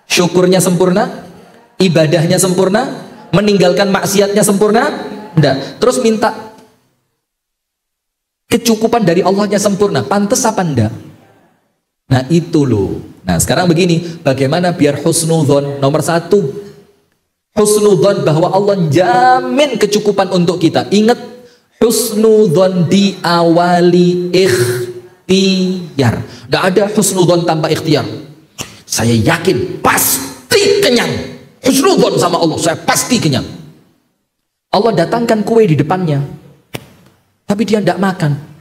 syukurnya sempurna, ibadahnya sempurna, meninggalkan maksiatnya sempurna? Enggak. Terus minta kecukupan dari Allahnya sempurna, pantas apa enggak? Nah itu loh. Nah sekarang begini, bagaimana biar husnudzon? Nomor 1, husnudzon bahwa Allah jamin kecukupan untuk kita. Ingat, husnudzon diawali ikhtiar. Tidak ada husnudzon tanpa ikhtiar. Saya yakin pasti kenyang. Husnudzon sama Allah, saya pasti kenyang. Allah datangkan kue di depannya, tapi dia tidak makan.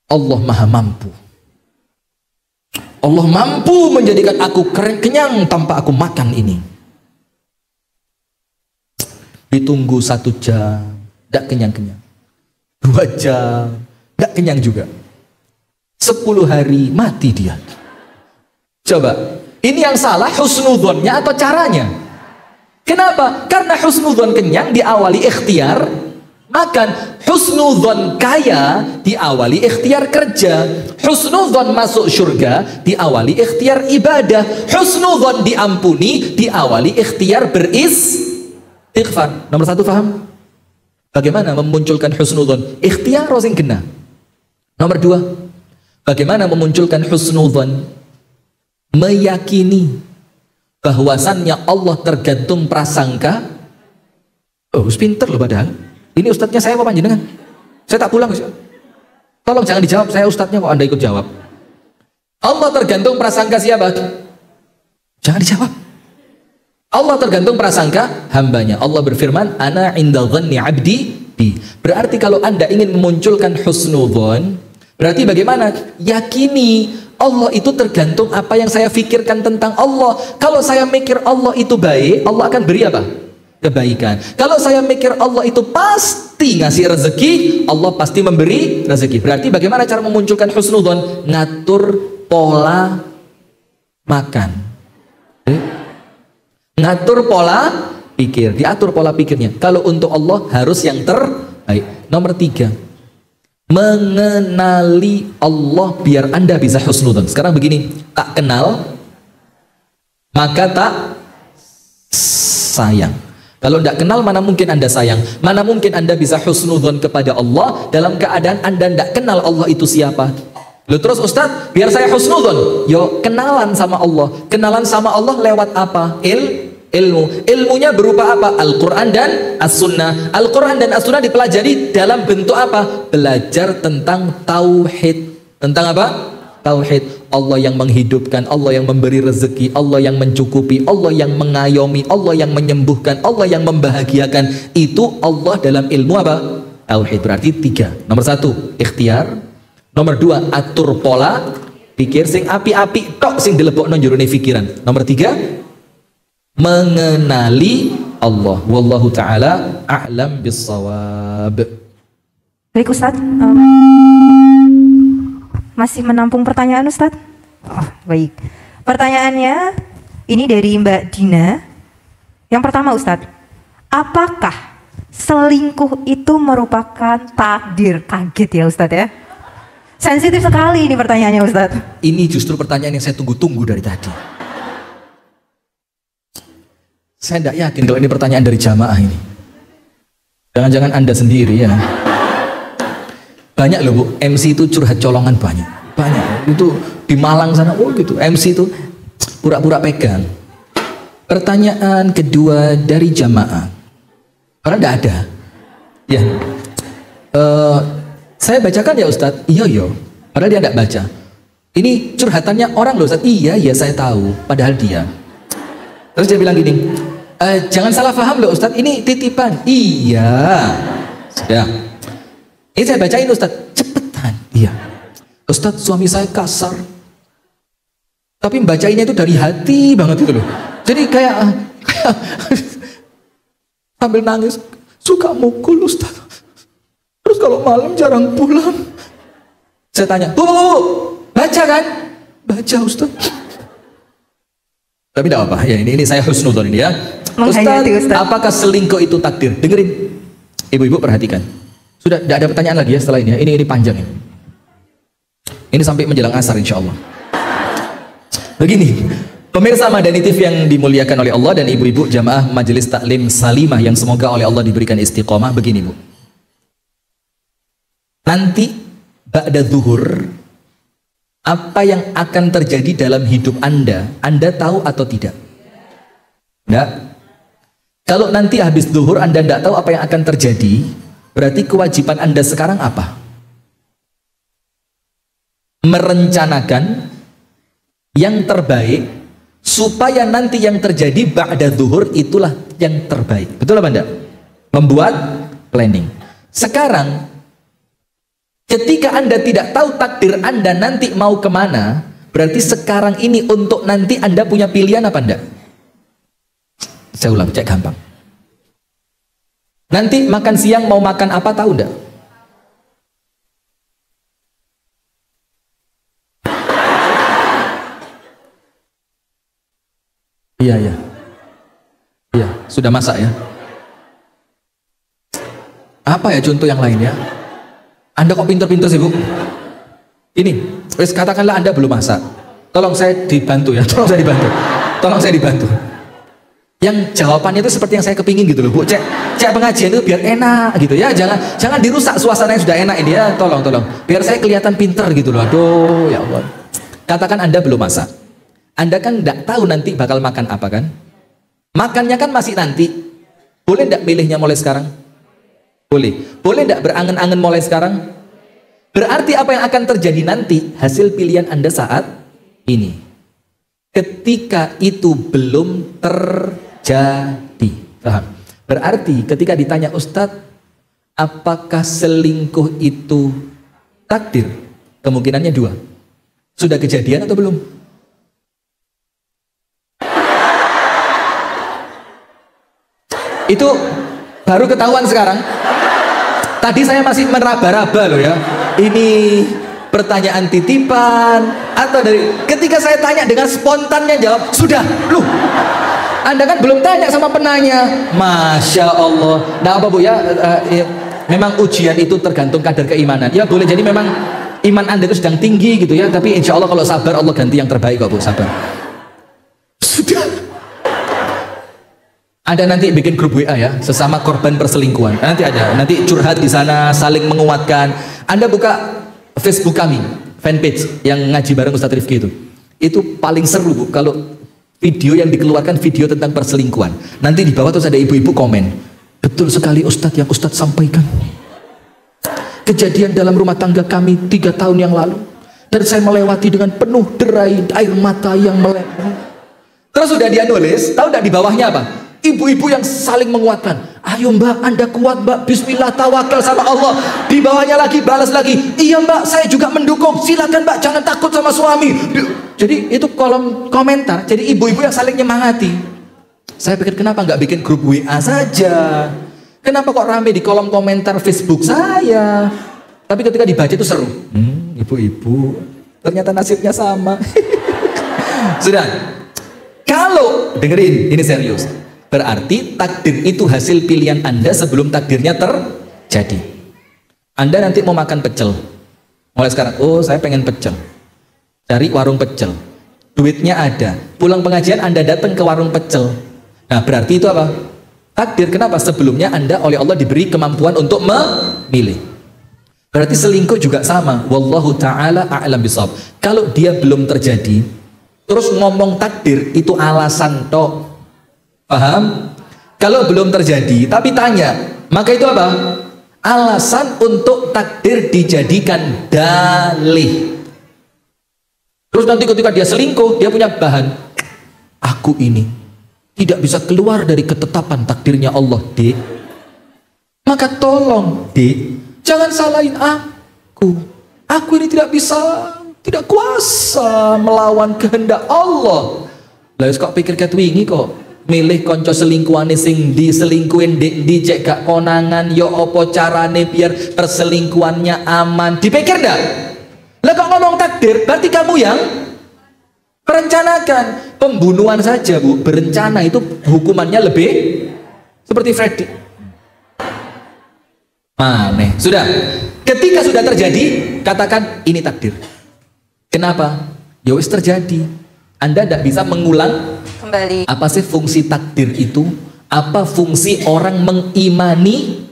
Allah maha mampu. Allah mampu menjadikan aku kenyang tanpa aku makan ini. Ditunggu 1 jam, tidak kenyang-kenyang. 2 jam, tidak kenyang juga. 10 hari, mati dia. Coba, ini yang salah husnudzonnya atau caranya? Kenapa? Karena husnudzon kenyang diawali ikhtiar, Makan husnudzon kaya diawali ikhtiar kerja, husnudzon masuk surga diawali ikhtiar ibadah, husnudzon diampuni diawali ikhtiar beristighfar. Nomor satu paham? Bagaimana memunculkan husnudzon? Ikhtiar sing kena. Nomor dua, bagaimana memunculkan husnudzon? Meyakini bahwasannya Allah tergantung prasangka. Oh, pinter loh padahal. Ini ustadznya saya apa panjenengan? Saya tak pulang. Tolong jangan dijawab, saya ustadznya kok Anda ikut jawab. Allah tergantung prasangka siapa? Jangan dijawab. Allah tergantung prasangka hambanya. Allah berfirman, ana inda dhanni abdi bi. Berarti kalau Anda ingin memunculkan husnudzon, berarti bagaimana? Yakini Allah itu tergantung apa yang saya fikirkan tentang Allah. Kalau saya mikir Allah itu baik, Allah akan beri apa? Kebaikan. Kalau saya mikir Allah itu pasti ngasih rezeki, Allah pasti memberi rezeki. Berarti bagaimana cara memunculkan husnudzon? Ngatur pola makan. Ngatur pola pikir. Diatur pola pikirnya. Kalau untuk Allah harus yang terbaik. Nomor tiga, mengenali Allah biar Anda bisa husnudzon. Sekarang begini, tak kenal maka tak sayang. Kalau tidak kenal, mana mungkin Anda sayang? Mana mungkin Anda bisa husnudzon kepada Allah dalam keadaan Anda tidak kenal Allah itu siapa? Lalu terus Ustaz, biar saya husnudzon. Yo, kenalan sama Allah. Kenalan sama Allah lewat apa? Ilmu. Ilmunya berupa apa? Al-Quran dan As-Sunnah. Al-Quran dan As-Sunnah dipelajari dalam bentuk apa? Belajar tentang tauhid. Tentang apa? Tauhid. Allah yang menghidupkan, Allah yang memberi rezeki, Allah yang mencukupi, Allah yang mengayomi, Allah yang menyembuhkan, Allah yang membahagiakan. Itu Allah dalam ilmu apa? Tauhid. Berarti tiga. Nomor satu, ikhtiar. Nomor dua, atur pola pikir sing api-api tok sing dilebokno jroning pikiran. Nomor tiga, mengenali Allah. Wallahu taala a'lam bissawab. Baik Ustaz, masih menampung pertanyaan Ustadz? Oh, baik. Pertanyaannya ini dari Mbak Dina. Yang pertama Ustadz, apakah selingkuh itu merupakan takdir? Kaget ya Ustadz ya. Sensitif sekali ini pertanyaannya Ustadz. Ini justru pertanyaan yang saya tunggu-tunggu dari tadi. Saya tidak yakin kalau ini pertanyaan dari jamaah ini. Jangan-jangan Anda sendiri ya. Banyak loh Bu, MC itu curhat colongan banyak itu di Malang sana. Oh gitu, MC itu pura-pura pegang. Pertanyaan kedua dari jamaah, karena tidak ada ya. Saya bacakan ya Ustadz. Iya padahal dia tidak baca. Ini curhatannya orang loh Ustadz. Iya saya tahu, padahal dia. Terus dia bilang gini, jangan salah paham loh Ustadz, ini titipan. Iya sudah. Ini saya bacain Ustadz, cepetan. Iya Ustadz, suami saya kasar, tapi bacainnya itu dari hati banget itu loh. Jadi kayak sambil nangis, suka mukul Ustadz. Terus kalau malam jarang pulang. Saya tanya, Bu, baca kan? Baca Ustadz. Tapi tidak apa, ya ini saya husnudzon ini ya. Ustadz, apakah selingkuh itu takdir? Dengerin, ibu-ibu perhatikan. Sudah tidak ada pertanyaan lagi ya setelah ini ya. Ini panjang ya. Ini sampai menjelang asar insya Allah. Begini, pemirsa Madani TV yang dimuliakan oleh Allah dan ibu-ibu jamaah Majelis Taklim Salimah yang semoga oleh Allah diberikan istiqomah. Begini Bu, nanti ba'da zuhur, apa yang akan terjadi dalam hidup Anda tahu atau tidak? Tidak. Kalau nanti habis zuhur Anda tidak tahu apa yang akan terjadi, berarti kewajiban Anda sekarang apa? Merencanakan yang terbaik supaya nanti yang terjadi ba'da zuhur itulah yang terbaik. Betul apa Anda? Membuat planning. Sekarang ketika Anda tidak tahu takdir Anda nanti mau kemana, berarti sekarang ini untuk nanti Anda punya pilihan apa Anda? Saya ulang, cek gampang. Nanti makan siang mau makan apa tahu enggak? Iya, sudah masak ya. Apa ya contoh yang lain ya? Anda kok pinter-pinter sih, Bu? Ini, wis katakanlah Anda belum masak. Tolong saya dibantu ya, tolong saya dibantu. Tolong saya dibantu. Yang jawabannya itu seperti yang saya kepingin gitu loh, Bu. Cek pengajian itu biar enak gitu ya. Jangan dirusak suasana yang sudah enak ini ya. Tolong. Biar saya kelihatan pinter gitu loh. Aduh, ya Allah. Katakan Anda belum masak. Anda kan enggak tahu nanti bakal makan apa kan? Makannya kan masih nanti. Boleh enggak milihnya mulai sekarang? Boleh. Boleh enggak berangan-angan mulai sekarang? Berarti apa yang akan terjadi nanti hasil pilihan Anda saat ini. Ketika itu belum terjadi. Paham? Berarti ketika ditanya Ustadz, apakah selingkuh itu takdir? Kemungkinannya 2. Sudah kejadian atau belum? Itu baru ketahuan sekarang. Tadi saya masih meraba-raba loh ya. Ini pertanyaan titipan atau dari ketika saya tanya dengan spontannya jawab sudah. Loh, Anda kan belum tanya sama penanya. Masya Allah. Nah apa Bu ya, memang ujian itu tergantung kadar keimanan ya. Boleh jadi memang iman Anda itu sedang tinggi gitu ya, tapi insya Allah kalau sabar Allah ganti yang terbaik kok Bu. Sabar. Sudah. Anda nanti bikin grup WA ya, sesama korban perselingkuhan. Nanti ada, nanti curhat di sana, saling menguatkan. Anda buka Facebook kami, fanpage yang ngaji bareng Ustadz Rifki itu paling seru Bu, kalau video yang dikeluarkan video tentang perselingkuhan. Nanti di bawah terus ada ibu-ibu komen, betul sekali Ustadz yang Ustadz sampaikan. Kejadian dalam rumah tangga kami 3 tahun yang lalu, dan saya melewati dengan penuh derai air mata yang meleleh. Terus sudah dia nulis, tahu tidak di bawahnya apa? Ibu-ibu yang saling menguatkan. Ayo Mbak, Anda kuat Mbak, bismillah, tawakal sama Allah. Di bawahnya lagi, balas lagi, iya Mbak, saya juga mendukung, silakan Mbak, jangan takut sama suami. Jadi itu kolom komentar, jadi ibu-ibu yang saling nyemangati. Saya pikir kenapa nggak bikin grup WA saja? Kenapa kok rame di kolom komentar Facebook saya? Tapi ketika dibaca itu seru. Ibu-ibu, ternyata nasibnya sama. Sudah. Kalau dengerin, ini serius. Berarti takdir itu hasil pilihan Anda sebelum takdirnya terjadi. Anda nanti mau makan pecel. Mulai sekarang, oh saya pengen pecel. Cari warung pecel. Duitnya ada. Pulang pengajian Anda datang ke warung pecel. Nah berarti itu apa? Takdir. Kenapa? Sebelumnya Anda oleh Allah diberi kemampuan untuk memilih. Berarti selingkuh juga sama. Wallahu ta'ala a'lam bishawab. Kalau dia belum terjadi, terus ngomong takdir, itu alasan tok. Paham? Kalau belum terjadi tapi tanya, maka itu apa? Alasan untuk takdir dijadikan dalih. Terus nanti ketika dia selingkuh, dia punya bahan. Aku ini tidak bisa keluar dari ketetapan takdirnya Allah, Dek. Maka tolong, Dek, jangan salahin aku. Aku ini tidak bisa, tidak kuasa melawan kehendak Allah. Lah kok pikir ket wingi kok milih konco selingkuhane sing diselingkuhin dicek gak konangan, yo opo carane biar perselingkuhannya aman, dipikir ndak? Lah kok ngomong takdir, berarti kamu yang merencanakan. Pembunuhan saja Bu, berencana itu hukumannya lebih seperti Freddy. Aneh. Sudah, ketika sudah terjadi, katakan ini takdir. Kenapa? Ya wis terjadi. Anda tidak bisa mengulang kembali. Apa sih fungsi takdir itu? Apa fungsi orang mengimani?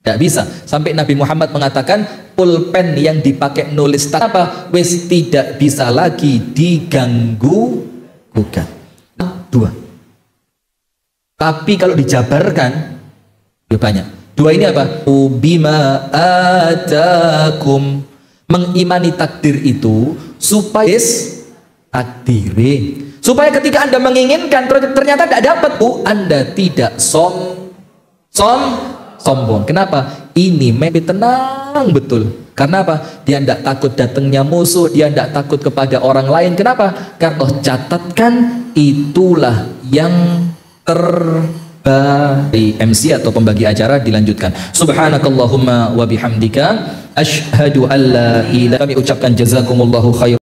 Tidak bisa. Sampai Nabi Muhammad mengatakan pulpen yang dipakai nulis apa? Wis tidak bisa lagi diganggu gugat. 2. Tapi kalau dijabarkan ya banyak. 2 ini apa? Bima atakum. Mengimani takdir itu supaya takdire, supaya ketika Anda menginginkan ternyata tidak dapat Bu, Anda tidak sombong. Kenapa? Ini mimpi tenang betul. Karena apa? Dia tidak takut datangnya musuh, dia tidak takut kepada orang lain. Kenapa? Karena catatkan itulah yang terbaik. MC atau pembagi acara dilanjutkan. Subhanakallahumma wa bihamdika asyhadu an la ilaha. Kami ucapkan jazakumullahu khair.